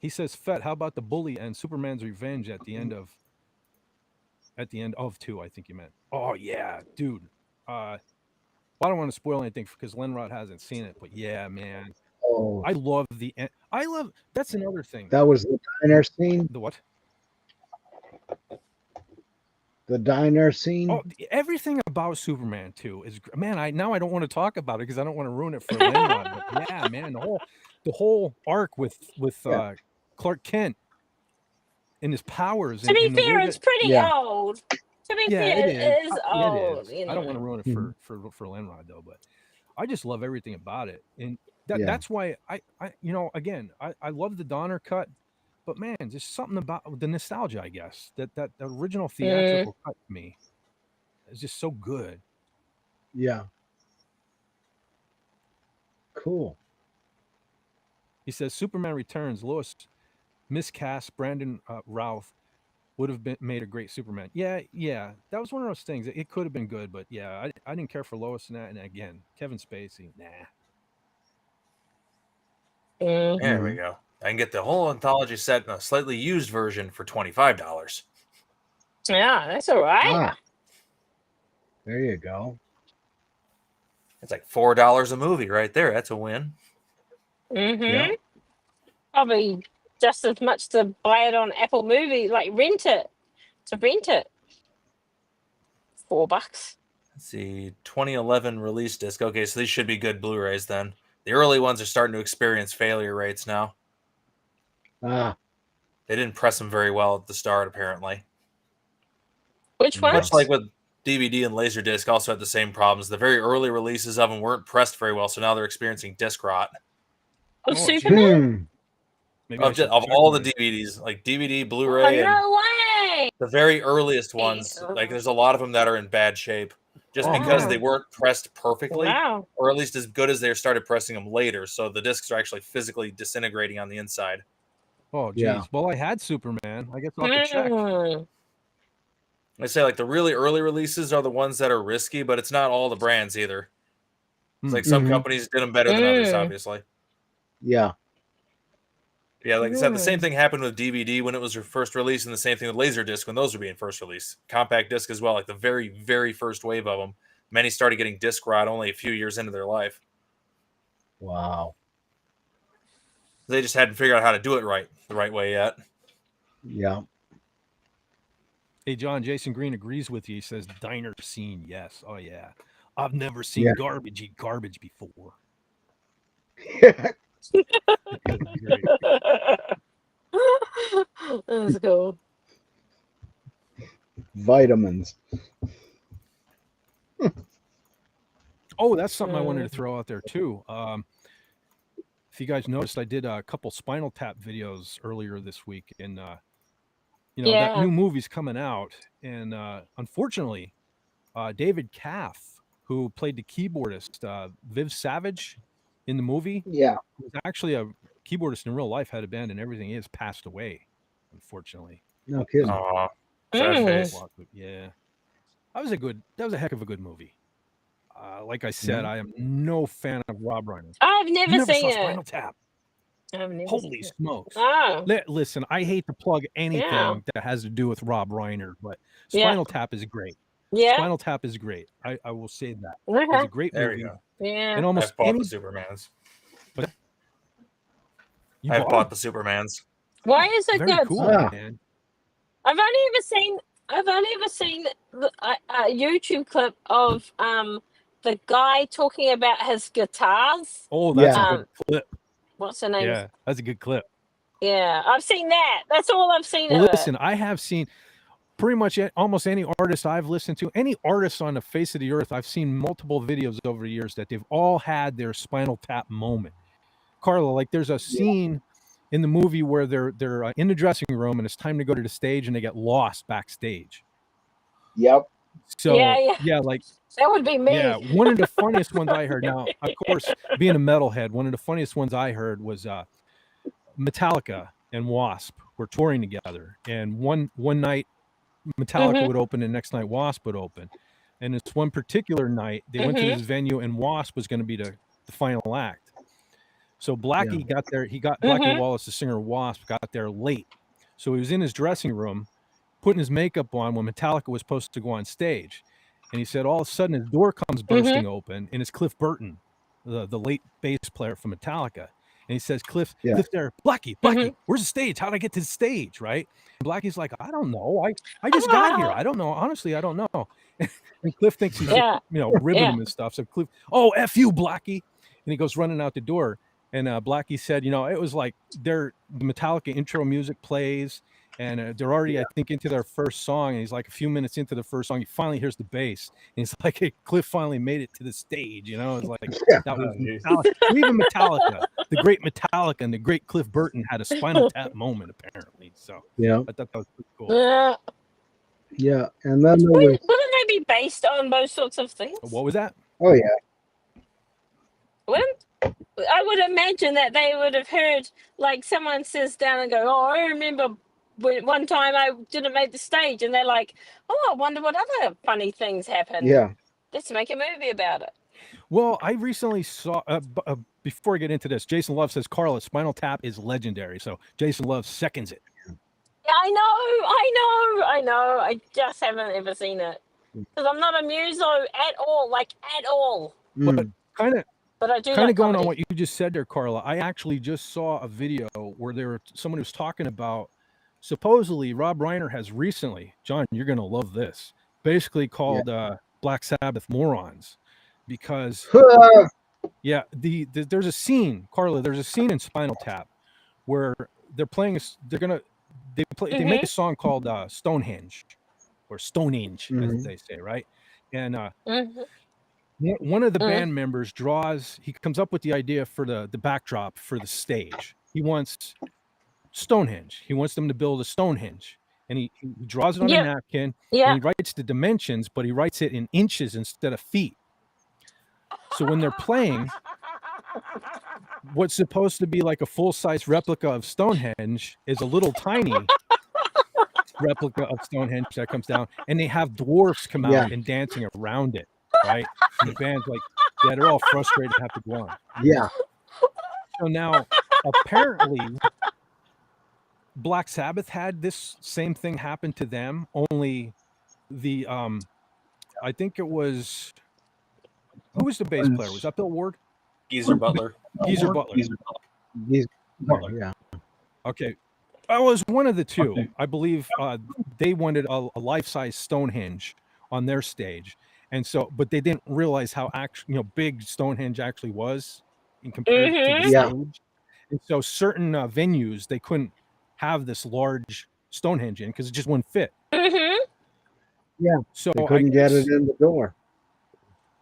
He says, "Fett, how about the bully and Superman's revenge at the end of 2, I think you meant." Oh yeah, dude. Well, I don't want to spoil anything because Lenrod hasn't seen it, but yeah, man. Oh, I love that's another thing. that was the diner scene. The what? The diner scene. Oh, everything about Superman 2 is man. I don't want to talk about it because I don't want to ruin it for Lenrod. But yeah, man, the whole arc with Yeah. Clark Kent and his powers. To be and the fair, way it's that- pretty Yeah. old. To be Yeah, fair, it is. it is Yeah, it old. is. You know. I don't want to ruin it Mhm. for Lenrod though, but I just love everything about it, and Yeah. that's why I again I love the Donner cut, but man, just something about the nostalgia, I guess that original theatrical cut to me is just so good. Yeah. Cool. He says Superman Returns, Lois miscast Brandon Routh would have made a great Superman. Yeah, that was one of those things. It could have been good, but yeah, I didn't care for Lois in that. And again, Kevin Spacey, nah. Mm. There we go. I can get the whole anthology set in a slightly used version for $25. Yeah, that's all right. Ah, there you go. It's like $4 a movie right there. That's a win. Mm-hmm. Yeah. Probably just as much to buy it on Apple Movie, like rent it. $4. Let's see, 2011 release disc. Okay, so these should be good Blu-rays then. The early ones are starting to experience failure rates now. Ah, They didn't press them very well at the start, apparently. Which ones? Much like with DVD and Laserdisc, also had the same problems. The very early releases of them weren't pressed very well, so now they're experiencing disc rot. Oh, Oh, Superman? Maybe I Of, should of check all on the it. DVDs, like DVD, Oh, Blu-ray, and no way! the very earliest ones, like there's a lot of them that are in bad shape, just Oh, because man. they weren't pressed perfectly, Wow. or at least as good as they started pressing them later. So the discs are actually physically disintegrating on the inside. Oh, geez. Yeah. Well, I had Superman. I guess I'll have to check. Mm. I say like the really early releases are the ones that are risky, but it's not all the brands either. It's like some Mhm. companies did them better than others, Mm. obviously. Yeah. Yeah, like I said, the same thing happened with DVD when it was first released, and the same thing with Laserdisc when those were being first released. Compact disc as well, like the very, very first wave of them. Many started getting disc rot only a few years into their life. Wow. They just hadn't figured out how to do it the right way yet. Yeah. Hey, John, Jason Green agrees with you. He says diner scene. Yes. Oh, yeah. I've never seen Yeah. garbage eat garbage before. Great. That's cool. Vitamins. Oh, that's something I wanted to throw out there too. If you guys noticed, I did a couple Spinal Tap videos earlier this week, and that Yeah. new movie's coming out, and unfortunately, David Caff, who played the keyboardist Viv Savage in the movie, Yeah. was actually a keyboardist in real life, had a band and everything. He has passed away, unfortunately. No kidding. Aw, sad face. Yeah, that was a heck of a good movie. Like I said, Yeah. I am no fan of Rob Reiner. I've You never never seen saw it. Spinal Tap. I've never Holy seen it. smokes. Oh. Listen, I hate to plug anything Yeah. that has to do with Rob Reiner, but Yeah. Spinal Tap is great. Yeah. Spinal Tap is great. I will say that. It's Okay. a great There movie. you go. Yeah. And almost I've bought any the Supermans. you I've bought bought them? the Supermans. Why is it Very good? cool, Ah. man. I've only ever seen a YouTube clip of the guy talking about his guitars. Oh, that's Yeah. a good clip. What's the name? Yeah, that's a good clip. Yeah, I've seen that. That's all I've seen Well, of listen, I have seen pretty much almost any artist I've listened to, any artist on the face of the earth. I've seen multiple videos over the years that they've all had their Spinal Tap moment. Carla, like there's a scene in the movie where they're in the dressing room and it's time to go to the stage and they get lost backstage. Yep. So Yeah. like that would be me. yeah, one of the funniest ones I heard. Now, of course, being a metalhead, one of the funniest ones I heard was Metallica and Wasp were touring together, and one night Metallica would open and next night Wasp would open, and it's one particular night they went to this venue and Wasp was going to be the final act. So Blackie got there. Blackie Wallace, the singer of Wasp, got there late, so he was in his dressing room putting his makeup on when Metallica was supposed to go on stage, and he said all of a sudden his door comes bursting open, and it's Cliff Burton, the late bass player from Metallica. And he says, Cliff there, Blackie, where's the stage? How'd I get to the stage? Right? And Blackie's like, I don't know. I just got here. I don't know. Honestly, I don't know. And Cliff thinks he's ribbing him and stuff. So Cliff, oh, F you, Blackie. And he goes running out the door. And Blackie said, it was like the Metallica intro music plays. And they're already, I think, into their first song. And he's like a few minutes into the first song, he finally hears the bass. And he's like, hey, Cliff finally made it to the stage. It's like, that was Metallica. Even Metallica, the great Metallica and the great Cliff Burton had a Spinal Tap moment, apparently. So Yeah. I thought that was pretty cool. Yeah. And then there was, Wouldn't they be based on those sorts of things? What was that? oh yeah. Wouldn't? I would imagine that they would have heard, like someone sits down and go, oh, I remember one time I didn't make the stage, and they're like, oh, I wonder what other funny things happened. Yeah. Let's make a movie about it. Well, I recently saw, before I get into this, Jason Love says, Carla, Spinal Tap is legendary. So Jason Love seconds it. Yeah, I know. I just haven't ever seen it. Because I'm not a muso at all, like at all. But kind But I do Kind like of going comedy. on what you just said there, Carla. I actually just saw a video where someone was talking about supposedly Rob Reiner has recently, John, you're going to love this, basically called Black Sabbath morons because there's a scene, Carla, there's a scene in Spinal Tap where they're playing they make a song called Stonehenge or Stonehenge as they say, right? And one of the band members he comes up with the idea for the backdrop for the stage. He wants Stonehenge. He wants them to build a Stonehenge. And he draws it on a napkin and he writes the dimensions, but he writes it in inches instead of feet. So when they're playing, what's supposed to be like a full-size replica of Stonehenge is a little tiny replica of Stonehenge that comes down, and they have dwarfs come out and dancing around it, right? And the band's like, they're all frustrated to have to go on. Yeah. So now, apparently, Black Sabbath had this same thing happen to them, only the, I think it was, who was the bass player? Was that Bill Ward? Geezer Butler. Geezer Butler. Yeah. Okay. Oh, it was one of the two. Okay. I believe they wanted a life-size Stonehenge on their stage, and so, but they didn't realize how big Stonehenge actually was in comparison to the stage. And so, certain venues they couldn't have this large Stonehenge in because it just wouldn't fit. Yeah. So they couldn't get it in the door.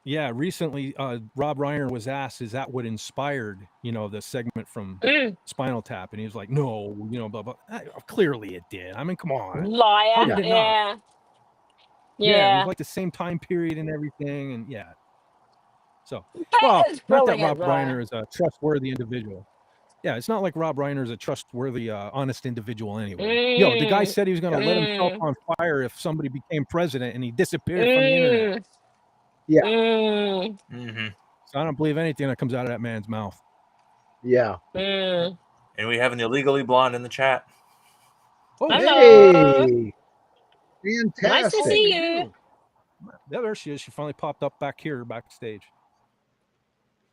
Yeah, recently Rob Reiner was asked, "Is that what inspired the segment from Spinal Tap?" And he was like, "No, blah blah." Clearly, it did. I mean, come on, liar. How did it not? Yeah. It was like the same time period and everything, and So, That not that Rob Reiner is a trustworthy individual. Yeah, it's not like Rob Reiner is a trustworthy, honest individual anyway. The guy said he was going to let himself on fire if somebody became president, and he disappeared from the internet. Yeah. So I don't believe anything that comes out of that man's mouth. Yeah. And we have an illegally blonde in the chat. Oh, hey. Fantastic. Nice to see you. Yeah, there she is. She finally popped up back here backstage.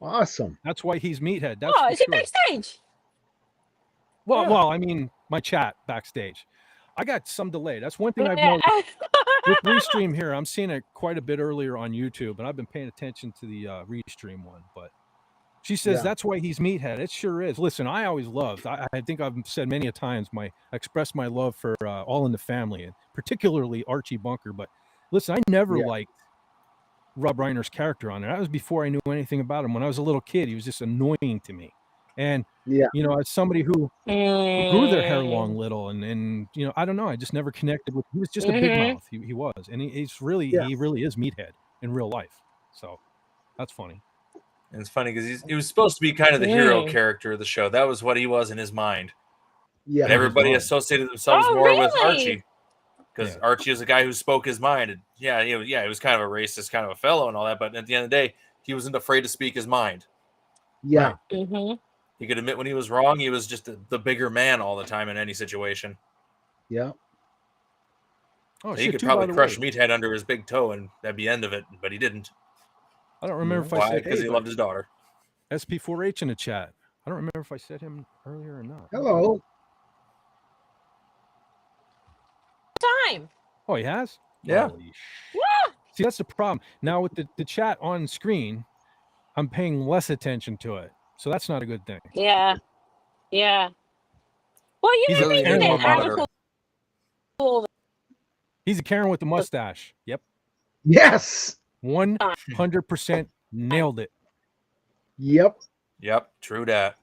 Awesome. That's why he's Meathead. That's is he backstage? Well, I mean, my chat backstage. I got some delay. That's one thing I've noticed with Restream here. I'm seeing it quite a bit earlier on YouTube, and I've been paying attention to the Restream one. But she says that's why he's Meathead. It sure is. Listen, I always loved. I think I've said many a times I expressed my love for All in the Family, and particularly Archie Bunker. But listen, I never liked Rob Reiner's character on there. That was before I knew anything about him. When I was a little kid, he was just annoying to me. And as somebody who grew their hair long little, and I don't know, I just never connected with. He was just a big mouth. He was, and he really is Meathead in real life. So that's funny. And it's funny because he was supposed to be kind of the hero character of the show. That was what he was in his mind. Yeah, but everybody associated themselves more with Archie because Archie is a guy who spoke his mind. And he was kind of a racist, kind of a fellow, and all that. But at the end of the day, he wasn't afraid to speak his mind. Yeah. Right. He could admit when he was wrong. He was just the bigger man all the time in any situation. Yeah. Oh, he could probably crush Meathead under his big toe, and that'd be the end of it. But he didn't. I don't remember if I said because he loved his daughter. SP4H in the chat. I don't remember if I said him earlier or not. Hello. Time. Oh, he has? Yeah. See, that's the problem. Now with the chat on screen, I'm paying less attention to it. So that's not a good thing. Yeah. Well, maybe that article. He's a Karen with the mustache. Yep. Yes. 100% nailed it. Yep. True that.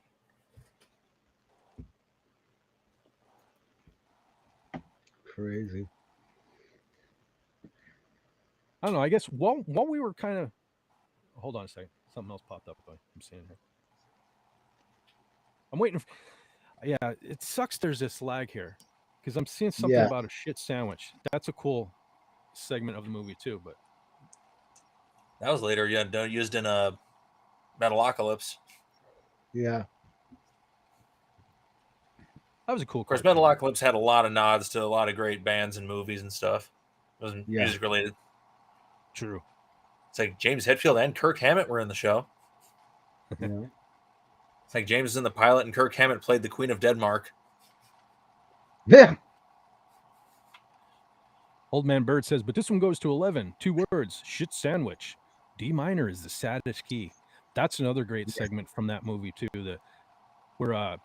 Crazy. I don't know. I guess while we were kind of, hold on a second. Something else popped up. I'm seeing here. I'm waiting. It sucks. There's this lag here because I'm seeing something about a shit sandwich. That's a cool segment of the movie too. But that was later. Used in a Metalocalypse. Yeah. That was a cool. Of course, Metalocalypse had a lot of nods to a lot of great bands and movies and stuff. It wasn't music related. True. It's like James Hetfield and Kirk Hammett were in the show. Yeah. It's like James is in the pilot and Kirk Hammett played the Queen of Denmark. Yeah. Old Man Bird says, but this one goes to 11. 2 words, shit sandwich. D minor is the saddest key. That's another great segment from that movie too. Where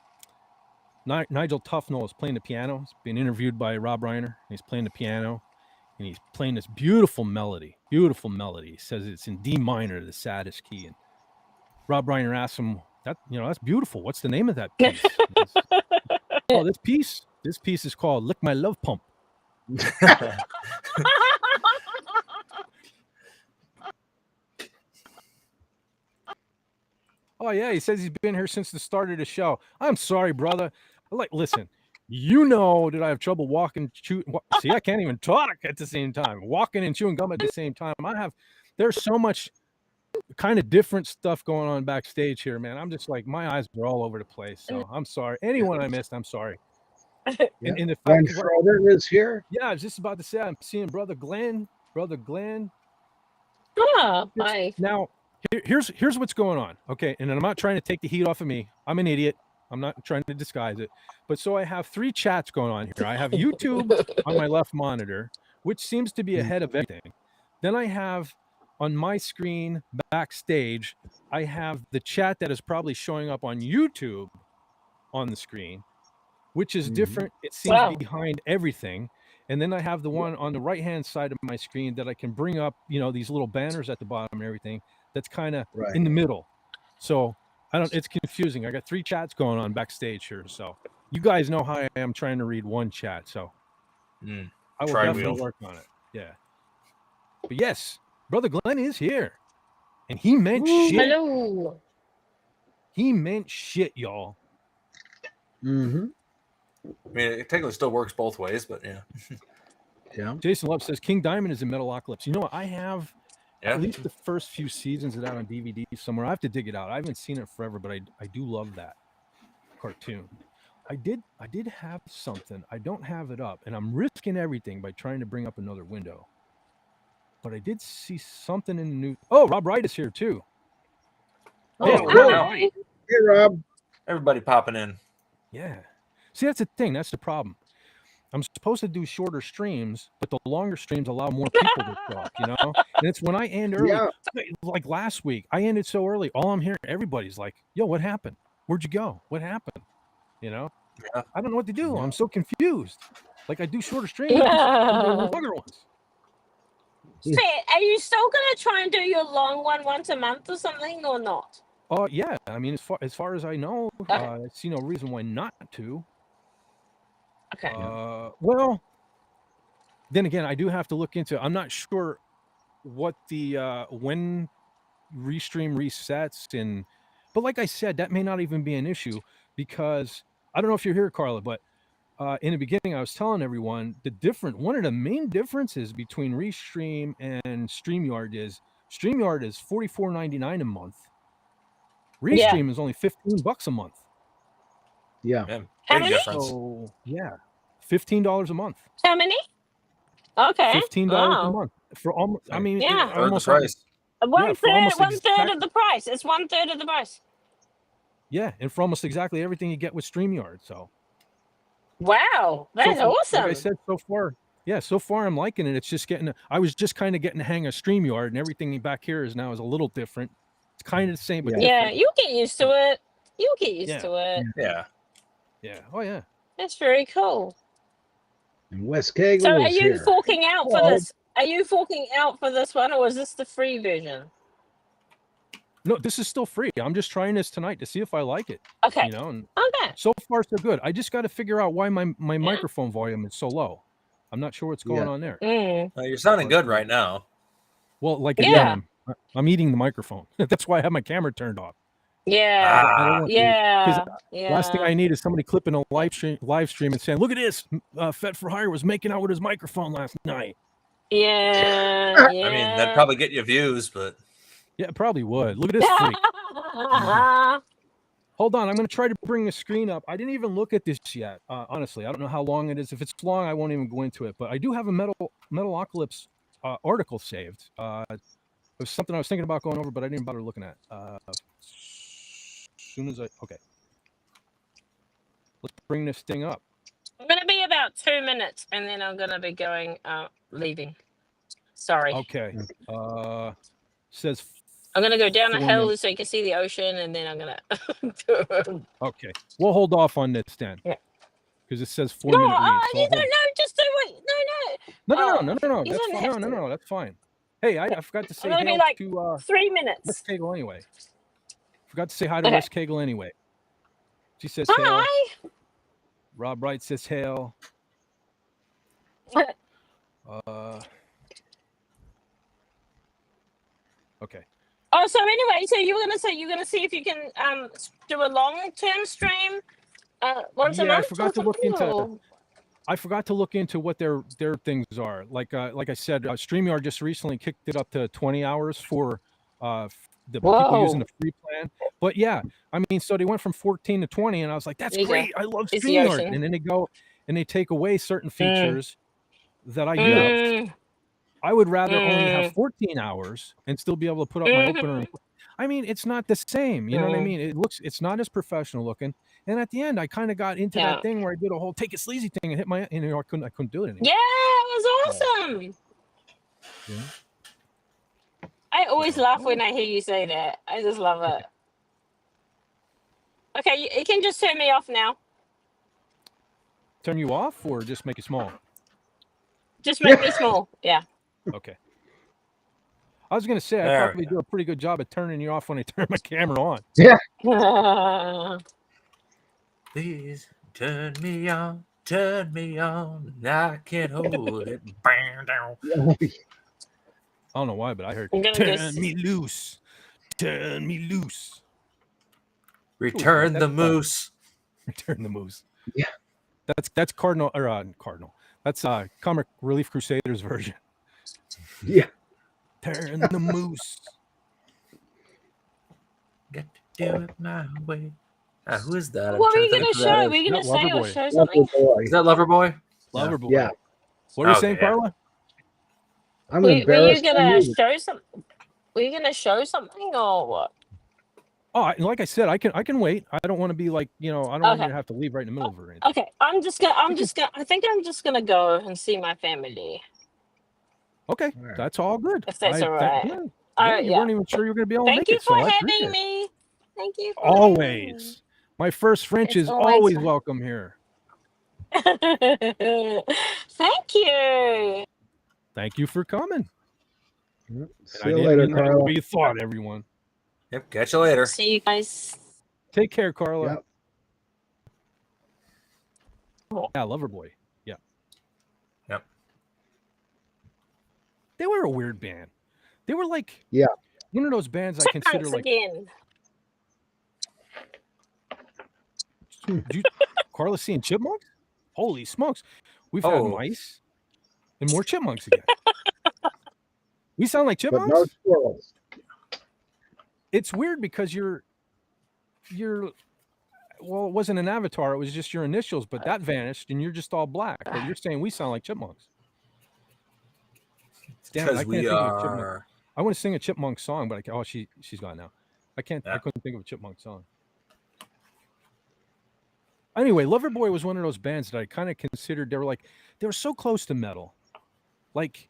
Nigel Tufnell is playing the piano. He's being interviewed by Rob Reiner. He's playing the piano, and he's playing this beautiful melody. Beautiful melody. He says it's in D minor, the saddest key. And Rob Reiner asks him, that's beautiful. What's the name of that piece? Oh, this piece is called Lick My Love Pump. Oh yeah, he says he's been here since the start of the show. I'm sorry, brother. Listen, you know that I have trouble walking, chewing. See, I can't even talk at the same time. Walking and chewing gum at the same time. There's so much kind of different stuff going on backstage here, man. I'm just like, my eyes are all over the place. So I'm sorry. Anyone I missed, I'm sorry. Yeah. And the Glenn fact, Schroeder is here. yeah, I was just about to say, I'm seeing Brother Glenn. Oh, hi. Now, here's what's going on. Okay, and I'm not trying to take the heat off of me. I'm an idiot. I'm not trying to disguise it. But so I have 3 chats going on here. I have YouTube on my left monitor, which seems to be ahead of everything. Then I have on my screen backstage, I have the chat that is probably showing up on YouTube on the screen, which is different. It seems behind everything. And then I have the one on the right-hand side of my screen that I can bring up, these little banners at the bottom and everything. That's kind of in the middle. So it's confusing. I got 3 chats going on backstage here. So you guys know how I am trying to read one chat. So I will definitely work on it. Yeah. But yes, Brother Glenn is here. And he meant shit. Hello. He meant shit, y'all. Mm-hmm. I mean, it technically still works both ways, but yeah. Yeah. Jason Love says King Diamond is in Metalocalypse. You know what? I have at least the first few seasons of that on DVD somewhere. I have to dig it out. I haven't seen it forever, but I do love that cartoon. I did have something. I don't have it up, and I'm risking everything by trying to bring up another window. But I did see something in the new. Oh, Rob Wright is here too. Oh, hi. Hey, Rob. Everybody popping in. Yeah. See, that's the thing. That's the problem. I'm supposed to do shorter streams, but the longer streams allow more people to show up, And it's when I end early. Yeah. Like last week, I ended so early. All I'm hearing, everybody's like, yo, what happened? Where'd you go? What happened? Yeah. I don't know what to do. I'm so confused. Like I do shorter streams, longer ones. Say, are you still gonna try and do your long one once a month or something, or not? Oh yeah. I mean, as far as I know, I see no reason why not to. Okay. Well, then again, I do have to look into. I'm not sure what the when Restream resets, but like I said, that may not even be an issue because I don't know if you're here, Carla, but in the beginning, I was telling everyone one of the main differences between Restream and StreamYard is $44.99 a month. Restream is only $15 a month. Yeah. How many? So, yeah, $15 a month. How many? Okay. $15 a month for almost. I mean, almost the price. One third of the price. It's 1/3 of the price. Yeah, and for almost exactly everything you get with StreamYard. So. Wow, that's awesome. Like I said, so far I'm liking it. It's just I was just kind of getting the hang of StreamYard, and everything back here is a little different. It's kind of the same, but different. You'll get used to it. You'll get used to it. Yeah. Yeah. Oh yeah. That's very cool. And Wes Cagle So are is you here. forking out for this? Are you forking out for this one, or is this the free version? No, this is still free. I'm just trying this tonight to see if I like it. Okay. And okay. So far, so good. I just got to figure out why my microphone volume is so low. I'm not sure what's going on there. You're sounding good right now. Well, like again, I'm eating the microphone. That's why I have my camera turned off. Yeah. Last thing I need is somebody clipping a live stream and saying, "Look at this, Fet for Hire was making out with his microphone last night." Yeah. I mean, that'd probably get you views, but yeah, it probably would. Look at this freak. Hold on, I'm going to try to bring the screen up. I didn't even look at this yet. Honestly, I don't know how long it is. If it's long, I won't even go into it. But I do have a Metalocalypse article saved. It was something I was thinking about going over, but I didn't bother looking at. soon as okay. Let's bring this thing up. I'm gonna be about 2 minutes, and then I'm gonna be going, leaving. Sorry. Okay. Says I'm gonna go down a 4 hill minutes. so you can see the ocean, and then I'm gonna. Okay. We'll hold off on this then. Yeah. Because it says 4 No, minute read. So you don't know. Just do it. no. You That's don't fine. have to. No. That's fine. Hey, I forgot to say I'm gonna be hail like to 3 Wes minutes. Cagle anyway. Forgot to say hi to Okay. Wes Cagle anyway. She says hail. Hi. Rob Wright says hail. Okay. Oh, so anyway, so you were gonna say you're gonna see if you can do a long-term stream once a Yeah, I month. forgot to look into. Or- I forgot to look into what their things are. Like I said, StreamYard just recently kicked it up to 20 hours for the people using the free plan. But yeah, I mean, so they went from 14 to 20, and I was like, that's There you go. great. I love It's the StreamYard. ocean. And then they go and they take away certain features that I use. I would rather only have 14 hours and still be able to put up my opener. I mean, it's not the same. You know what I mean? It's not as professional looking. And at the end, I kind of got into that thing where I did a whole take it sleazy thing and hit my, you know, I couldn't do it anymore. Yeah, it was awesome. Yeah. I always laugh when I hear you say that. I just love it. Okay, you can just turn me off now. Turn you off or just make it small? Just make me small. Yeah. Okay. I was going to say, I probably do a pretty good job at turning you off when I turn my camera on. Yeah. Please turn me on, and I can't hold it. I don't know why, but I heard turn me loose. Turn me loose. Return the moose. Return the moose. Yeah. That's Cardinal. That's Comic Relief Crusaders version. Yeah. Turn the moose. Got to do it my way. Who is that? What were you going to show? Were you going to say or show something? Is that Loverboy? Loverboy. Yeah. What are you saying, Carla? I'm Were you embarrassed. going to show something? Were you going to show something or what? Oh, like I said, I can wait. I don't want to be like, you know, I don't want you to have to leave right in the middle of it. Okay, I think I'm just gonna go and see my family. Okay, that's all good. If that's all right. You weren't even sure you were going to be able to make it. Thank you for having me. Thank you. Always. My first French is always welcome here. Thank you. Thank you for coming. See you later, Carla. What you thought, everyone. Yep, catch you later. See you guys. Take care, Carla. Yep. Yeah, Loverboy. Yeah. Yep. They were a weird band. They were like one of those bands I consider like again. Carla seeing chipmunks? Holy smokes. We've had mice and more chipmunks again. We sound like chipmunks? But no squirrels. It's weird because you're well, it wasn't an avatar, it was just your initials, but that vanished and you're just all black. But you're saying we sound like chipmunks. Damn it, I can't think of a chipmunk. I want to sing a chipmunk song, but she's gone now. I couldn't think of a chipmunk song. Anyway, Loverboy was one of those bands that I kind of considered they were so close to metal. Like,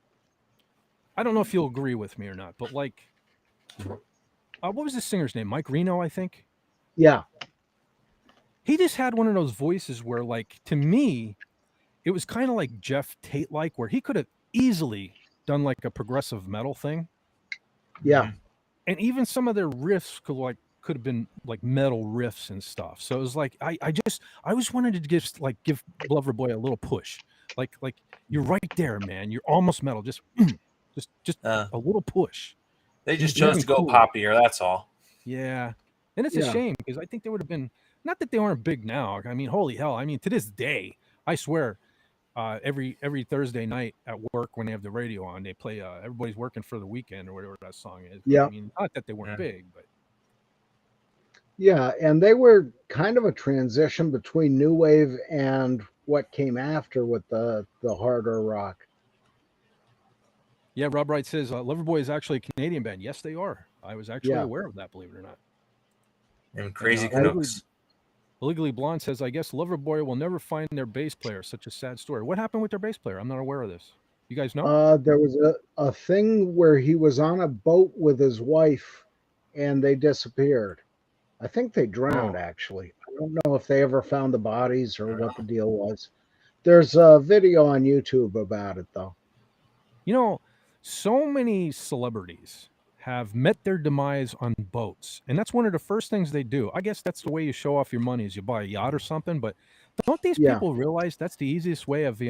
I don't know if you'll agree with me or not, but like, what was the singer's name? Mike Reno, I think. Yeah. He just had one of those voices where, like, to me, it was kind of like Jeff Tate-like, where he could have easily done like a progressive metal thing. Yeah. And even some of their riffs could have been like metal riffs and stuff. So it was like I always wanted to give Loverboy a little push. Like you're right there, man. You're almost metal. Just a little push. They just chose to go poppier, that's all. Yeah. And it's a shame because I think they would have been, not that they aren't big now. I mean, holy hell. I mean, to this day, I swear, every Thursday night at work when they have the radio on, they play Everybody's Working for the Weekend or whatever that song is. Yeah. I mean, not that they weren't big, but yeah, and they were kind of a transition between new wave and what came after with the harder rock. Yeah, Rob Wright says Loverboy is actually a Canadian band. Yes, they are. I was actually aware of that, believe it or not. And crazy And, Canucks. Legally Blonde says, I guess Loverboy will never find their bass player. Such a sad story. What happened with their bass player? I'm not aware of this. You guys know? There was a thing where he was on a boat with his wife and they disappeared. I think they drowned, actually. I don't know if they ever found the bodies or what the deal was. There's a video on YouTube about it, though. You know, so many celebrities have met their demise on boats, and that's one of the first things they do. I guess that's the way you show off your money is you buy a yacht or something, but don't these Yeah. people realize that's the easiest way of,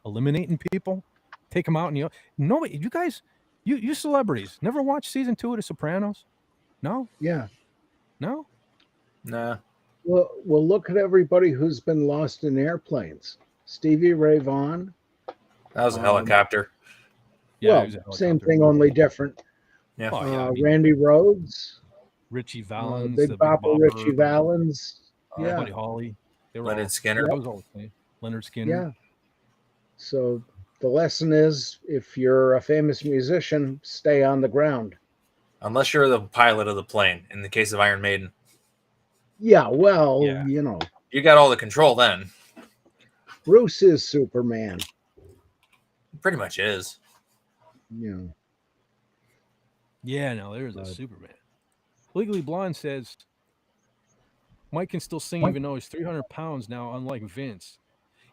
eliminating people? Take them out and, nobody, you guys, you celebrities, never watched season 2 of The Sopranos? No? Yeah. No? Nah. Well, look at everybody who's been lost in airplanes. Stevie Ray Vaughan. That was a helicopter. Yeah, it was a well, same helicopter. thing, only different. Yeah. Oh, yeah, I mean, Randy Rhodes. Richie Valens, Big the Big Bopper, Bopper, Richie Valens. Yeah. Buddy Holly. They were Leonard all, Skinner. that was all the same. Leonard Skinner. Yeah. So the lesson is, if you're a famous musician, stay on the ground. Unless you're the pilot of the plane, in the case of Iron Maiden. Yeah, well, Yeah. You got all the control then. Bruce is Superman. Pretty much is. Yeah, no, there's a Superman. Legally Blonde says Mike can still sing even though he's 300 pounds now, unlike Vince.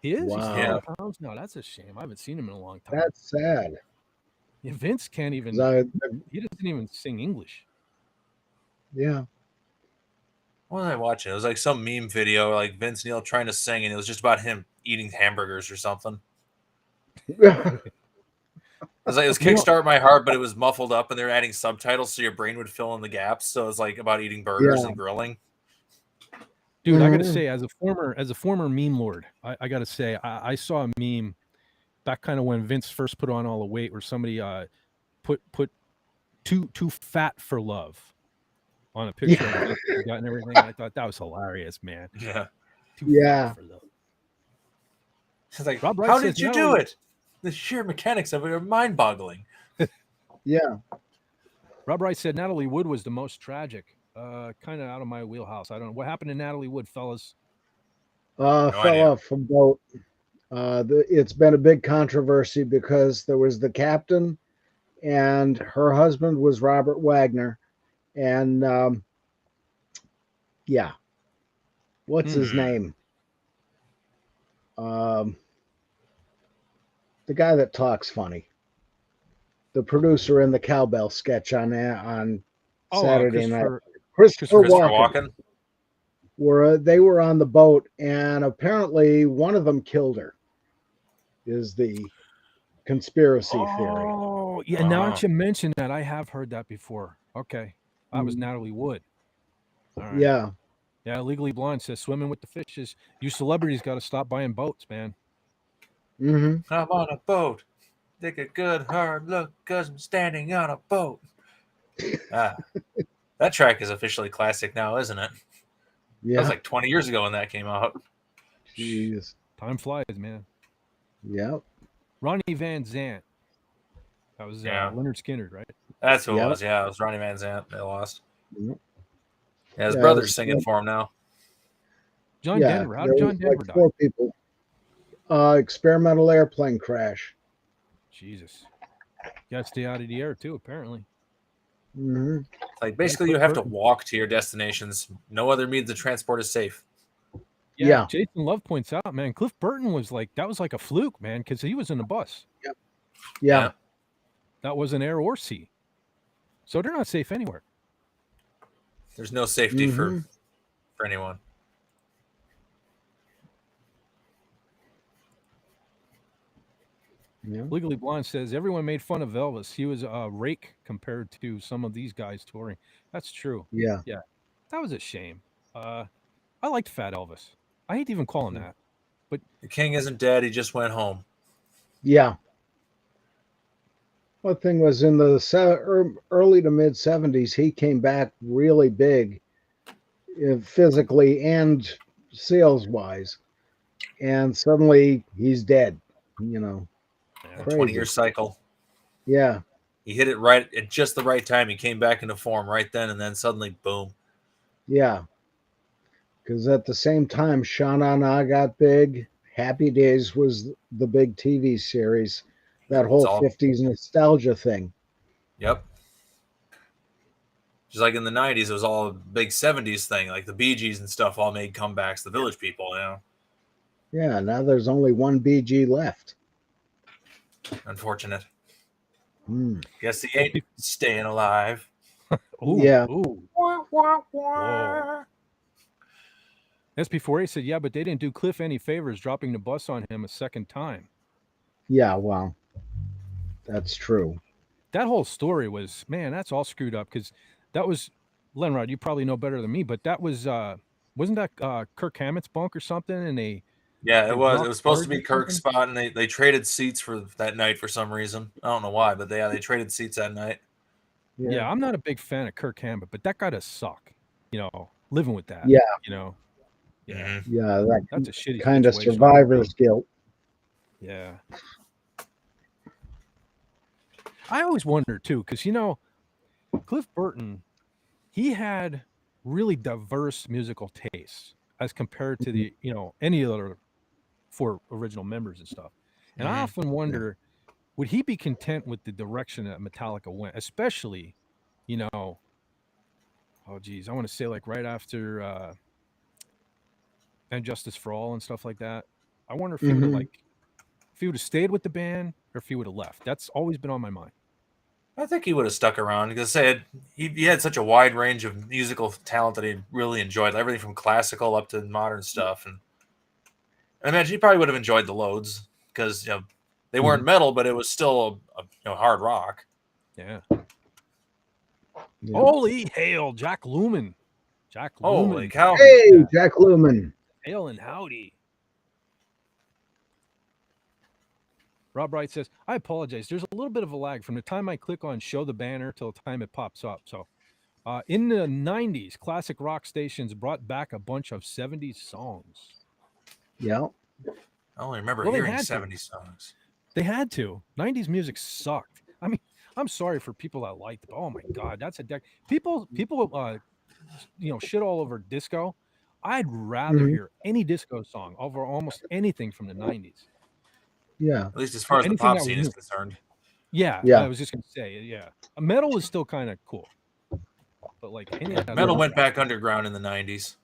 He is? Wow. He's 300 pounds now. That's a shame. I haven't seen him in a long time. That's sad. Yeah, Vince can't even, he doesn't even sing English. Yeah. What was I watching? It was like some meme video, like Vince Neil trying to sing, and it was just about him eating hamburgers or something. It was Kickstart My Heart, but it was muffled up, and they were adding subtitles so your brain would fill in the gaps. So it's like about eating burgers and grilling. Dude, I gotta say, as a former meme lord, I gotta say, I saw a meme back kind of when Vince first put on all the weight, where somebody put too fat for love on a picture of Vince and everything. I thought that was hilarious, man. Yeah. Too Yeah. fat for love. It's like, Rob Wright how says did you not do only- it? The sheer mechanics of it are mind-boggling. Yeah. Rob Wright said Natalie Wood was the most tragic. Kind of out of my wheelhouse. I don't know what happened to Natalie Wood, fellas. Fell idea. off a boat. It's been a big controversy because there was the captain, and her husband was Robert Wagner, and what's his name? The guy that talks funny, the producer in the cowbell sketch on Saturday night. Christopher Walken. They were on the boat, and apparently one of them killed her. Is the conspiracy theory? Oh, yeah. Now that you mention that, I have heard that before. Okay, that was Natalie Wood. All right. Yeah. Yeah, Legally Blonde says swimming with the fishes. You celebrities got to stop buying boats, man. Mm-hmm. I'm on a boat. Take a good hard look because I'm standing on a boat. That track is officially classic now, isn't it? Yeah. That was like 20 years ago when that came out. Jeez. Time flies, man. Yep. Ronnie Van Zant. That was Leonard Skinner, right? That's who it was. Yeah, it was Ronnie Van Zant. They lost. Yep. Yeah, his brother's singing for him now. John Denver. How did John Denver die? 4 people. Experimental airplane crash. Jesus. You got to stay out of the air, too, apparently. Mm-hmm. Like, basically, you have to walk to your destinations. No other means of transport is safe. Yeah. Jason Love points out, man, Cliff Burton was like a fluke, man, because he was in a bus. Yep. Yeah. That wasn't air or sea. So they're not safe anywhere. There's no safety for anyone. Yeah. Legally Blonde says everyone made fun of Elvis. He was a rake compared to some of these guys touring. That's true. Yeah. Yeah. That was a shame. I liked Fat Elvis. I hate to even call him that. But the king isn't dead. He just went home. Yeah. One thing was in the early to mid 70s, he came back really big, physically and sales wise, and suddenly he's dead. You know, 20-year cycle. Yeah, he hit it right at just the right time. He came back into form right then, and then suddenly, boom. Yeah, Because at the same time, Sha Na Na got big. Happy Days was the big TV series. That It's whole all 50s nostalgia thing. Yep. Just like in the 90s, it was all a big 70s thing. Like the Bee Gees and stuff all made comebacks. The Village People, Yeah, now there's only one BG left. Unfortunate. Hmm. Guess he ain't staying alive. Ooh, Yeah. ooh. Whoa. SP4A said, yeah, but they didn't do Cliff any favors dropping the bus on him a second time. Yeah, well, that's true. That whole story was, man, that's all screwed up because that was, Lenrod, you probably know better than me, but that was, wasn't that Kirk Hammett's bunk or something? And they It was. It dropped was supposed to charge be or Kirk's something? spot, and they traded seats for that night for some reason. I don't know why, but they traded seats that night. Yeah, I'm not a big fan of Kirk Hammett, but that guy does suck. Living with that. Yeah. Yeah, Mhm. Yeah, that that's a shitty kind of situation. survivor's guilt. Yeah. I always wonder too, because Cliff Burton, he had really diverse musical tastes as compared to the any other four original members and stuff. And I Mhm. often wonder, would he be content with the direction that Metallica went, especially, oh geez, I want to say like right after And Justice for All and stuff like that. I wonder if he would have if he would have stayed with the band or if he would have left. That's always been on my mind. I think he would have stuck around because he had such a wide range of musical talent that he really enjoyed, everything from classical up to modern stuff. And I imagine he probably would have enjoyed the loads because they weren't metal, but it was still hard rock. Yeah. Yeah. Holy hail, Jack Lumen. Jack Holy Lumen. cow! Hey, Jack Lumen. Hail and howdy. Rob Wright says, I apologize. There's a little bit of a lag from the time I click on show the banner till the time it pops up. So in the 90s, classic rock stations brought back a bunch of 70s songs. Yeah. I only remember Well, they hearing had to. 70s songs. They had to. 90s music sucked. I mean, I'm sorry for people that liked it, but oh my God, that's a deck. People shit all over disco. I'd rather hear any disco song over almost anything from the 90s. Yeah. At least as far as the Anything pop that was scene is new. concerned. Yeah, Yeah. I was just gonna say, yeah. Metal is still kind of cool, but like any other Metal went back underground in the 90s.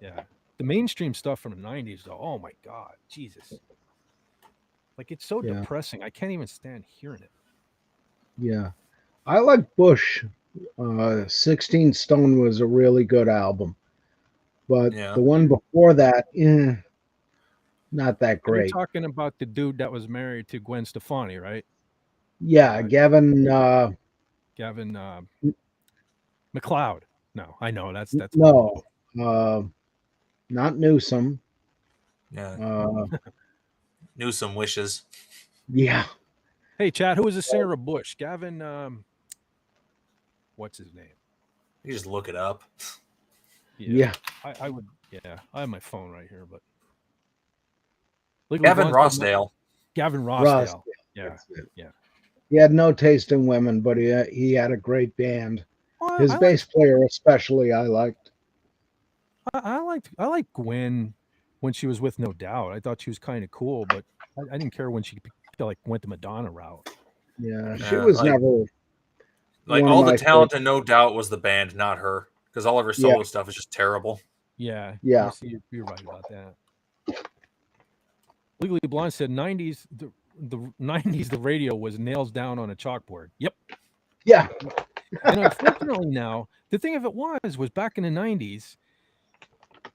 Yeah, the mainstream stuff from the 90s, though. Oh my God, Jesus! Like it's so depressing. I can't even stand hearing it. Yeah. I like Bush. 16 Stone was a really good album. But Yeah. the one before that, not that You're great. talking about the dude that was married to Gwen Stefani, right? Yeah, Gavin McLeod. No, I know that's no, not Newsom. Yeah. Newsom wishes. Yeah. Hey, Chad, who was the singer of Bush? Gavin. What's his name? You just look it up. Yeah. I would. Yeah, I have my phone right here, but Gavin Rossdale. Gavin Rossdale. Yeah. He had no taste in women, but he had a great band. Well, His bass player, especially, I liked. I liked Gwen when she was with No Doubt. I thought she was kind of cool, but I didn't care when she went the Madonna route. Yeah, she was never like all the talent and No Doubt was the band, not her, because all of her solo stuff is just terrible. Yeah, yeah, you're right about that. Legally Blonde said 90s the 90s the radio was nails down on a chalkboard. Yep. Yeah. And unfortunately now, the thing of it was back in the 90s,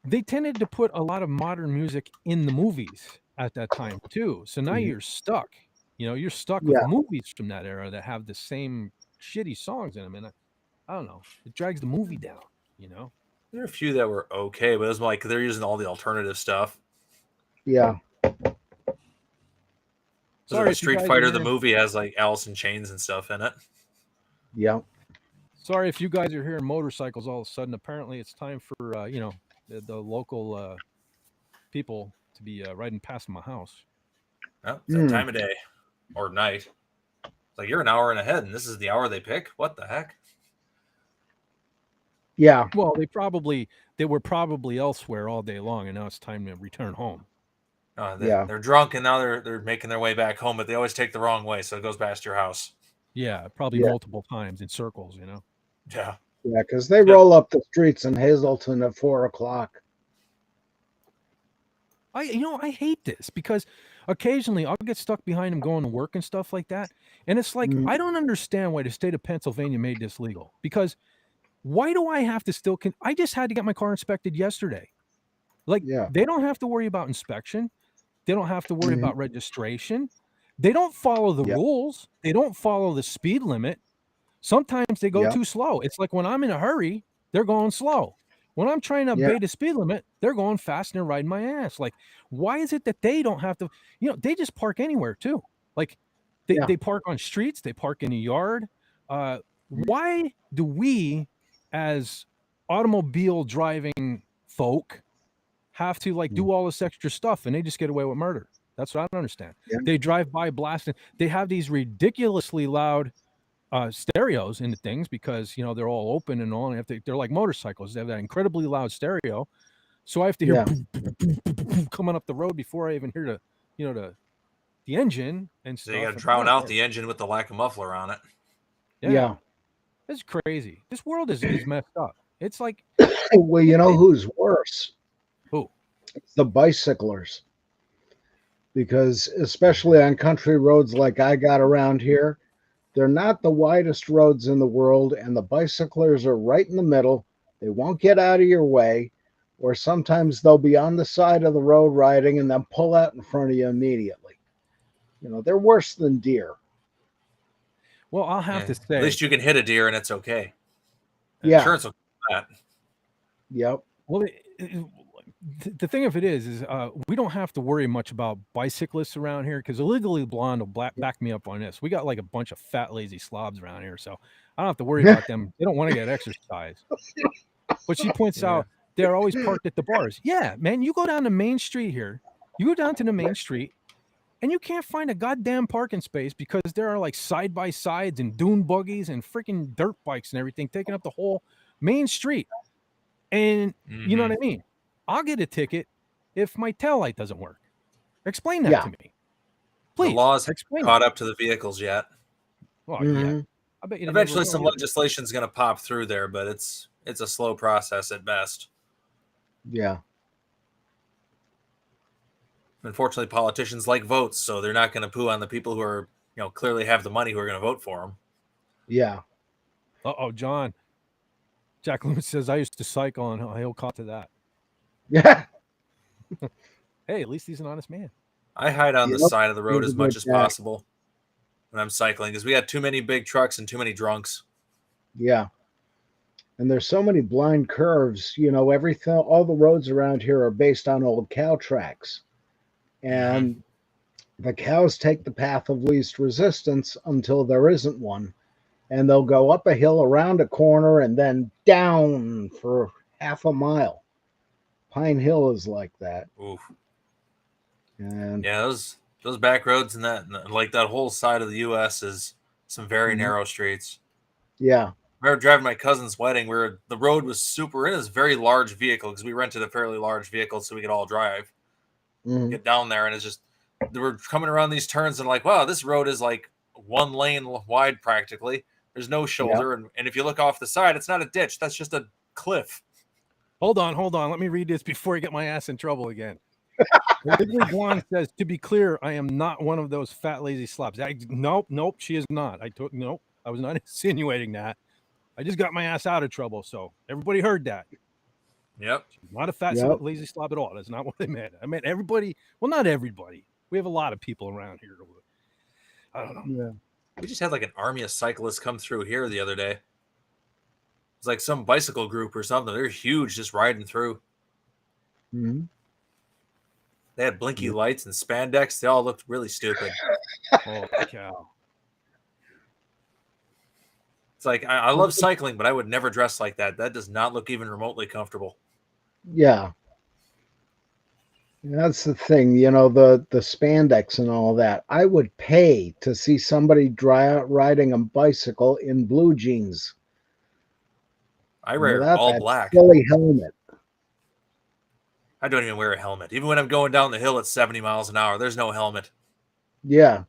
they tended to put a lot of modern music in the movies at that time too. So now you're stuck. You're stuck with movies from that era that have the same shitty songs in them. And I don't know. It drags the movie down, There are a few that were okay, but it was like they're using all the alternative stuff. Yeah. Sorry, Street Fighter the movie has like Alice in Chains and stuff in it. Yeah. Sorry if you guys are hearing motorcycles all of a sudden. Apparently it's time for the local people to be riding past my house. Well, it's that time of day or night. It's like you're an hour and ahead, and this is the hour they pick. What the heck? Yeah. Well, they were probably elsewhere all day long, and now it's time to return home. Yeah. They're drunk and now they're making their way back home, but they always take the wrong way, so it goes past your house. Yeah, probably Yeah. multiple times in circles, you know. Yeah. Yeah, because they roll up the streets in Hazleton at 4 o'clock. I hate this because occasionally I'll get stuck behind them going to work and stuff like that. And it's like, Mhm. I don't understand why the state of Pennsylvania made this legal. Because why do I have to still I just had to get my car inspected yesterday. Like, Yeah. they don't have to worry about inspection. They don't have to worry Mhm. about registration. They don't follow the Yep. rules. They don't follow the speed limit. Sometimes they go Yep. too slow. It's like when I'm in a hurry, they're going slow. When I'm trying to Yeah. obey the speed limit, they're going fast and they're riding my ass. Like, why is it that they don't have to, they just park anywhere too. Like Yeah. they park on streets, they park in the yard. Why do we as automobile driving folk have to like do all this extra stuff and they just get away with murder? That's what I don't understand. Yeah. They drive by blasting. They have these ridiculously loud stereos into things because they're all open and all. And they're like motorcycles. They have that incredibly loud stereo, so I have to hear Yeah. coming up the road before I even hear the engine and So stuff. you got to And I drown don't out care. the engine with the lack of muffler on it. Yeah, it's crazy. This world is messed up. It's like Well, you know who's worse? who? It's the bicyclers. Because especially on country roads like I got around here, they're not the widest roads in the world, and the bicyclers are right in the middle. They won't get out of your way, or sometimes they'll be on the side of the road riding and then pull out in front of you immediately. They're worse than deer. Well, I'll have to At say, least you can hit a deer and it's okay. Yeah. Insurance will cover that. Yep. well, the thing of it is we don't have to worry much about bicyclists around here because Illegally Blonde will back me up on this. We got like a bunch of fat, lazy slobs around here, so I don't have to worry about them. They don't want to get exercise. But she points out they're always parked at the bars. Yeah, man, you go down the main street here. You go down to the main street, and you can't find a goddamn parking space because there are like side by sides and dune buggies and freaking dirt bikes and everything taking up the whole main street. And you know what I mean? I'll get a ticket if my tail light doesn't work. Explain that to me. Please. The laws explain haven't caught up to the vehicles yet. Well, Mhm. I bet you Eventually some legislation is going to pop through there, but it's a slow process at best. Yeah. Unfortunately, politicians like votes, so they're not going to poo on the people who are, clearly have the money who are going to vote for them. Yeah. Uh-oh, John. Jack Loomis says, I used to cycle on. He'll caught to that. Yeah. Hey, at least he's an honest man. I hide on the side of the road He's as a much good as guy. possible when I'm cycling because we got too many big trucks and too many drunks. Yeah. And there's so many blind curves. Everything, all the roads around here are based on old cow tracks. And the cows take the path of least resistance until there isn't one. And they'll go up a hill, around a corner, and then down for half a mile. Pine Hill is like that. Oof. And Yeah, those back roads and that whole side of the U.S. is some very narrow streets. yeah. I remember driving my cousin's wedding where the road was super in this very large vehicle because we rented a fairly large vehicle so we could all drive. Mhm. Get down there and it's just they were coming around these turns and like, wow, this road is like one lane wide practically. There's no shoulder, and if you look off the side, it's not a ditch. That's just a cliff. Hold on. Let me read this before I get my ass in trouble again. Legally Blonde says, to be clear, I am not one of those fat, lazy slobs. Nope, she is not. Nope, I was not insinuating that. I just got my ass out of trouble, so everybody heard that. Yep. She's not a fat, lazy slob at all. That's not what I meant. I meant everybody. Well, not everybody. We have a lot of people around here. I don't know. Yeah. We just had like an army of cyclists come through here the other day. It's like some bicycle group or something. They're huge, just riding through. Mm-hmm. They had blinky lights and spandex. They all looked really stupid. Holy cow. It's like, I love cycling, but I would never dress like that. That does not look even remotely comfortable. Yeah. That's the thing, the spandex and all that. I would pay to see somebody riding a bicycle in blue jeans. I wear Without all that black. silly helmet. I don't even wear a helmet. Even when I'm going down the hill at 70 miles an hour, there's no helmet. Yeah.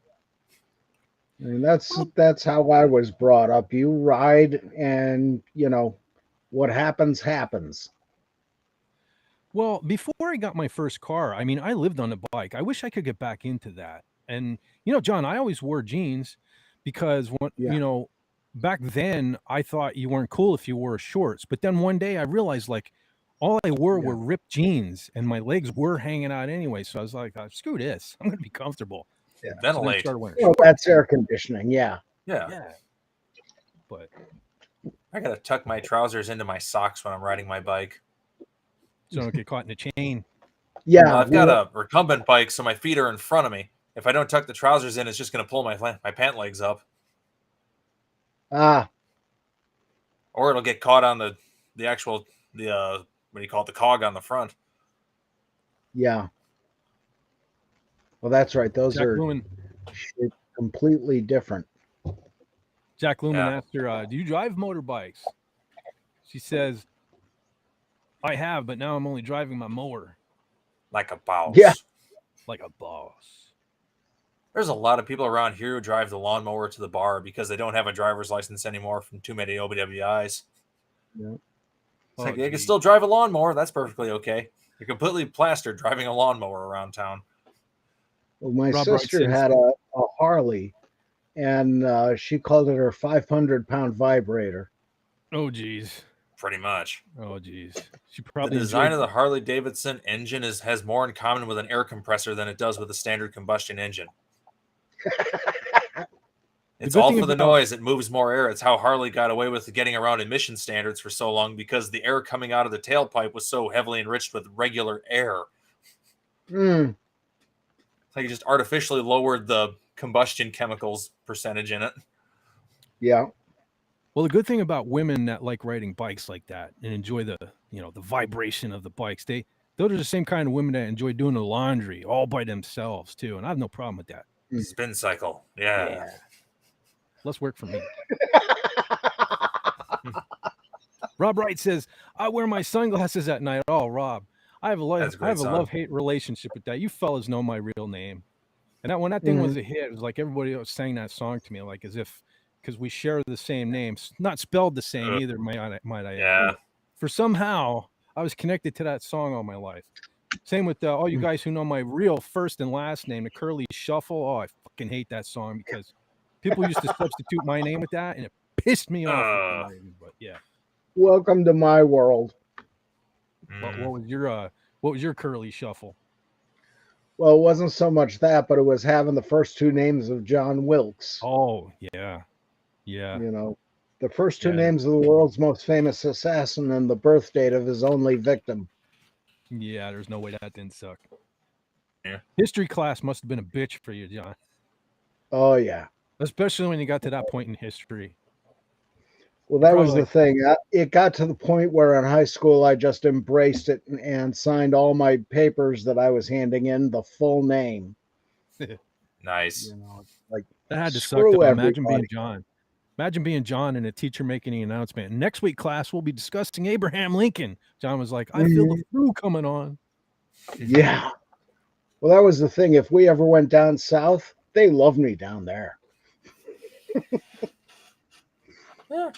I mean, that's how I was brought up. You ride and, what happens, happens. Well, before I got my first car, I mean, I lived on a bike. I wish I could get back into that. And, John, I always wore jeans because, Yeah. back then I thought you weren't cool if you wore shorts. But then one day I realized, like, all I wore were ripped jeans and my legs were hanging out anyway. So I was like, screw this. I'm going to be comfortable. Yeah. So then I Ventilate. started wearing Well, shorts. that's air conditioning. Yeah. Yeah. Yeah. But I got to tuck my trousers into my socks when I'm riding my bike. so I don't get caught in a chain. Yeah. Well, I've got a recumbent bike, so my feet are in front of me. If I don't tuck the trousers in, it's just going to pull my pant legs up. Ah. Or it'll get caught on the actual, what do you call it, the cog on the front. Yeah. Well, that's right. Those Jack are Lumen, completely different. Jack Lumen Yeah. asked her, do you drive motorbikes? She says, I have, but now I'm only driving my mower Like a boss. Yeah. like a boss. There's a lot of people around here who drive the lawnmower to the bar because they don't have a driver's license anymore from too many OBWIs. Yeah. It's like they can still drive a lawnmower. That's perfectly okay. You're completely plastered driving a lawnmower around town. Well, my Rob Wright sister says- had a Harley, and she called it her 500-pound vibrator. Oh, geez. Pretty much. Oh, geez. She The probably design of the Harley Davidson engine has more in common with an air compressor than it does with a standard combustion engine. It's good all thing for the about- noise. It moves more air. It's how Harley got away with getting around emission standards for so long because the air coming out of the tailpipe was so heavily enriched with regular air. Mm. It's like it just artificially lowered the combustion chemicals percentage in it. Yeah. Well, the good thing about women that like riding bikes like that and enjoy the vibration of the bikes, those are the same kind of women that enjoy doing the laundry all by themselves too, and I have no problem with that. Spin cycle. Yeah. Less work for me. Rob Wright says, I wear my sunglasses at night. Oh, Rob, I have a That's a great song. love-hate relationship with that. You fellas know my real name. And when that thing was a hit, it was like everybody else sang that song to me, like as if because we share the same names, not spelled the same either. Might I? Yeah. For somehow I was connected to that song all my life. Same with all you guys who know my real first and last name, the Curly Shuffle. Oh, I fucking hate that song because people used to substitute my name with that, and it pissed me off. But yeah. Welcome to my world. What was your Curly Shuffle? Well, it wasn't so much that, but it was having the first two names of John Wilkes. Oh, yeah. Yeah. The first two names of the world's most famous assassin and the birth date of his only victim. Yeah, there's no way that didn't suck. Yeah. History class must have been a bitch for you, John. Oh, yeah. Especially when you got to that point in history. Well, that was the thing. It got to the point where in high school, I just embraced it and signed all my papers that I was handing in the full name. Nice. Like that had to suck. screw Imagine being everybody. John. Imagine being John and a teacher making the announcement. Next week, class, we'll be discussing Abraham Lincoln. John was like, I feel the flu coming on. Yeah. Well, that was the thing. If we ever went down south, they loved me down there. Yeah.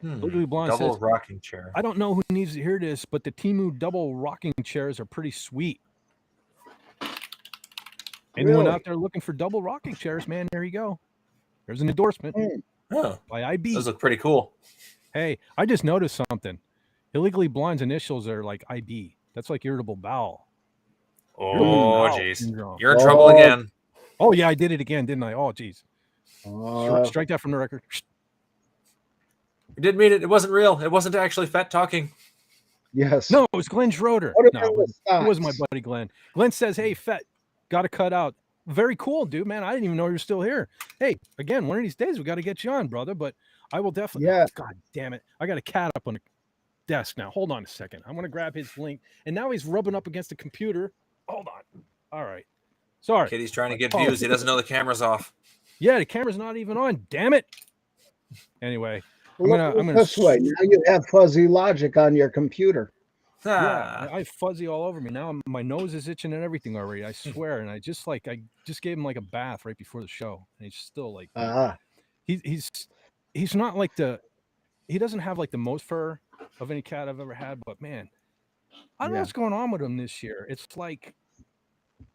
Ugly Blonde Double says, rocking chair. I don't know who needs to hear this, but the Temu double rocking chairs are pretty sweet. Anyone out there looking for double rocking chairs, man, there you go. There's an endorsement by IB. Those look pretty cool. Hey, I just noticed something. Illegally Blonde's initials are like IB. That's like irritable bowel. Oh, jeez. syndrome. You're in trouble again. Oh, yeah, I did it again, didn't I? Oh, jeez. Uh, Strike that from the record. You didn't mean it. It wasn't real. It wasn't actually Fett talking. Yes. No, it was Glenn Schroeder. What No, about it the was my stocks? buddy Glenn. Glenn says, hey, Fett, got to cut out. Very cool, dude, man. I didn't even know you were still here. Hey, again, one of these days we got to get you on, brother, but I will definitely. Yeah. Oh, God damn it. I got a cat up on the desk now. Hold on a second. I'm going to grab his link. And now he's rubbing up against the computer. Hold on. All right. Sorry. Kitty's trying to get views. He doesn't know the camera's off. Yeah, the camera's not even on. Damn it. Anyway, I'm Look gonna this way. Now you have fuzzy logic on your computer. Yeah, I fuzzy all over me now. My nose is itching and everything already. I swear. And I just gave him like a bath right before the show, and he's still like Ah, he's not like he doesn't have like the most fur of any cat I've ever had, but man, I don't know yeah. what's going on with him this year. It's like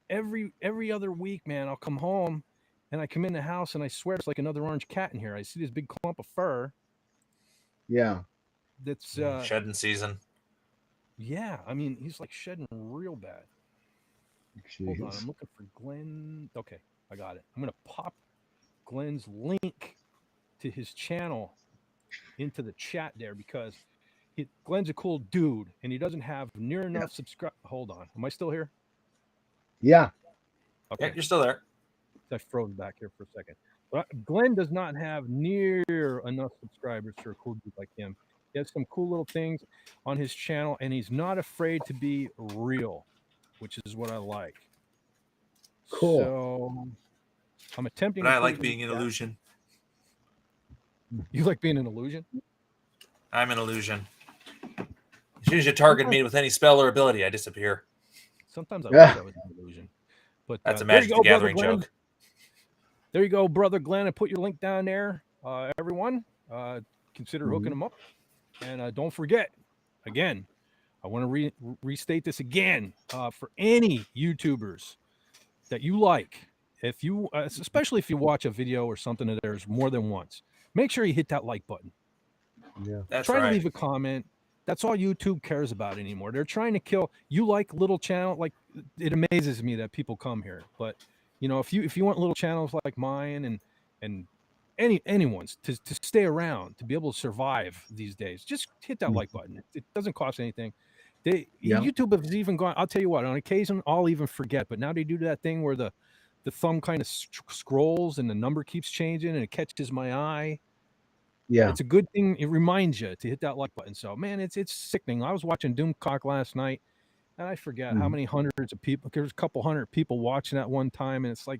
every other week, man, I'll come home and I come in the house and I swear it's like another orange cat in here. I see this big clump of fur Yeah. that's shedding season. yeah, I mean, he's like shedding real bad. Hold on, Jeez. I'm looking for Glenn. Okay, I got it. I'm gonna pop Glenn's link to his channel into the chat there because Glenn's a cool dude and he doesn't have near enough subscribe. Hold on, am I still here? Yeah. Okay, Yeah, you're still there. I froze back here for a second. But Glenn does not have near enough subscribers for a cool dude like him. He has some cool little things on his channel, and he's not afraid to be real, which is what I like. Cool. So I'm attempting. But I to like put it being in an the chat. illusion. You like being an illusion? I'm an illusion. As soon as you target me with any spell or ability, I disappear. Sometimes I wish I was an illusion. But That's a there you Magic go, the brother Gathering Glenn. joke. There you go, brother Glenn. I put your link down there. Everyone, consider hooking him up. And don't forget, again, I want to restate this again for any YouTubers that you like. If you, especially if you watch a video or something that there's more than once, make sure you hit that like button. Yeah. That's Try right. to leave a comment. That's all YouTube cares about anymore. They're trying to kill. You like little channel, like it amazes me that people come here. But you know, if you want little channels like mine and anyone's to stay around, to be able to survive these days, just hit that like button. It doesn't cost anything. Yeah. YouTube has even gone. I'll tell you what. On occasion, I'll even forget. But now they do that thing where the thumb kind of scrolls and the number keeps changing and it catches my eye. Yeah. It's a good thing. It reminds you to hit that like button. So, man, it's sickening. I was watching Doomcock last night, and I forget how many hundreds of people. There's a couple hundred people watching at one time, and it's like,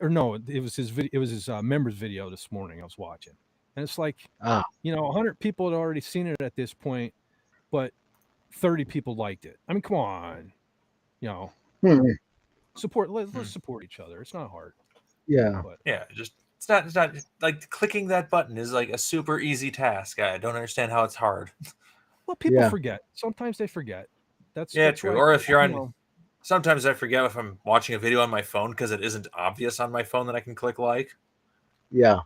or no, it was his video. It was his members video this morning. I was watching, and it's like, Ah. 100 people had already seen it at this point, but 30 people liked it. I mean, come on, support. Let's support each other. It's not hard. Yeah. But Yeah, just it's not like clicking that button is like a super easy task. I don't understand how it's hard. well, people Yeah. forget. Sometimes they forget. That's True. why, Or if you're on, sometimes I forget if I'm watching a video on my phone because it isn't obvious on my phone that I can click like. Yeah.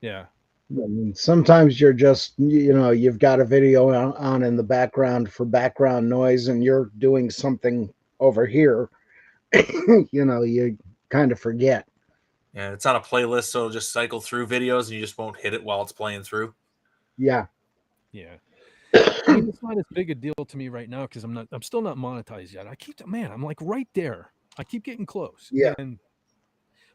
Yeah. I mean, sometimes you're just, you've got a video on in the background for background noise and you're doing something over here. You kind of forget. Yeah, it's on a playlist, so it'll just cycle through videos and you just won't hit it while it's playing through. Yeah. Yeah. I mean, it's not as big a deal to me right now because I'm still not monetized yet. I'm like right there. I keep getting close. Yeah.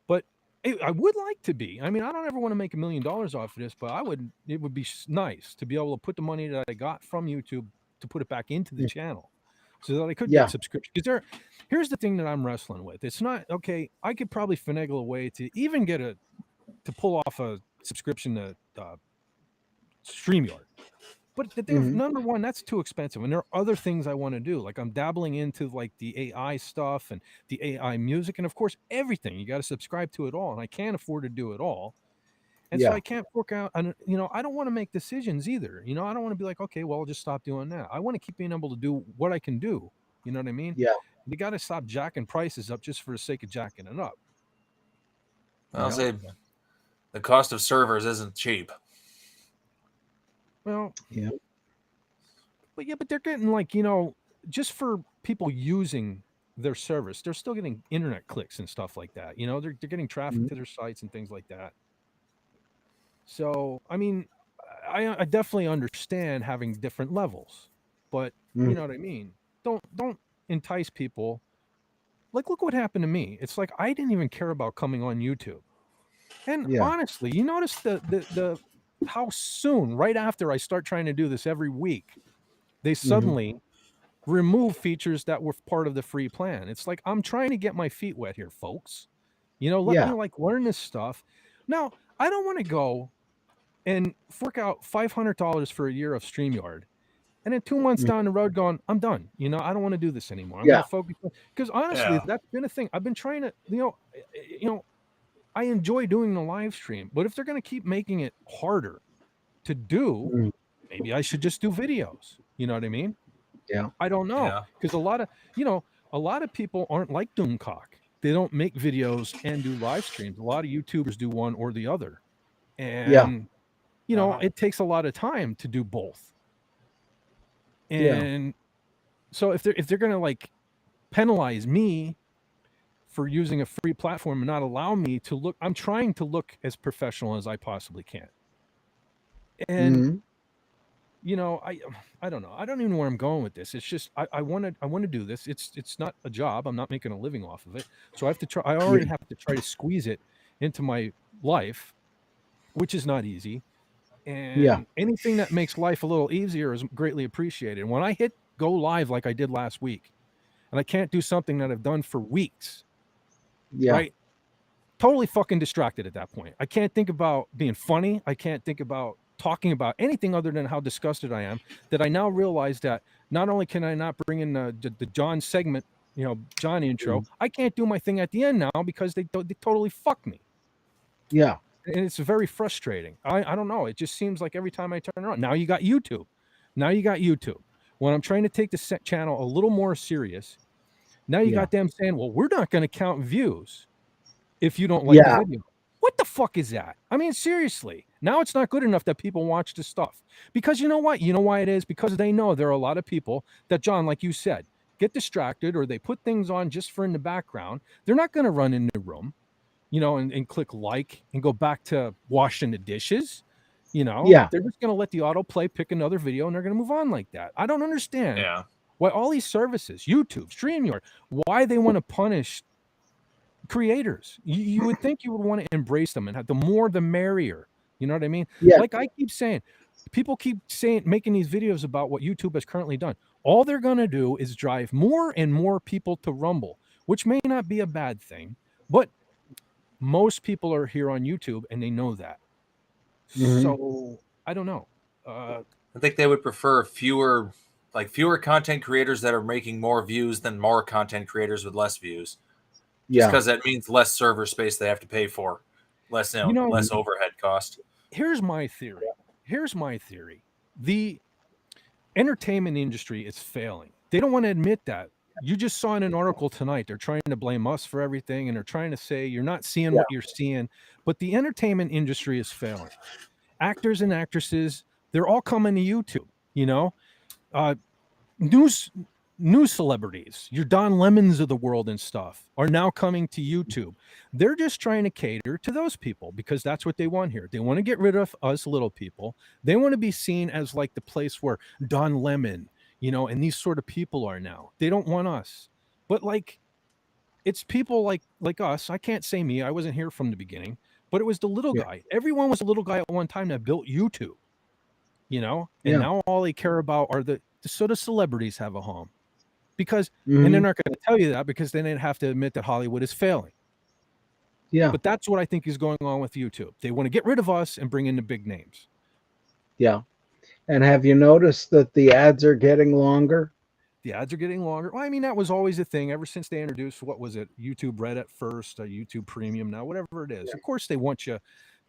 But I would like to be. I mean, I don't ever want to make $1 million off of this, but it would be nice to be able to put the money that I got from YouTube to put it back into the channel so that I could get subscriptions. Because here's the thing that I'm wrestling with. It's not, okay, I could probably finagle a way to even to pull off a subscription to StreamYard. But the thing, number one, that's too expensive. And there are other things I want to do. Like I'm dabbling into like the AI stuff and the AI music. And of course, everything. You got to subscribe to it all. And I can't afford to do it all. And so I can't fork out. And, I don't want to make decisions either. I don't want to be like, okay, well, I'll just stop doing that. I want to keep being able to do what I can do. You know what I mean? Yeah. You got to stop jacking prices up just for the sake of jacking it up. I'll say the cost of servers isn't cheap. Well, yeah. But they're getting like, just for people using their service, they're still getting internet clicks and stuff like that. They're getting traffic to their sites and things like that. So, I mean, I definitely understand having different levels, but you know what I mean? Don't entice people. Like, look what happened to me. It's like, I didn't even care about coming on YouTube. And honestly, you notice the how soon, right after I start trying to do this every week, they suddenly remove features that were part of the free plan. It's like, I'm trying to get my feet wet here, folks. Let me like learn this stuff. Now, I don't want to go and fork out $500 for a year of StreamYard. And then 2 months down the road going, I'm done. I don't want to do this anymore. I'm going Yeah. to focus because honestly, Yeah. that's been a thing. I've been trying to, I enjoy doing the live stream, but if they're going to keep making it harder to do, Mm. maybe I should just do videos. You know what I mean? Yeah. I don't know. Yeah. Because a lot of people aren't like Doomcock. They don't make videos and do live streams. A lot of YouTubers do one or the other. And, it takes a lot of time to do both. And so if they're going to like penalize me for using a free platform and not allow me to look, I'm trying to look as professional as I possibly can. And I don't know. I don't even know where I'm going with this. It's just I want to do this. It's not a job. I'm not making a living off of it. So I have to try. I already have to try to squeeze it into my life, which is not easy. And anything that makes life a little easier is greatly appreciated. When I hit go live like I did last week, and I can't do something that I've done for weeks, right? Totally fucking distracted at that point. I can't think about being funny. I can't think about talking about anything other than how disgusted I am, that I now realize that not only can I not bring in the John segment, John intro, I can't do my thing at the end now because they totally fuck me. Yeah. And it's very frustrating. I don't know. It just seems like every time I turn around, now you got YouTube. When I'm trying to take the channel a little more serious, now you got them saying, well, we're not going to count views if you don't like the video. What the fuck is that? I mean, seriously. Now it's not good enough that people watch the stuff. Because you know what? You know why it is? Because they know there are a lot of people that, John, like you said, get distracted or they put things on just for in the background. They're not going to run in the room, and click like and go back to washing the dishes. They're just going to let the autoplay pick another video and they're going to move on like that. I don't understand why all these services, YouTube, StreamYard, why they want to punish creators. You would think you would want to embrace them and have the more the merrier. You know what I mean? Like I keep saying, people keep making these videos about what YouTube has currently done. All they're going to do is drive more and more people to Rumble, which may not be a bad thing, but most people are here on YouTube and they know that. So I don't know. I think they would prefer fewer content creators that are making more views than more content creators with less views. Just because that means less server space they have to pay for, less less overhead cost. Here's my theory. The entertainment industry is failing. They don't want to admit that. You just saw in an article tonight, they're trying to blame us for everything, and they're trying to say you're not seeing what you're seeing. But the entertainment industry is failing. Actors and actresses, they're all coming to YouTube. News celebrities, your Don Lemons of the world and stuff, are now coming to YouTube. They're just trying to cater to those people because that's what they want here. They want to get rid of us little people. They want to be seen as like the place where Don Lemon, and these sort of people are now. They don't want us. But like, it's people like us. I can't say me. I wasn't here from the beginning, but it was the little guy. Everyone was a little guy at one time that built YouTube, and now all they care about are the celebrities have a home. Because and they're not going to tell you that because then they'd have to admit that Hollywood is failing. But that's what I think is going on with YouTube. They want to get rid of us and bring in the big names. And have you noticed that the ads are getting longer? The ads are getting longer. Well, I mean, that was always a thing ever since they introduced, what was it, YouTube Red at first, YouTube Premium now, whatever it is. Of course, they want you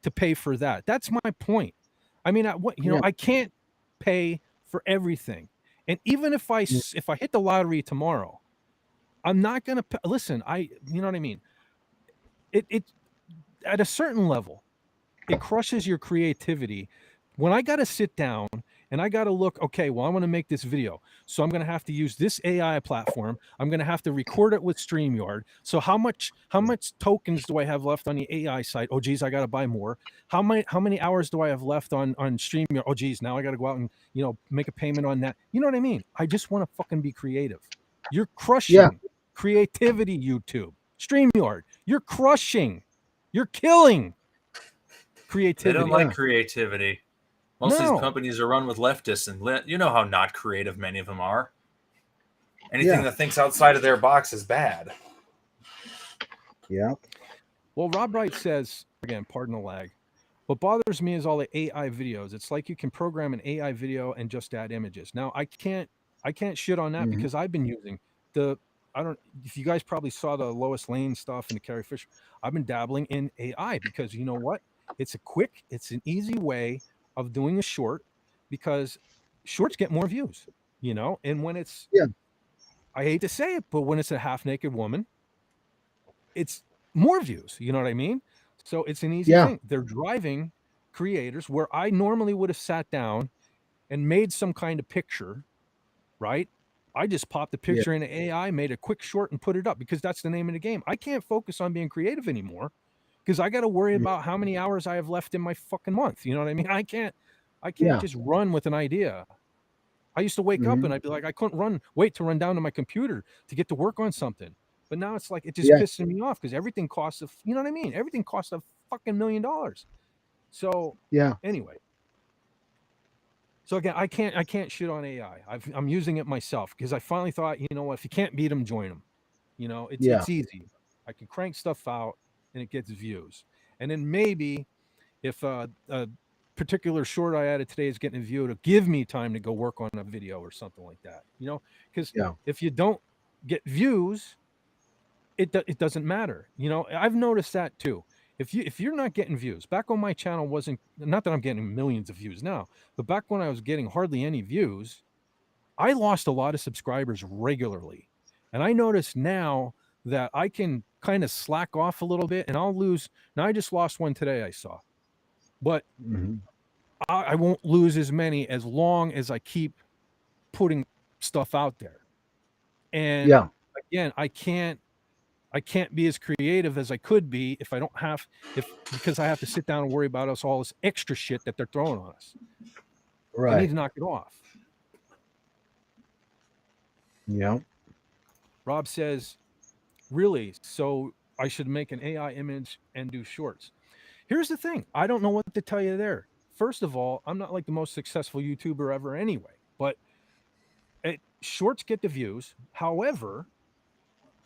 to pay for that. That's my point. I mean, I can't pay for everything. And even if I hit the lottery tomorrow, I'm not going to listen. You know what I mean? It at a certain level, it crushes your creativity. When I got to sit down and I got to look, okay, well, I want to make this video. So I'm going to have to use this AI platform. I'm going to have to record it with StreamYard. So how much tokens do I have left on the AI site? Oh, geez, I got to buy more. How many hours do I have left on StreamYard? Oh, geez, now I got to go out and, make a payment on that. You know what I mean? I just want to fucking be creative. You're crushing creativity, YouTube. StreamYard, you're crushing. You're killing creativity. They don't like creativity. Most of these companies are run with leftists, and you know how not creative many of them are. Anything that thinks outside of their box is bad. Yeah. Well, Rob Wright says, again, pardon the lag. What bothers me is all the AI videos. It's like you can program an AI video and just add images. Now I can't shit on that Mhm. because I've been using the I don't if you guys probably saw the Lois Lane stuff and the Carrie Fisher. I've been dabbling in AI because you know what? It's an easy way of doing a short because shorts get more views, you know, and when it's Yeah. I hate to say it, but when it's a half naked woman, it's more views. You know what I mean? So it's an easy Yeah. thing. They're driving creators where I normally would have sat down and made some kind of picture, right? I just popped the Yeah. picture into AI, made a quick short, and put it up because that's the name of the game. I can't focus on being creative anymore because I got to worry Mhm. about how many hours I have left in my fucking month. You know what I mean? I can't Yeah. just run with an idea. I used to wake up Mhm. and I'd be like, I couldn't wait to run down to my computer to get to work on something. But now it's like it just Yeah. pisses me off because everything costs you know what I mean? Everything costs a fucking $1,000,000. So Yeah. anyway, so again, I can't shit on AI. I'm using it myself because I finally thought, you know what, if you can't beat them, join them. You know, Yeah. it's easy. I can crank stuff out and it gets views. And then maybe if a particular short I added today is getting a view, to give me time to go work on a video or something like that. You know, because Yeah. if you don't get views, it doesn't matter. You know, I've noticed that too. If you're not getting views, back on my channel wasn't not that I'm getting millions of views now, but back when I was getting hardly any views, I lost a lot of subscribers regularly. And I notice now that I can kind of slack off a little bit and I'll lose. Now I just lost one today I saw. But Mhm. I won't lose as many as long as I keep putting stuff out there. And Yeah. again, I can't be as creative as I could be if I don't have if because I have to sit down and worry about us all this extra shit that they're throwing on us. They need Right. to knock it off. Yeah. Rob says, "Really? So I should make an AI image and do shorts." Here's the thing. I don't know what to tell you there. First of all, I'm not like the most successful YouTuber ever anyway, but shorts get the views. However,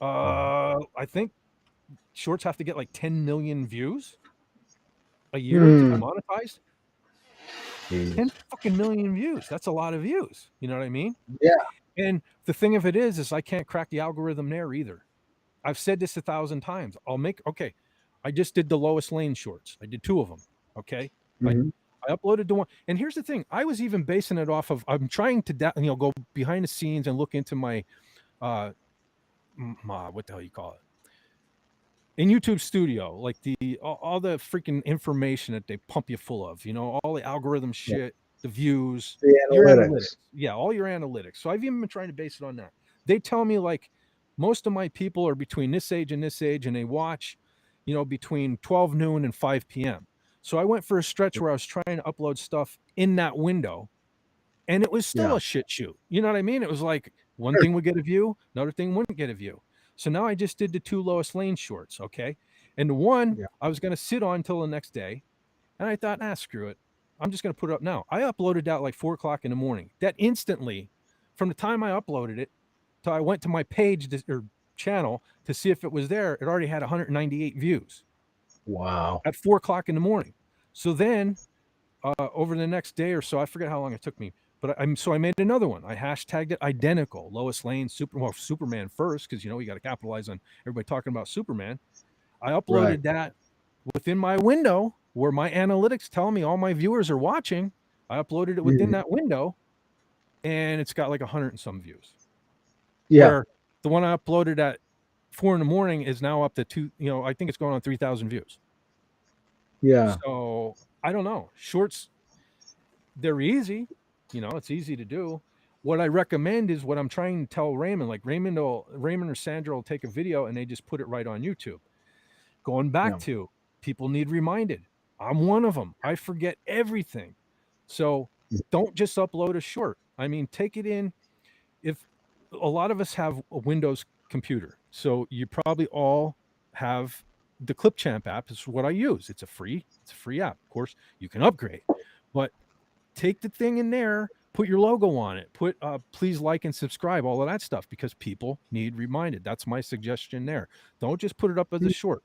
I think shorts have to get like 10 million views a year to be Hmm. monetized. 10 Jeez. fucking million views. That's a lot of views. You know what I mean? Yeah. And the thing of it is I can't crack the algorithm there either. I've said this 1,000 times. Okay. I just did the Lois Lane shorts. I did 2 of them. Okay. I, Mhm. I uploaded the one. And here's the thing. I was even basing it off of, I'm trying to, go behind the scenes and look into my, uh, what the hell you call it? In YouTube Studio, like all the freaking information that they pump you full of, all the algorithm Yeah. shit, the views, The your analytics. analytics. Yeah, all your analytics. So I've even been trying to base it on that. They tell me like most of my people are between this age and this age, and they watch, between 12 noon and 5 p.m. So I went for a stretch where I was trying to upload stuff in that window, and it was still Yeah. a shit shoot. You know what I mean? It was like one Sure. thing would get a view, another thing wouldn't get a view. So now I just did the 2 Lois Lane shorts, okay? And the one Yeah. I was going to sit on until the next day, and I thought, screw it. I'm just going to put it up now. I uploaded that like 4 o'clock in the morning. That instantly, from the time I uploaded it till I went to my page or channel to see if it was there, it already had 198 views Wow. at 4 o'clock in the morning. So then over the next day or so, I forget how long it took me, but I made another one. I hashtagged it identical. Lois Lane, Superman first, because you got to capitalize on everybody talking about Superman. I Right. uploaded that within my window where my analytics tell me all my viewers are watching. I uploaded it within Mhm. that window, and it's got like 100 and some views. Yeah. Where the one I uploaded at 4 in the morning is now up to 2. I think it's going on 3,000 views. Yeah. So I don't know. Shorts, they're easy. It's easy to do. What I recommend is what I'm trying to tell Raymond. Like Raymond or Sandra will take a video and they just put it right on YouTube. Going back Yeah. to people need reminded. I'm one of them. I forget everything. So don't just upload a short. I mean, take it in. If a lot of us have a Windows computer, so you probably all have the Clipchamp app. Is what I use. It's a free app. Of course, you can upgrade, but take the thing in there, put your logo on it, put please like and subscribe, all of that stuff, because people need reminded. That's my suggestion there. Don't just put it up as a short.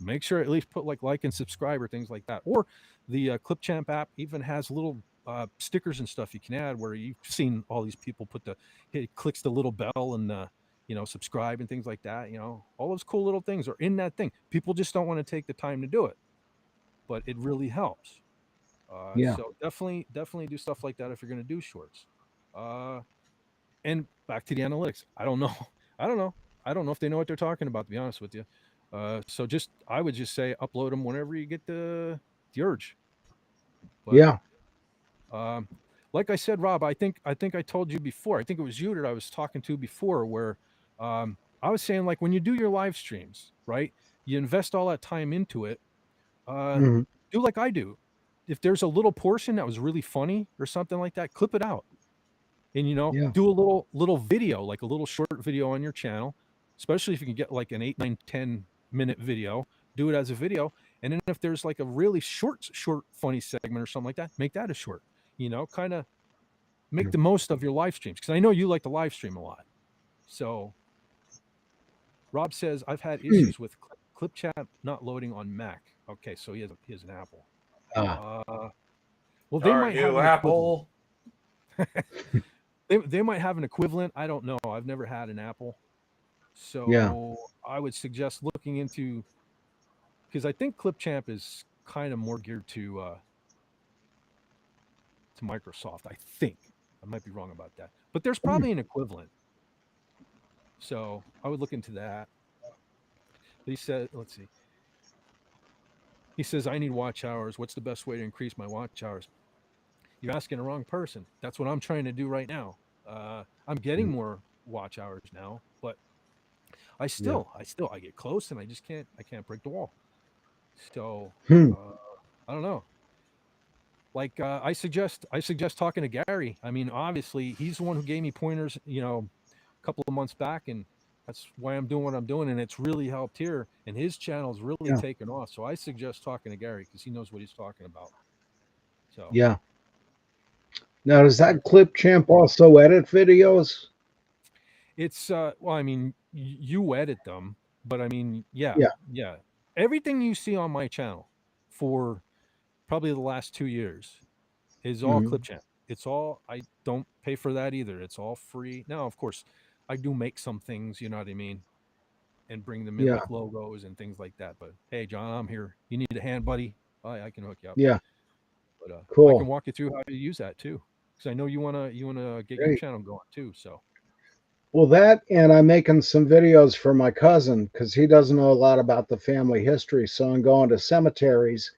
make sure at least put like and subscribe or things like that. Or the Clipchamp app even has little stickers and stuff you can add where you've seen all these people put it clicks the little bell and subscribe and things like that. All those cool little things are in that thing. People just don't want to take the time to do it, but it really helps. Yeah. So definitely do stuff like that if you're going to do shorts. And back to the analytics. I don't know. I don't know. I don't know if they know what they're talking about, to be honest with you. So I would just say upload them whenever you get the urge. But Yeah. like I said, Rob, I think I told you before. I think it was you that I was talking to before, where I was saying, like, when you do your live streams, right? You invest all that time into it. Mhm. Do like I do. If there's a little portion that was really funny or something like that, clip it out. And Yeah. do a little video, like a little short video on your channel, especially if you can get like an 8, 9, 10 minute video. Do it as a video. And then if there's like a really short funny segment or something like that, make that a short. Kind of make the most of your live streams, because I know you like to live stream a lot. So Rob says, I've had issues with Clipchat not loading on Mac. Okay, so he has an Apple. Ah. Well, they Our might have new an equivalent. Apple. They might have an equivalent. I don't know. I've never had an Apple. So Yeah. I would suggest looking into, because I think Clipchamp is kind of more geared to Microsoft. I think I might be wrong about that, but there's probably an equivalent. So I would look into that. But he said, let's see. He says, I need watch hours. What's the best way to increase my watch hours? You're asking the wrong person. That's what I'm trying to do right now. I'm getting more watch hours now, but I get close and I can't break the wall. So Hmm. I don't know. Like I suggest talking to Gary. I mean, obviously he's the one who gave me pointers, a couple of months back, and that's why I'm doing what I'm doing, and it's really helped here. And his channel's really Yeah. taken off. So I suggest talking to Gary because he knows what he's talking about. So Yeah. Now, does that Clipchamp also edit videos? it's well, I mean, you edit them, but I mean, yeah. Everything you see on my channel for probably the last 2 years is all Mhm. Clipchamp. It's all, I don't pay for that either. It's all free. Now, of course, I do make some things, you know what I mean, and bring them in Yeah. like logos and things like that. But hey, John, I'm here. You need a hand, buddy? I can hook you up. Yeah. But I can Cool. walk you through how to use that too, because I know you wanna get your Great. channel going too. So Well, that, and I'm making some videos for my cousin because he doesn't know a lot about the family history. So I'm going to cemeteries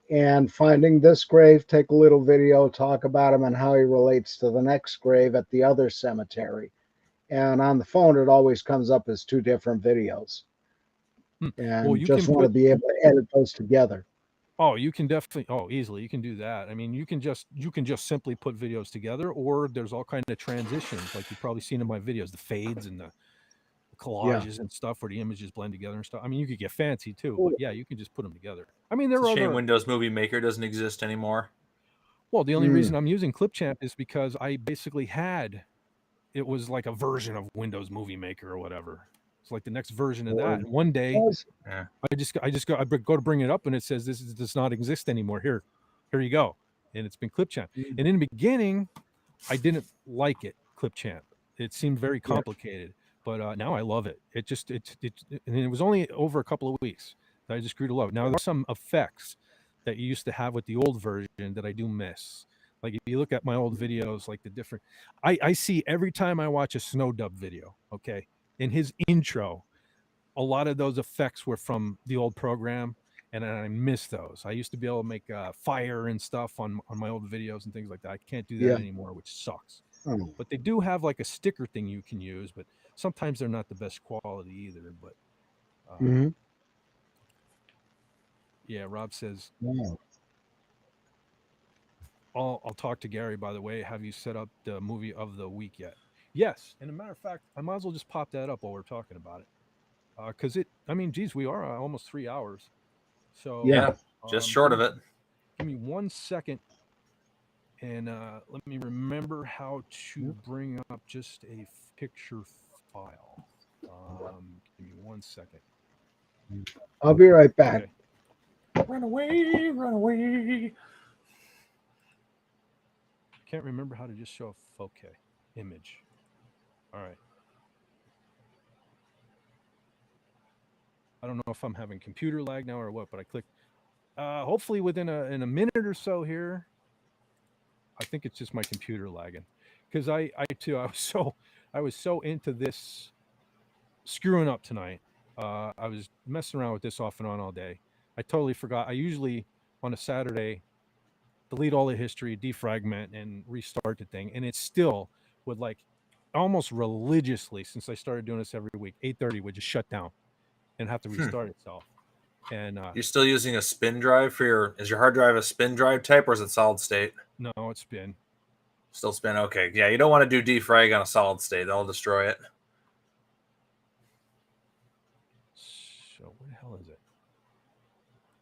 and finding this grave, take a little video, talk about him and how he relates to the next grave at the other cemetery. And on the phone, it always comes up as 2 different videos. well, And you just can want to put. be able to edit those together. Oh, you can definitely. Oh, easily. You can do that. I mean, you can just simply put videos together, or there's all kind of transitions, like you've probably seen in my videos, the fades and the Yeah. collages and stuff where the images blend together and stuff. I mean, you could get fancy too, Cool. but yeah, you can just put them together. I mean, It's there a are shame other. Windows Movie Maker doesn't exist anymore. Well, the only Mm. reason I'm using Clipchamp is because I basically had, it was like a version of Windows Movie Maker or whatever. It's like the next version of that. Or And one day was- Yeah. I go to bring it up and it says does not exist anymore. Here you go. And it's been Clipchamp. Mm. And in the beginning, I didn't like it, Clipchamp. It seemed very Yeah. complicated, but now I love it. And it was only over a couple of weeks that I just grew to love it. Now there's some effects that you used to have with the old version that I do miss. Like if you look at my old videos, like the different, I see every time I watch a Snow Dub video, okay, in his intro, a lot of those effects were from the old program, and I miss those. I used to be able to make fire and stuff on my old videos and things like that. I can't do that Yeah. anymore, which sucks. Oh. But they do have like a sticker thing you can use, but sometimes they're not the best quality either. But Hmm. yeah, Rob says, Wow. I'll talk to Gary, by the way. Have you set up the movie of the week yet? Yes. And a matter of fact, I might as well just pop that up while we're talking about it. Because I mean, geez, we are almost 3 hours. So Yeah. Just short of it. give me 1 second, and let me remember how to bring up just a picture file. Give me 1 second. I'll be right back. Okay. Run away, run away. Can't remember how to just show a okay image. All right. I don't know if I'm having computer lag now or what, but I clicked. Hopefully within in a minute or so here. I think it's just my computer lagging, because I was so into this screwing up tonight. I was messing around with this off and on all day. I totally forgot. I usually on a Saturday delete all the history, defragment, and restart the thing, and it still would like almost religiously, since I started doing this every week, 8:30 would just shut down and have to restart itself. And You're still using a spin drive for your? Is your hard drive a spin drive type or is it solid state? no, it's been Still spin. Okay, yeah. You don't want to do defrag on a solid state; that'll destroy it. so. Where the hell is it?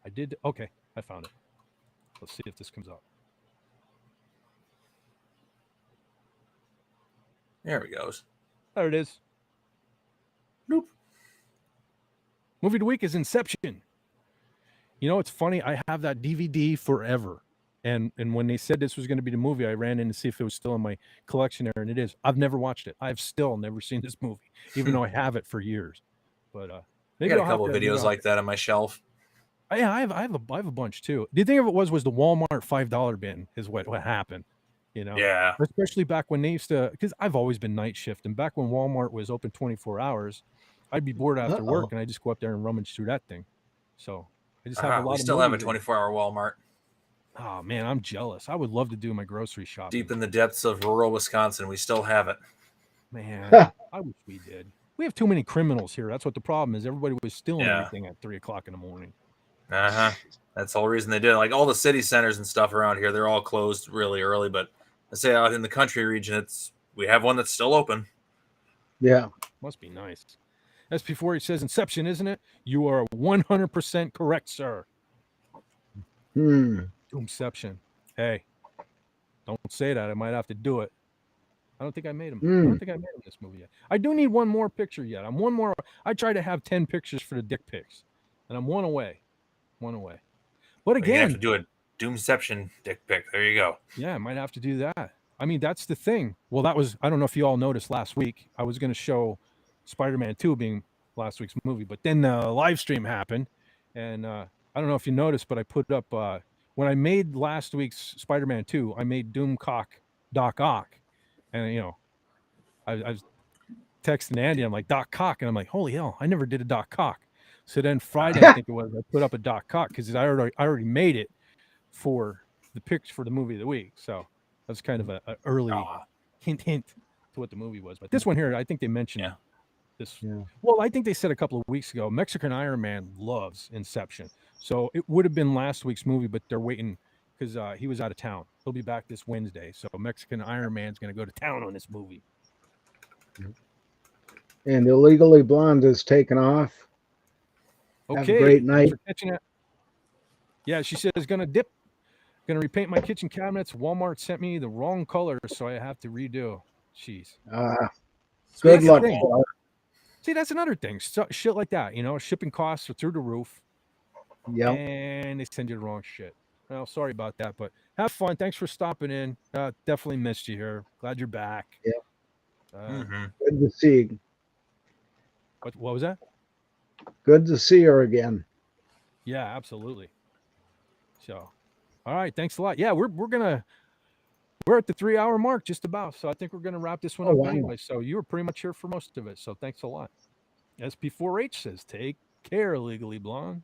I did okay. I found it. Let's see if this comes up. There it goes. There it is. Nope. Movie of the week is Inception. You know, it's funny. I have that DVD forever. And when they said this was going to be the movie, I ran in to see if it was still in my collection there, and it is. I've never watched it. I've still never seen this movie, even though I have it for years. But I maybe got a I'll have couple to- of videos like that on my shelf. Yeah, I have a bunch too. The thing of it was the Walmart $5 bin is what happened. You know, Yeah. especially back when they used to, because I've always been night shift, and back when Walmart was open 24 hours, I'd be bored after work, and I just go up there and rummage through that thing. So I just have a lot We of. still have a movies that- 24-hour Walmart Oh man, I'm jealous. I would love to do my grocery shopping. deep in the depths of rural Wisconsin. We still have it. Man, I wish we did. We have too many criminals here. That's what the problem is. Everybody was stealing Yeah. everything at 3:00 in the morning. That's the whole reason they did it. Like all the city centers and stuff around here, they're all closed really early. But I say out in the country region, we have one that's still open. Yeah. Must be nice. That's before he says Inception, isn't it? You are 100% correct, sir. Doomception. Hey, don't say that. I might have to do it. I don't think I made him. I don't think I made him this movie yet. I do need one more picture yet. I'm one more. I try to have 10 pictures for the dick pics, and I'm one away. But You again, have to do a Doomception dick pic. There you go. yeah, I might have to do that. I mean, that's the thing. Well, that was, I don't know if you all noticed last week, I was going to show Spider-Man 2 being last week's movie, but then the live stream happened. And I don't know if you noticed, but I put up, when I made last week's Spider-Man 2, I made Doomcock Doc Ock. And, you know, I was texting Andy, I'm like, Doc Cock. And I'm like, holy hell, I never did a Doc Cock. So then Friday, I think it was, I put up a Doc Cock because I already made it for the picture for the movie of the week. So that's kind of an early hint to what the movie was. But this one here, I think they mentioned this. Yeah. Well, I think they said a couple of weeks ago, Mexican Iron Man loves Inception. So it would have been last week's movie, but they're waiting because he was out of town. He'll be back this Wednesday. So Mexican Iron Man's going to go to town on this movie. And Illegally Blonde is taken off. Okay. Have a great night. Thanks for catching it. Yeah, she says gonna repaint my kitchen cabinets. Walmart sent me the wrong color, so I have to redo. Jeez. Good That's the luck. thing. Paul. See, that's another thing. Shit like that, you know, shipping costs are through the roof. Yep. And they send you the wrong shit. Well, sorry about that, but have fun. Thanks for stopping in. Definitely missed you here. Glad you're back. Yep. Good to see you. What was that? Good to see her again. Yeah, absolutely. So, all right, thanks a lot. Yeah, we're at the 3-hour mark just about. So I think we're gonna wrap this one up anyway. So you were pretty much here for most of it. So thanks a lot. SP4H says, take care, Legally Blonde.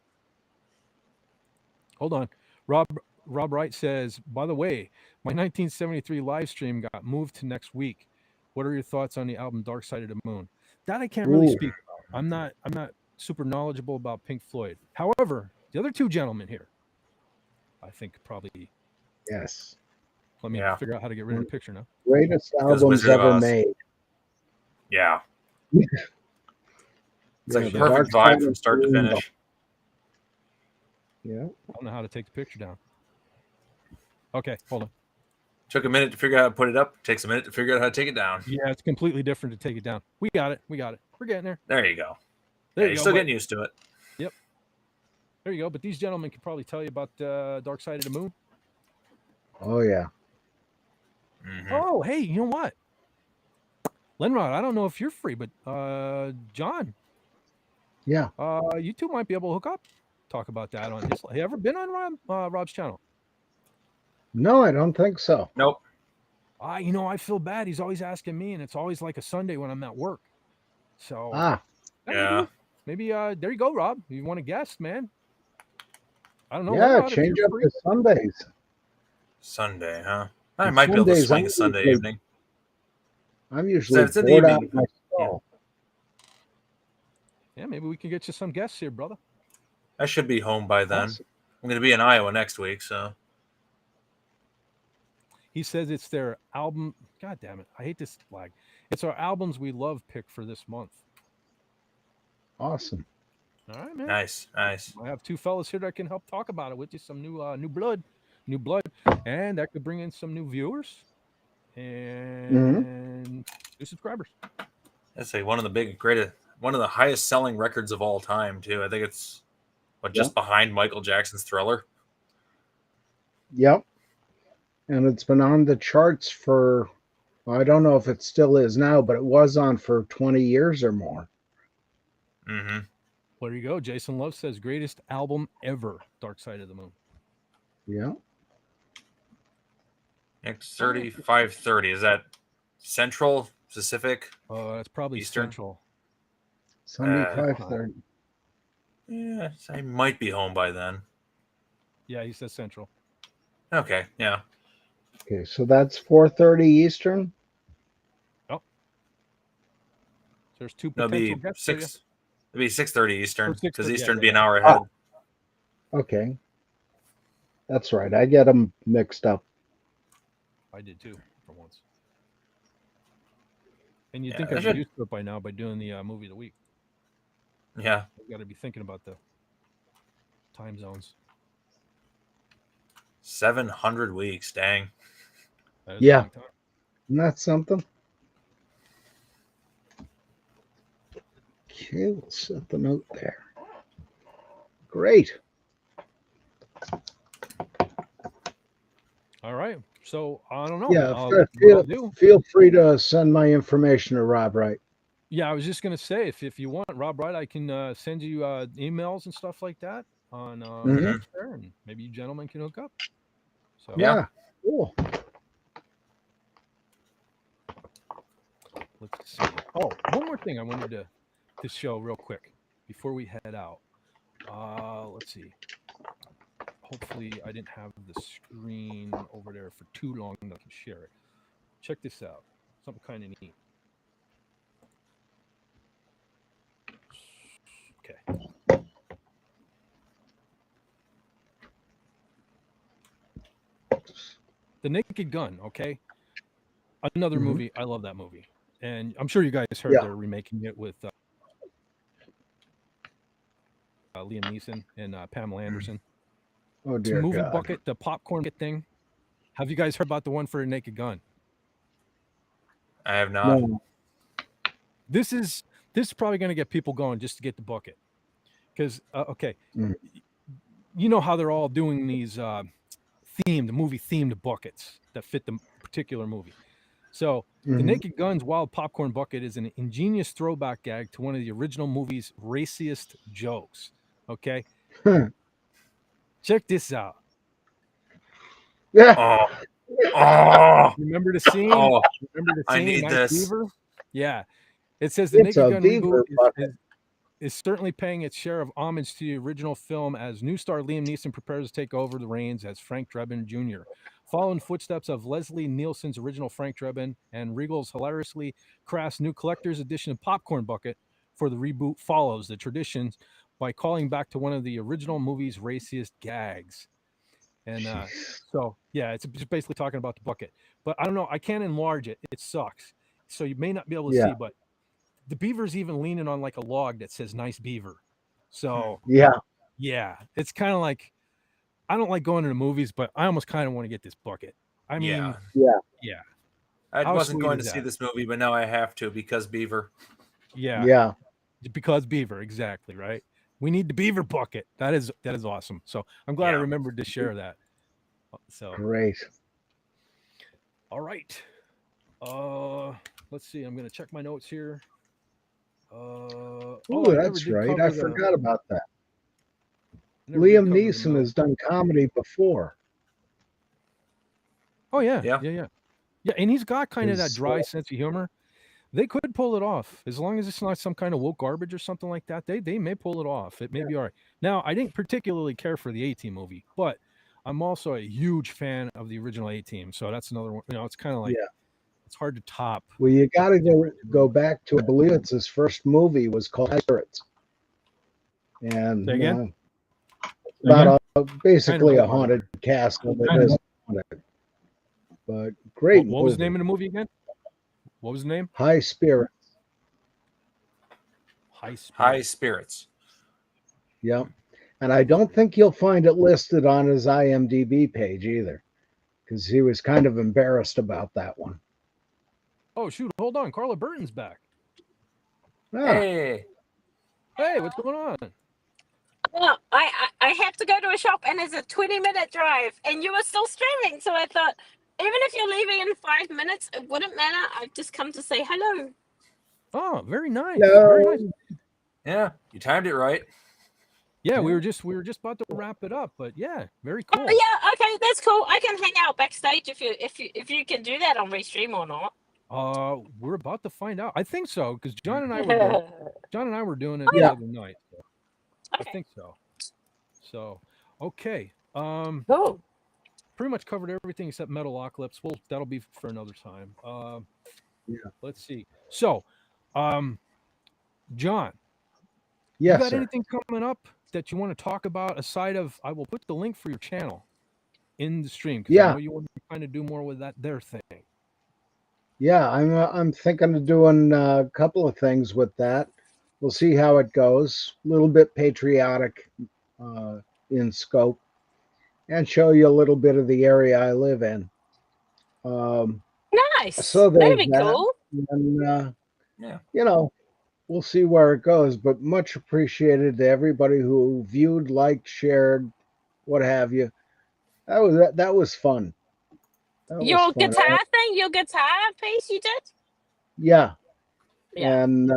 Hold on. Rob Wright says, by the way, my 1973 live stream got moved to next week. What are your thoughts on the album Dark Side of the Moon? That I can't really speak about. I'm not super knowledgeable about Pink Floyd. However, the other two gentlemen here, I think probably. Yes. Let me figure out how to get rid of the picture now. Greatest albums ever made. Yeah. It's like a perfect vibe from start to finish. Yeah. I don't know how to take the picture down. Okay, hold on. Took a minute to figure out how to put it up. Takes a minute to figure out how to take it down. Yeah, it's completely different to take it down. We got it. We're getting there. There you go. There you You're go. still getting used to it. Yep. There you go. But these gentlemen can probably tell you about Dark Side of the Moon. Oh yeah. Mhm. Oh, hey, you know what? Lenrod, I don't know if you're free, but John, Yeah. you two might be able to hook up, talk about that on his. Have you ever been on Rob's channel? No, I don't think so. Nope. I feel bad. He's always asking me, and it's always like a Sunday when I'm at work. So Ah, Yeah. maybe there you go, Rob. You want a guest, man? I don't know. yeah, Lenrod, if change you're up free. to Sundays. Sunday, huh? I And might be able to Sundays, swing a Sunday evening. I'm usually it's in the bored out evening. of my stall. Yeah, maybe we can get you some guests here, brother. I should be home by then. Awesome. I'm going to be in Iowa next week, so He says it's their album. God damn it. I hate this flag. It's our albums we love pick for this month. Awesome. All right, man. nice. I have two fellas here that can help talk about it with you. Some new blood, and that could bring in some new viewers and new subscribers. I'd say one of the highest selling records of all time, too. I think it's just behind Michael Jackson's Thriller. Yep. And it's been on the charts for, I don't know if it still is now, but it was on for 20 years or more. Mm-hmm. Well, there you go. Jason Love says greatest album ever, Dark Side of the Moon. Yeah. Next 5:30. Is that Central, Pacific? That's probably Eastern? Central. Sunday, Uh, 5:30. Yeah, I might be home by then. Yeah, he says Central. Okay, yeah. Okay, so that's 4:30 Eastern. Oh, there's two It'll potential be guests for you. 6. It'll be 6:30 Eastern, Or 6:30, because yeah, Eastern would yeah, be an yeah. hour ahead. Okay. That's right. I get them mixed up. I did too, for once. And you'd Yeah, think I I'd be should- used to it by now by doing the movie of the week. Yeah. I've got to be thinking about the time zones. 700 weeks. Dang. That is a Yeah. long time. Isn't that something? Okay, we'll set the note there. Great. All right. So I don't know. Yeah, what I'll do. feel free to send my information to Rob Wright. Yeah, I was just gonna say if you want Rob Wright, I can send you emails and stuff like that on Mhm. there, and maybe you gentlemen can hook up. So Yeah, cool. let's see. Oh, one more thing I wanted to show real quick before we head out. Let's see. Hopefully I didn't have the screen over there for too long that I can share it. Check this out. Something kind of neat. Okay. The Naked Gun, okay? Another movie. I love that movie. And I'm sure you guys heard Yeah. they're remaking it with Liam Neeson and Pamela Anderson. Oh It's dear movie God. bucket, the popcorn bucket thing. Have you guys heard about the one for a Naked Gun? I have not. No. This is probably going to get people going just to get the bucket. Because you know how they're all doing these movie themed buckets that fit the particular movie. So the Naked Gun's Wild Popcorn Bucket is an ingenious throwback gag to one of the original movie's raciest jokes. Okay, check this out. Yeah. Oh, Remember the scene? oh, Remember the I scene? need Nice this. Beaver? Yeah. It says the It's Naked a Gun beaver reboot bucket. is certainly paying its share of homage to the original film as new star Liam Neeson prepares to take over the reins as Frank Drebin Jr. Following footsteps of Leslie Nielsen's original Frank Drebin and Regal's hilariously crass new collector's edition of Popcorn Bucket for the reboot follows the traditions by calling back to one of the original movie's raciest gags. And so, yeah, it's just basically talking about the bucket. But I don't know. I can't enlarge it. It sucks. So you may not be able to Yeah. see, but the beaver's even leaning on like a log that says nice beaver. So, Yeah. yeah, it's kind of like, I don't like going to the movies, but I almost kind of want to get this bucket. I mean, Yeah. I How wasn't sweet going to is see that? this movie, but now I have to because Beaver. yeah, Yeah. because beaver, exactly, right? We need the beaver bucket. That is awesome. So I'm glad I Yeah. remembered to share that. So Great. all right. Let's see. I'm gonna check my notes here. Ooh, I never that's did right. cover I the. forgot about that. I never did Liam cover the Neeson Mel. has done comedy before. Oh yeah, Yeah. yeah, and he's got kind of that His, dry sense of humor. They could pull it off as long as it's not some kind of woke garbage or something like that. They may pull it off. It may be all right. Now, I didn't particularly care for the A-Team movie, but I'm also a huge fan of the original A-Team. So that's another one. You know, it's kind of like yeah. it's hard to top. Well, you got to go back to, I believe it's his first movie was called Spirits. And Say again? about Kind basically of a haunted castle that Kind of. is haunted. But great What was the movie. name of the movie again? What was the name? High Spirits. High Spirit. High spirits. Yep. And I don't think you'll find it listed on his IMDb page either, because he was kind of embarrassed about that one. Oh shoot! Hold on, Carla Burton's back. Ah, Hey. Hey, what's going on? Well, I have to go to a shop and it's a 20-minute drive and you were still streaming. So I thought, even if you're leaving in 5 minutes, it wouldn't matter. I've just come to say hello. Oh, very nice. No. Very nice. Yeah, you timed it right. Yeah, we were just about to wrap it up, but yeah, very cool. Oh, yeah, okay, that's cool. I can hang out backstage if you can do that on Restream or not. We're about to find out. I think so because John and I were doing it Oh, the yeah. other night. So I Okay. think so. So okay. Cool. Pretty much covered everything except Metalocalypse. Well, that'll be for another time. Yeah. Let's see. So, John, yes, you got sir. anything coming up that you want to talk about aside of? I will put the link for your channel in the stream because I know you want to kind of do more with that there thing. Yeah, I'm thinking of doing a couple of things with that. We'll see how it goes. A little bit patriotic in scope, and show you a little bit of the area I live in. Nice. So That'd there's be that. cool. And Yeah. you know, we'll see where it goes. But much appreciated to everybody who viewed, liked, shared, what have you. That was fun. That was Your fun. guitar thing, your guitar piece you did? Yeah. Yeah. And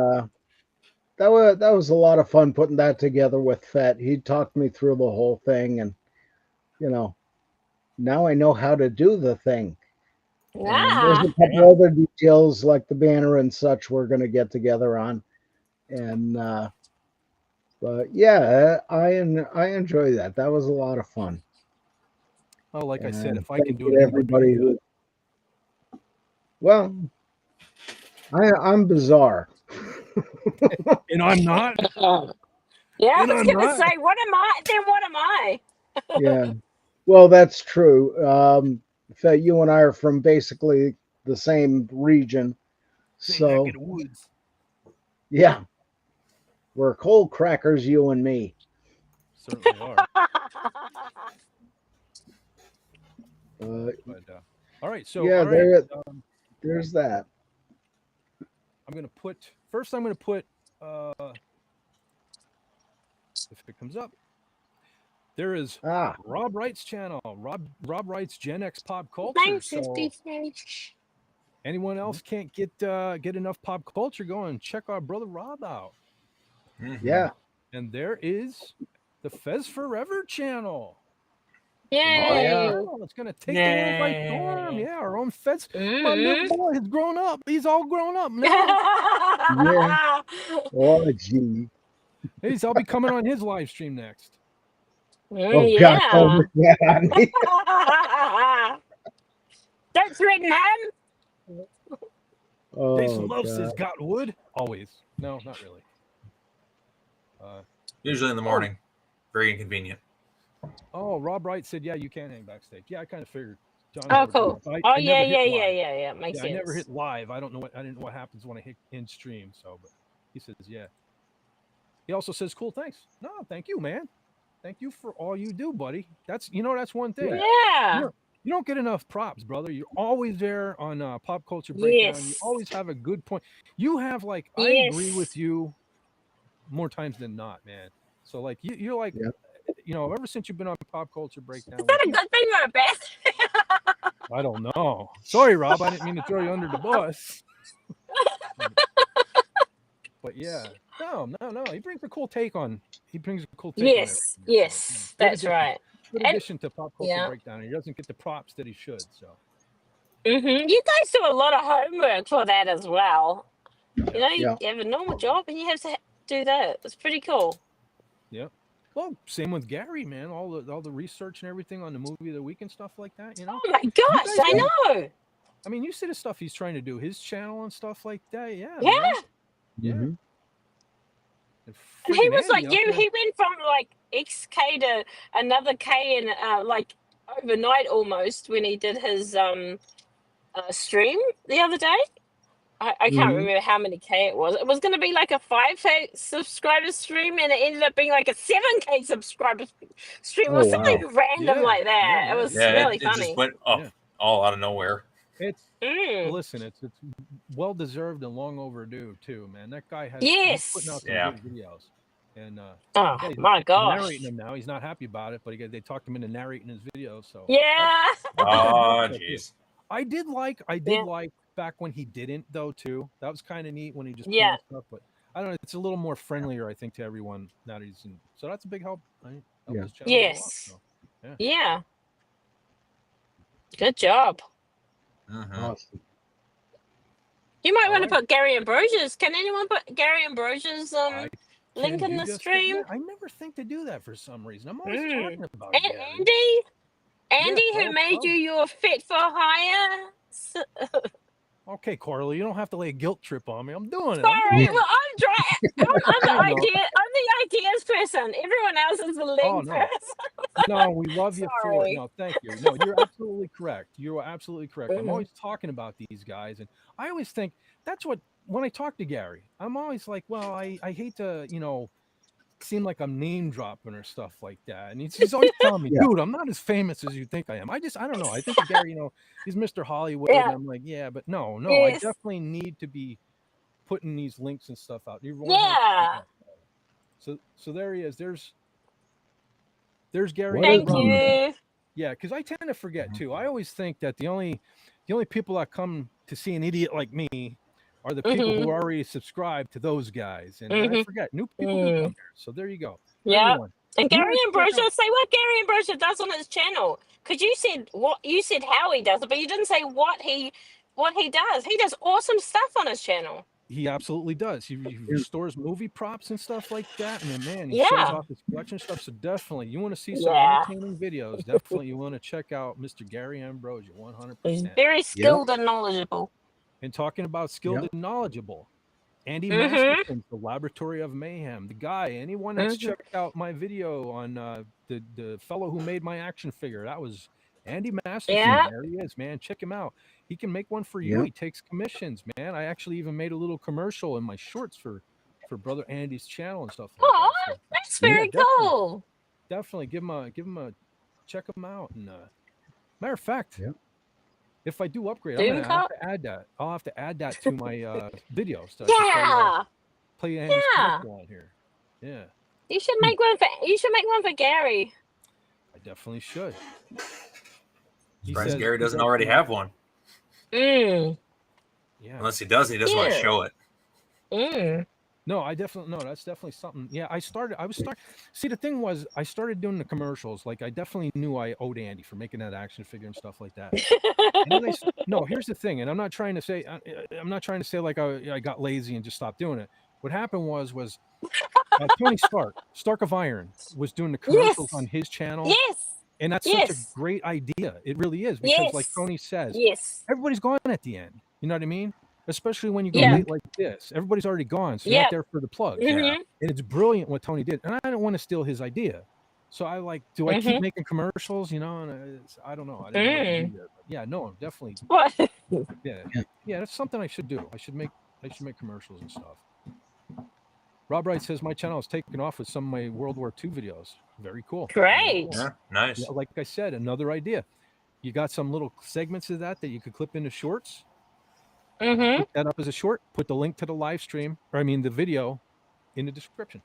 that was a lot of fun putting that together with Fett. He talked me through the whole thing, and now I know how to do the thing. And there's Yeah. a couple other details like the banner and such we're going to get together on, and but yeah, I enjoy that. That was a lot of fun. Oh, like I said, And if I can thank do you it, to anybody can everybody do it. well, I'm bizarre. And I'm not. Yeah, I And was I'm gonna not. say, what am I? Then what am I? Yeah. Well, that's true. Fett, you and I are from basically the same region. Same neck So, of the woods. yeah, we're cold crackers, you and me. Certainly are. But All right. So yeah, all right. there's that. I'm gonna put if it comes up. There is Rob Wright's channel. Rob Wright's Gen X Pop Culture. So 953. anyone else can't get enough pop culture going, check our brother Rob out. Mm-hmm. Yeah. And there is the Fez Forever channel. Yay. It's gonna take the world by storm. Yeah, our own Fez. My Mhm. little boy has grown up. He's all grown up now. Yeah. Oh, gee. I'll be coming on his live stream next. Oh, God. Don't look that on me. Don't threaten him. Jason Oh, loves his God. got wood. Always. No, not really. Usually in the morning. Very inconvenient. Oh, Rob Wright said, "Yeah, you can hang backstage." Yeah, I kind of figured. John Oh, never cool. did. Oh, I yeah, never hit yeah, live. yeah. Makes Yeah, sense. I never hit live. I didn't know what happens when I hit in stream. So, but he says, yeah. He also says, "Cool, thanks." No, thank you, man. Thank you for all you do, buddy. That's one thing. Yeah. You don't get enough props, brother. You're always there on Pop Culture Breakdown. Yes. You always have a good point. You have I agree with you more times than not, man. So like you're like, Yep. you know, ever since you've been on Pop Culture Breakdown, Is that a with, good thing or a bad thing? I don't know. Sorry, Rob, I didn't mean to throw you under the bus. But yeah, no. He brings a cool take on. He brings a cool take on Yes, everything. So, yes, good that's addition. right. Good And addition to Pop Culture yeah. Breakdown. He doesn't get the props that he should. So You guys do a lot of homework for that as well. You know, Yeah. you have a normal job and you have to do that. It's pretty cool. yeah. Well, same with Gary, man. All the research and everything on the movie of the week and stuff like that. You know, Oh my you gosh, guys I got. know. I mean, you see the stuff he's trying to do, his channel and stuff like that. Yeah, Yeah. man. Yeah. Mhm. And And he friggin' was like Andy out you. there. He went from like XK to another K in like overnight almost when he did his stream the other day. I can't Mhm. remember how many K it was. It was going to be like a 5K subscriber stream, and it ended up being like a 7K subscriber stream or Oh something wow. random Yeah. like that. Yeah, It yeah. was Yeah, really it just funny. went up Yeah. all out of nowhere. It's Mm. listen, it's well deserved and long overdue too, man. That guy he's putting out Yes. some Yeah. good videos. And Oh yeah, he's my narrating gosh. them now. He's not happy about it, but they talked him into narrating his videos. So Yeah. Oh, jeez. I did Yeah. like back when he didn't though too. That was kind of neat when he just put Yeah. in stuff. But I don't know, it's a little more friendlier, I think, to everyone now that he's in. So that's a big help. Right? Help Yeah. his channel go up. Yes. So yeah. Yeah. Good job. Mhm. Awesome. You might All want to right. put Gary Ambrosia's. Can anyone put Gary Ambrosia's I link can in do the just that. stream? Yeah, I never think to do that for some reason. I'm always Mm. talking about And Gary. Andy, Yeah, who well, made you your fit for hire? okay, Corley, you don't have to lay a guilt trip on me. I'm doing it. Sorry, I'm well, I'm dry. I'm the I know. idea. I'm the ideas person. Everyone else is the link Oh no, person. no, we love you for it. Sorry. No, thank you. No, you're absolutely correct. You are absolutely correct. I'm Mhm. always talking about these guys, and I always think that's what when I talk to Gary, I'm always like, well, I hate to, you know, seem like I'm name dropping or stuff like that. And he's always telling me, Yeah. dude, I'm not as famous as you think I am. I don't know. I think of Gary, you know, he's Mr. Hollywood, Yeah. and I'm like, yeah, but no, I Yes. definitely need to be putting these links and stuff out. You're 100% Yeah. right. So there he is. There's Gary. What a Thank bummer. you. Yeah, because I tend to forget too. I always think that the only people that come to see an idiot like me are the people who Mhm. are already subscribed to those guys, and I Mhm. forget new people do come here. So there you go. Yeah. Everyone, And you Gary wanna check Ambrosia, out- say what Gary Ambrosia does on his channel. Because you said how he does it, but you didn't say what he does. He does awesome stuff on his channel. He absolutely does. He Yeah. restores movie props and stuff like that, and then man, he shows Yeah. off his collection stuff. So definitely, you want to see some Yeah. entertaining videos. Definitely, you want to check out Mr. Gary Ambrosia, He's 100%. very skilled and knowledgeable. And talking about skilled Yep. and knowledgeable, Andy Mhm. Masterson's The Laboratory of Mayhem. The guy, anyone that's Mhm. checked out my video on the fellow who made my action figure, that was Andy Masterson. Yeah. There he is, man. Check him out. He can make one for you. Yep. He takes commissions, man. I actually even made a little commercial in my shorts for brother Andy's channel and stuff like Oh, that. So, that's yeah, very cool. definitely give him a check him out. And matter of fact, Yep. if I do upgrade, Doom I'm gonna have Cop? to add that. I'll have to add that to my videos. So I can Yeah. play Andy's Yeah. console on here. Yeah, You should make one for Gary. I definitely should. He Surprised says Gary he doesn't already have one. Mm. Yeah. Unless he does, he doesn't want to Yeah. show it. Mm. No, that's definitely something. Yeah, see, the thing was, I started doing the commercials. Like, I definitely knew I owed Andy for making that action figure and stuff like that. And then no, here's the thing, and I'm not trying to say like I got lazy and just stopped doing it. What happened was Tony Stark of Iron, was doing the commercials Yes. on his channel. Yes. And that's such a Yes. great idea. It really is, because like Yes. Tony says, Yes. everybody's gone at the end. You know what I mean? Especially when you go Yeah. late like this. Everybody's already gone. So you're Yeah. not there for the plugs. Mhm. And it's brilliant what Tony did. And I don't want to steal his idea. So I do I keep Mhm. making commercials, you know? And I don't know. I didn't know what to do there. But yeah, no, definitely. What? Yeah, that's something I should do. I should make commercials and stuff. Rob Wright says my channel is taking off with some of my World War II videos. Very cool. Great. Yeah, nice. Yeah, like I said, another idea. You got some little segments of that you could clip into shorts. Mhm. Put that up as a short. Put the link to the live stream, or I mean the video, in the description.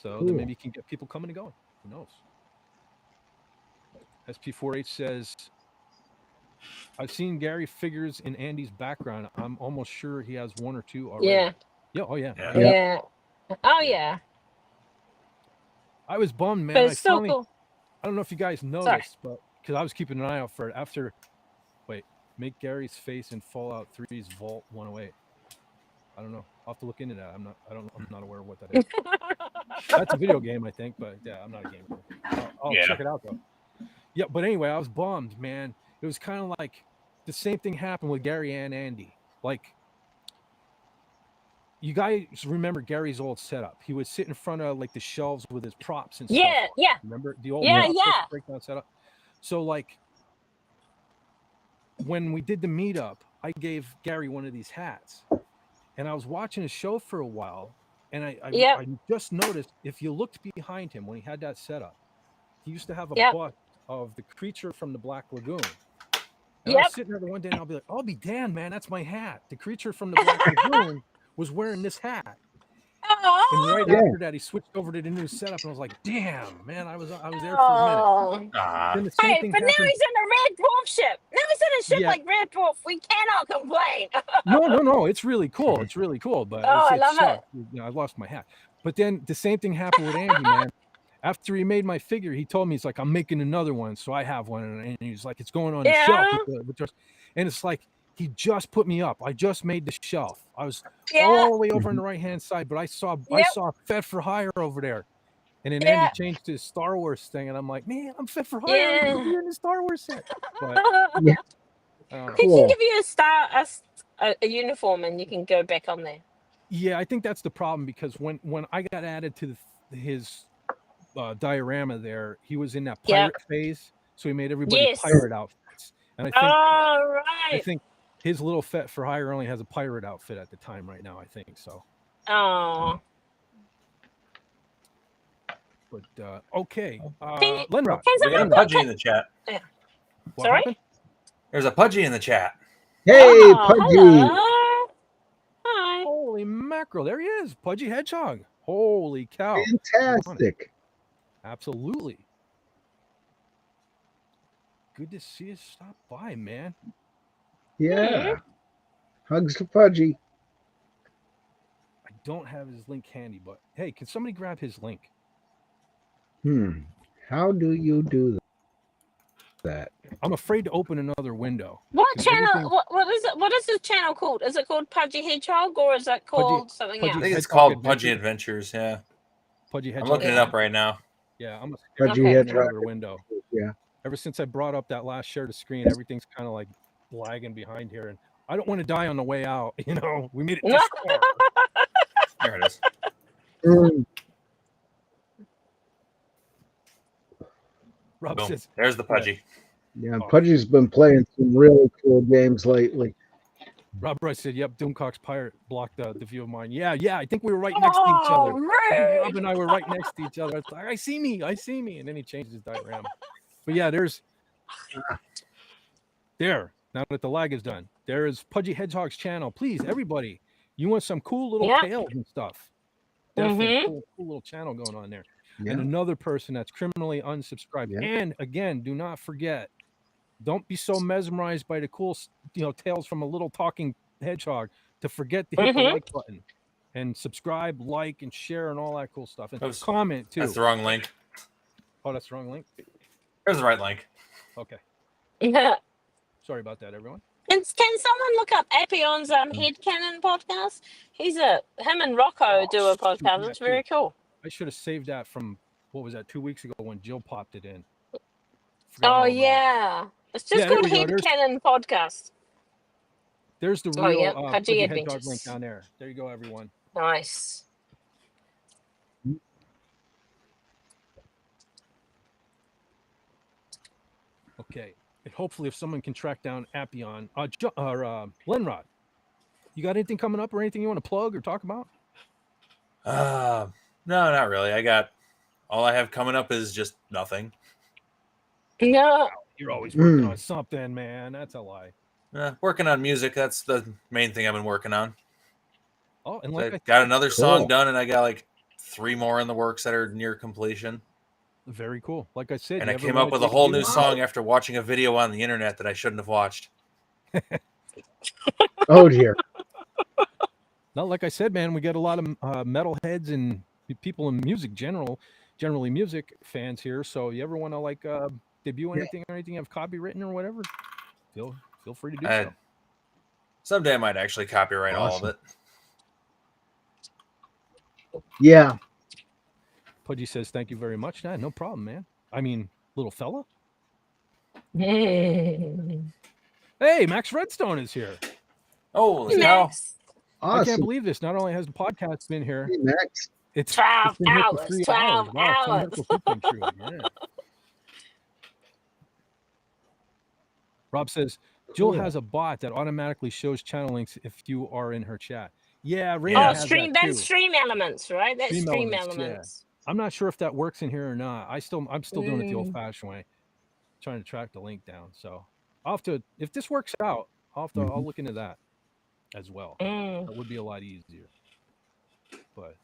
So Cool. then maybe you can get people coming and going. Who knows? SP4H says, I've seen Gary figures in Andy's background. I'm almost sure he has one or two already. Yeah. Yeah. Oh, yeah. Yeah. Yeah. Oh yeah. I was bummed, But man. it's still cool. I don't know if you guys noticed, but because I was keeping an eye out for it after. Wait, make Gary's face in Fallout 3's Vault 108. I don't know. I'll have to look into that. I'm not aware of what that is. That's a video game, I think, but yeah, I'm not a gamer. I'll Yeah. check it out though. Yeah, but anyway, I was bummed, man. It was kind of like the same thing happened with Gary and Andy. Like, you guys remember Gary's old setup? He would sit in front of like the shelves with his props and stuff. Yeah, yeah. Remember the old Yeah, prop yeah. breakdown setup? So like, when we did the meetup, I gave Gary one of these hats, and I was watching his show for a while, and I just noticed if you looked behind him when he had that setup, he used to have a bust of the creature from the Black Lagoon. And I was sitting there the one day, and I'll be like, "I'll be damned, man, that's my hat. The creature from the Black Lagoon was wearing this hat." And right after that, he switched over to the new setup, and I was like, "Damn, man, I was there for a minute." Then the same thing but now happened. he's in the Red Dwarf ship. Now he's in a ship like Red Dwarf. We cannot complain. No, it's really cool. It's really cool, but I love sucked. You know, I lost my hat. But then the same thing happened with Andy, man. After he made my figure, he told me, he's like, "I'm making another one, so I have one," and he's like, "It's going on the shelf." And it's like, he just put me up. I just made the shelf. I was all the way over on the right-hand side, but I saw Fed for Hire over there. And then Andy changed his Star Wars thing, and I'm like, "Man, I'm Fed for Hire. I'm gonna be in the Star Wars set." But He can give you a uniform, and you can go back on there. Yeah, I think that's the problem, because when I got added to his diorama there, he was in that pirate phase, so he made everybody pirate outfits. And I think his little Fet for Hire only has a pirate outfit at the time right now, I think so. Oh. But okay. Lenrock, we got a Pudgy in the chat. Yeah. Sorry? Happened? There's a Pudgy in the chat. Hey, Pudgy. Hello. Hi. Holy mackerel. There he is. Pudgy Hedgehog. Holy cow. Fantastic. Absolutely. Good to see you stop by, man. Yeah. Hugs to Pudgy. I don't have his link handy, but hey, can somebody grab his link? How do you do that? I'm afraid to open another window. What channel? What is it? What is the channel called? Is it called Pudgy Hedgehog, or is it called something else? I think it's called Pudgy Adventures. Yeah. Pudgy Hedgehog. I'm looking it up right now. Yeah, I'm Pudgy Hedgehog window. Yeah. Ever since I brought up that last share to screen, everything's kind of like lagging behind here, and I don't want to die on the way out. You know, we made it this far. There it is. Rob Boom. says, there's the Pudgy. Yeah, Pudgy's been playing some really cool games lately. Rob Rice said, "Yep, Doomcock's pirate blocked the view of mine." Yeah, I think we were right next to each other. Rob and I were right next to each other. I was like, I see me, and then he changed his diagram. But yeah, there. Now that the lag is done, there is Pudgy Hedgehog's channel. Please, everybody, you want some cool little tales and stuff? Definitely cool little channel going on there. Yeah. And another person that's criminally unsubscribed. Yeah. And again, do not forget, don't be so mesmerized by the cool, tales from a little talking hedgehog to forget to hit the like button and subscribe, like, and share, and all that cool stuff. And comment too. That's the wrong link. Oh, that's the wrong link. There's the right link. Okay. Yeah. Sorry about that, everyone. And can someone look up Appion's Headcanon podcast? Him and Rocco do a podcast. It's very cool. I should have saved that from, what was that, 2 weeks ago when Jill popped it in. Oh, yeah. It's just called Headcanon Podcast. There's the real Pudgy Hedgehog link down there. There you go, everyone. Nice. Okay. And hopefully if someone can track down Appion, or Lenrod, you got anything coming up or anything you want to plug or talk about? No, not really. All I have coming up is just nothing. No. You're always working on something, man. That's a lie. Working on music. That's the main thing I've been working on. Oh, and I got another song done, and I got like 3 more in the works that are near completion. Very cool. Like I said, And you I ever came wanna up with a take whole video? new song after watching a video on the internet that I shouldn't have watched. Oh dear. No, like I said, man, we got a lot of metalheads and people in music generally music fans here. So you ever want to like debut anything or anything you have copywritten or whatever? Feel free to do so. Someday I might actually copyright all of Awesome. it. Yeah. Pudgy says, "Thank you very much." Nah, no problem, man. I mean, little fella. Hey, Hey, Max Redstone is here. Holy cow. Max. I can't Awesome. believe this. Not only has the podcast been here, Hey, Max. it's 12 been here for hours. 3 12 hours. Wow, some hours. medical came true. Yeah. Rob says, Jill Cool. has a bot that automatically shows channel links if you are in her chat. Yeah, Raymond Yeah. Oh, has stream. that too. That's stream elements, right? That's Stream stream elements, yeah. elements. I'm not sure if that works in here or not. I'm still doing it the Mm. old-fashioned way, trying to track the link down. So I'll have to, if this works out, I'll look into that as well. Mm. That would be a lot easier. But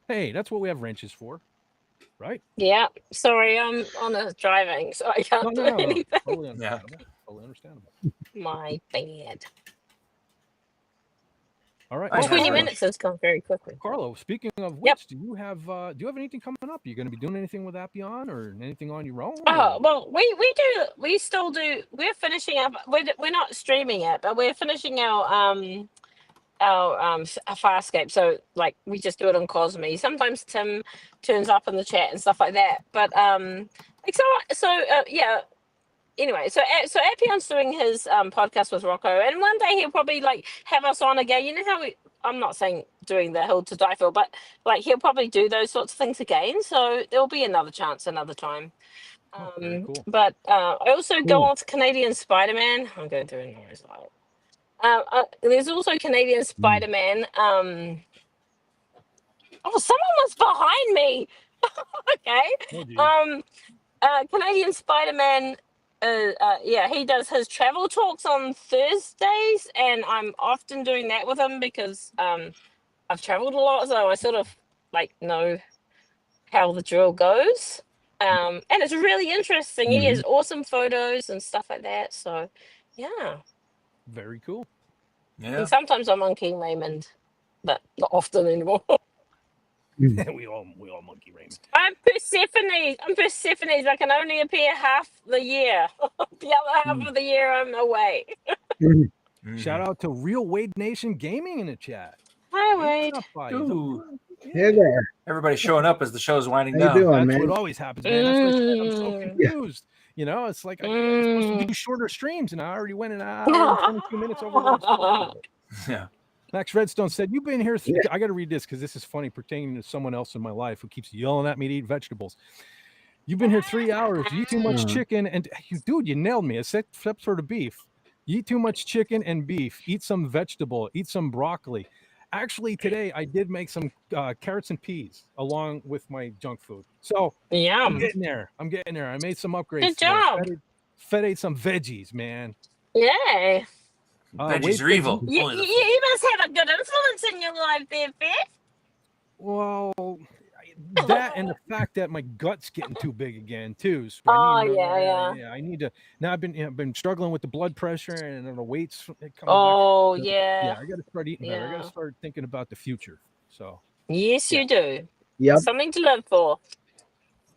hey, that's what we have wrenches for, right? Yeah. Sorry, I'm on a driving, so I can't do No. anything. Totally understandable. Totally understandable. My bad. All right. I Oh, 20 have Carlo, minutes has gone very quickly. Carlo, speaking of which, Yep. do you have anything coming up? You going to be doing anything with Appion or anything on your own? Oh, or- well, we still do. We're finishing up. We're not streaming it, but we're finishing our Farscape. So like we just do it on Cosme. Sometimes Tim turns up in the chat and stuff like that. But yeah. Anyway, so Appion's doing his podcast with Rocco, and one day he'll probably like have us on again. You know how I'm not saying doing the Hill to Die For, but like he'll probably do those sorts of things again. So there'll be another chance another time. Oh, very cool. But I also go Cool. on to Canadian Spider-Man. I'm going through a noise light. There's also Canadian Spider-Man. Oh, someone was behind me. Okay. Oh, geez. Canadian Spider-Man. Yeah, he does his travel talks on Thursdays, and I'm often doing that with him because I've traveled a lot, so I sort of like know how the drill goes. And it's really interesting. He has awesome photos and stuff like that. So, yeah. Very cool. Yeah. And sometimes I'm on King Raymond, but not often anymore. we all monkey Raymond. I'm Persephone. I can only appear half the year. The other half of the year I'm away. Shout out to Real Wade Nation Gaming in the chat. Hi, Wade. What's up, buddy? Ooh. Hey there. Everybody's showing up as the show's winding How you down. doing, That's man? what always happens, man. That's what I said. I'm so confused. You know, it's like I'm supposed to do shorter streams, and I already went an hour and 22 minutes over. What I'm supposed to do. Yeah. Max Redstone said, "You've been here." I got to read this because this is funny, pertaining to someone else in my life who keeps yelling at me to eat vegetables. You've been here 3 hours. You eat too much chicken, and you nailed me. Except for the beef. You eat too much chicken and beef. Eat some vegetable. Eat some broccoli. Actually, today I did make some carrots and peas along with my junk food. So I'm Yum. getting there. I made some upgrades. Good today. job. Fed ate some veggies, man. Yay. Wade Veggies says, are evil. You Only the- must have a good influence in your life there, Beth. Well, that and the fact that my gut's getting too big again too. So Yeah. I need to. Now I've been struggling with the blood pressure and the weights coming Oh, back. yeah. I got to start eating better. I got Yeah. to start thinking about the future. So, Yes, you do. Yep. Something to live for.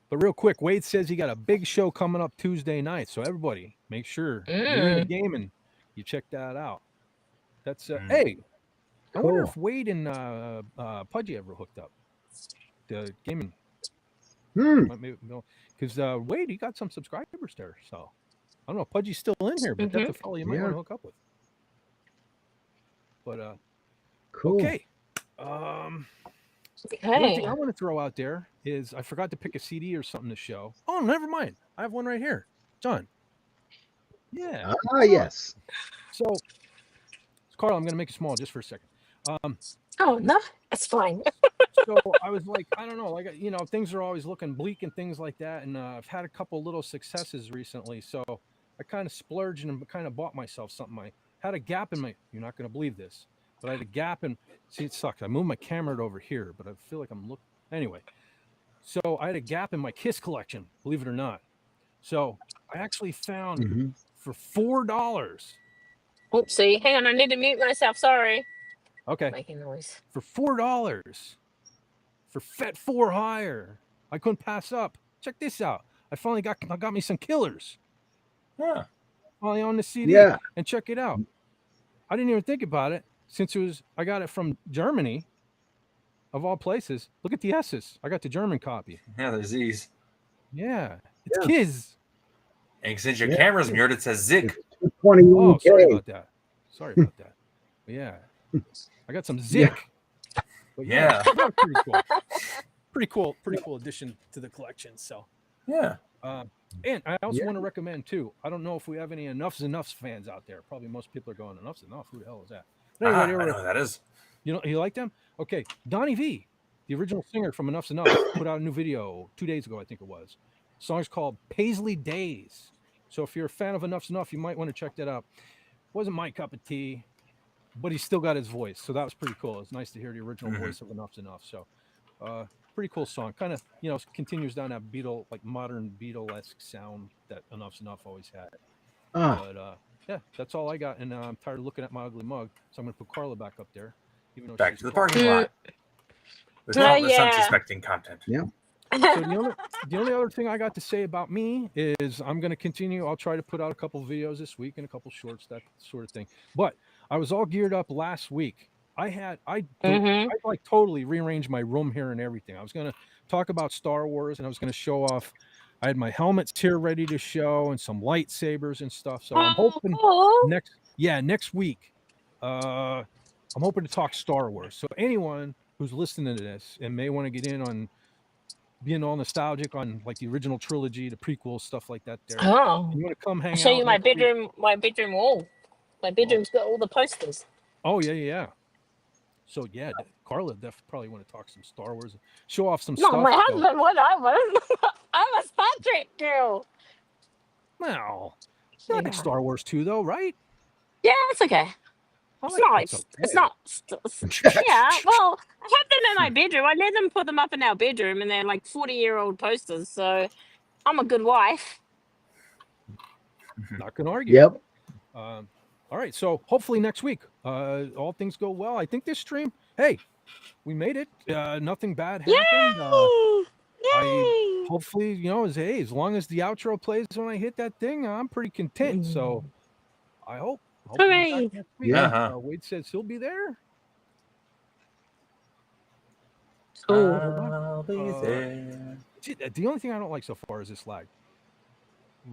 but real quick, Wade says he got a big show coming up Tuesday night. So everybody, make sure you're in the game and you check that out. That's hey. I wonder if Wade and Pudgy ever hooked up. The gaming. Because Wade, he got some subscribers there. So I don't know if Pudgy's still in here, but that's a fellow you might want to hook up with. But Cool. okay. The only thing I want to throw out there is I forgot to pick a CD or something to show. Oh, never mind. I have one right here. John. Yeah. Yes. So Carl, I'm gonna make it small just for a second. Oh, no, that's fine. So I was like, I don't know, like, things are always looking bleak and things like that. And I've had a couple little successes recently. So I kind of splurged and kind of bought myself something. I had a gap in my, you're not going to believe this. but I had a gap in. See, it sucks. I moved my camera over here, but I feel like I'm looking anyway. So I had a gap in my Kiss collection, believe it or not. So I actually found Hmm. for $4. Oopsie. Hang on, I need to mute myself. Sorry. Okay, Making noise. for $4 for Fet 4 hire. I couldn't pass up. Check this out. I got me some Killers. Yeah. Finally on the CD. Yeah. And check it out. I didn't even think about it since I got it from Germany, of all places. Look at the S's. I got the German copy. Yeah, there's these. Yeah, it's Yeah. Kiz. And since your Yeah. camera's muted, it says Zig. It's 220 Oh, sorry UK. about that. Sorry about that. But yeah, I got some Zik. But Yeah. that was pretty cool. Pretty cool addition to the collection. So, Yeah. and I also Yeah. want to recommend too. I don't know if we have any Enough's Enough fans out there. Probably most people are going Enough's Enough. Who the hell is that? But I anyway, know who that is. you like them? Okay, Donnie V, the original singer from Enough's Enough, put out a new video 2 days ago, I think it was. The song's called Paisley Days. So if you're a fan of Enough's Enough, you might want to check that out. Wasn't my cup of tea, but he still got his voice, so that was pretty cool. It's nice to hear the original voice of Enough's Enough. So, pretty cool song. Kind of, continues down that modern Beatle-esque sound that Enough's Enough always had. But yeah, that's all I got. And I'm tired of looking at my ugly mug, so I'm gonna put Carla back up there. Even though Back she's to the tall. parking lot. There's Oh, countless yeah. unsuspecting content. So the only other thing I got to say about me is I'm going to continue. I'll try to put out a couple videos this week and a couple shorts, that sort of thing. But I was all geared up last week. I like totally rearranged my room here and everything. I was going to talk about Star Wars, and I was going to show off. I had my helmets here ready to show and some lightsabers and stuff. So I'm hoping next week, I'm hoping to talk Star Wars. So anyone who's listening to this and may want to get in on being all nostalgic on like the original trilogy, the prequels, stuff like that. There, Oh. you want to come hang I'll show out you my next week? bedroom wall. My bedroom's got all the posters. Oh yeah. So yeah, Carla probably want to talk some Star Wars, show off some No, stuff. my husband would. I wouldn't. I'm a Star Trek girl. Well, you like Yeah. Star Wars too, though, right? Yeah, it's okay. It's not like it's not. Yeah, well, I have them in my bedroom. I let them put them up in our bedroom, and they're like 40-year-old posters. So I'm a good wife. Not gonna argue. Yep. All right, so hopefully next week, all things go well. I think this stream, hey, we made it. Nothing bad happened. Yay! Hopefully, as long as the outro plays when I hit that thing, I'm pretty content. So I hope. Hooray! Yeah. Wade says he'll be there. I'll be there. Gee, the only thing I don't like so far is this lag.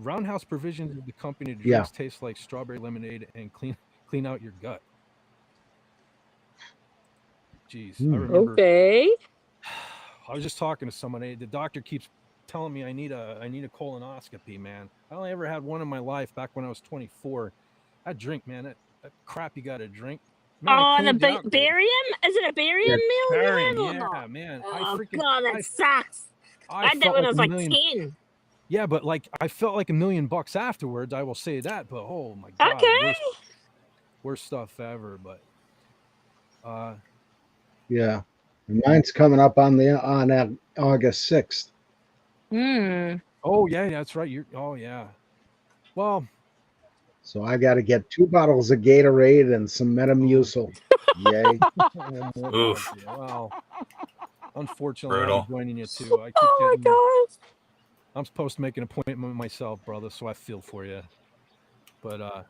Roundhouse Provisions is the company that Yeah. drinks taste like strawberry lemonade and clean out your gut. Jeez, I remember. Okay. I was just talking to someone. The doctor keeps telling me I need a colonoscopy, man. I only ever had one in my life back when I was 24. That drink, man, that crap you got to drink. Man, Oh, the barium? Is it a barium meal? Barium, or yeah, not? man. Oh, God, that sucks. I had that felt when I was like $1 million. 10. Yeah, but like I felt like $1 million afterwards. I will say that. But oh my God, Okay. worst stuff ever. But Yeah. And mine's coming up on August 6th. oh yeah, that's right. Oh yeah. Well, So I got to get 2 bottles of Gatorade and some Metamucil. Yay. Oof. Well, unfortunately, Brutal. I'm joining you too. Oh my gosh. I'm supposed to make an appointment myself, brother. So I feel for you. But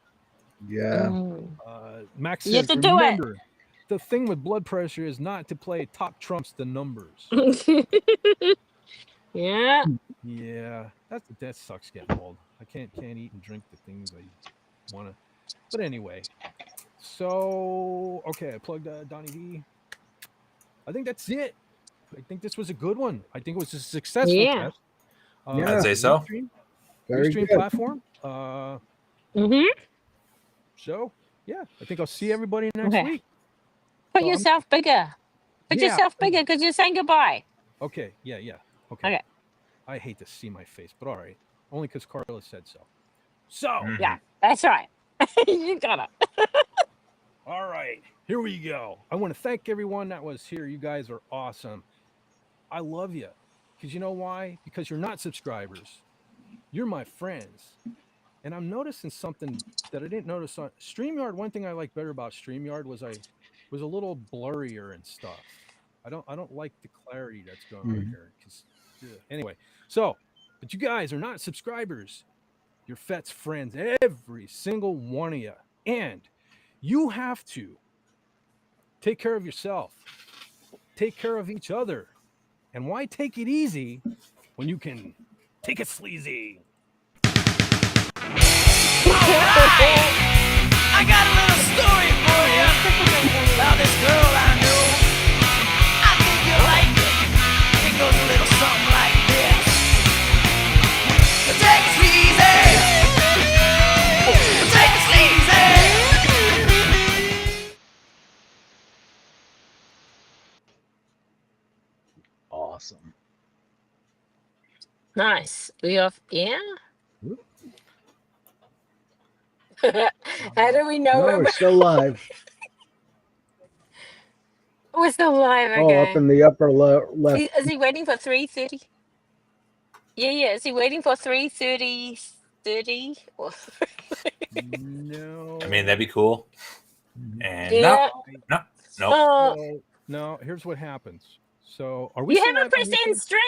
Yeah. Max You have says, to do it. remember, the thing with blood pressure is not to play top trumps the numbers. Yeah. Yeah, that sucks getting old. I can't eat and drink the things I want to. But anyway, so okay, I plugged Donnie V. I think that's it. I think this was a good one. I think it was a successful test. Yeah. I'd say so. Very Livestream good. platform. So yeah, I think I'll see everybody next Okay. week. Put So yourself bigger. Put Yeah. yourself bigger because you're saying goodbye. Okay, yeah. Okay. I hate to see my face, but all right. Only because Carla said so. So, Yeah, that's right. You got it. all right. Here we go. I want to thank everyone that was here. You guys are awesome. I love you. Because you know why? Because you're not subscribers. You're my friends. And I'm noticing something that I didn't notice on StreamYard. One thing I like better about StreamYard was I was a little blurrier and stuff. I don't like the clarity that's going on here. Because anyway, so but you guys are not subscribers. You're Fet's friends, every single one of you. And you have to take care of yourself, take care of each other. And why take it easy when you can take it sleazy? I got a little story for you about this girl I know. I think you like it. It goes a little something like this. Take it easy. Take it easy. Awesome. Nice. We off? Yeah. How do we know? No, we're still live. We're still live. Oh, up Okay. in the upper left. Is he waiting for 3:30? Yeah. Is he waiting for 3:30? 30? No. I mean, that'd be cool. And Yeah. no. Oh, No, here's what happens. So are we you still haven't live on pressed end YouTube? stream.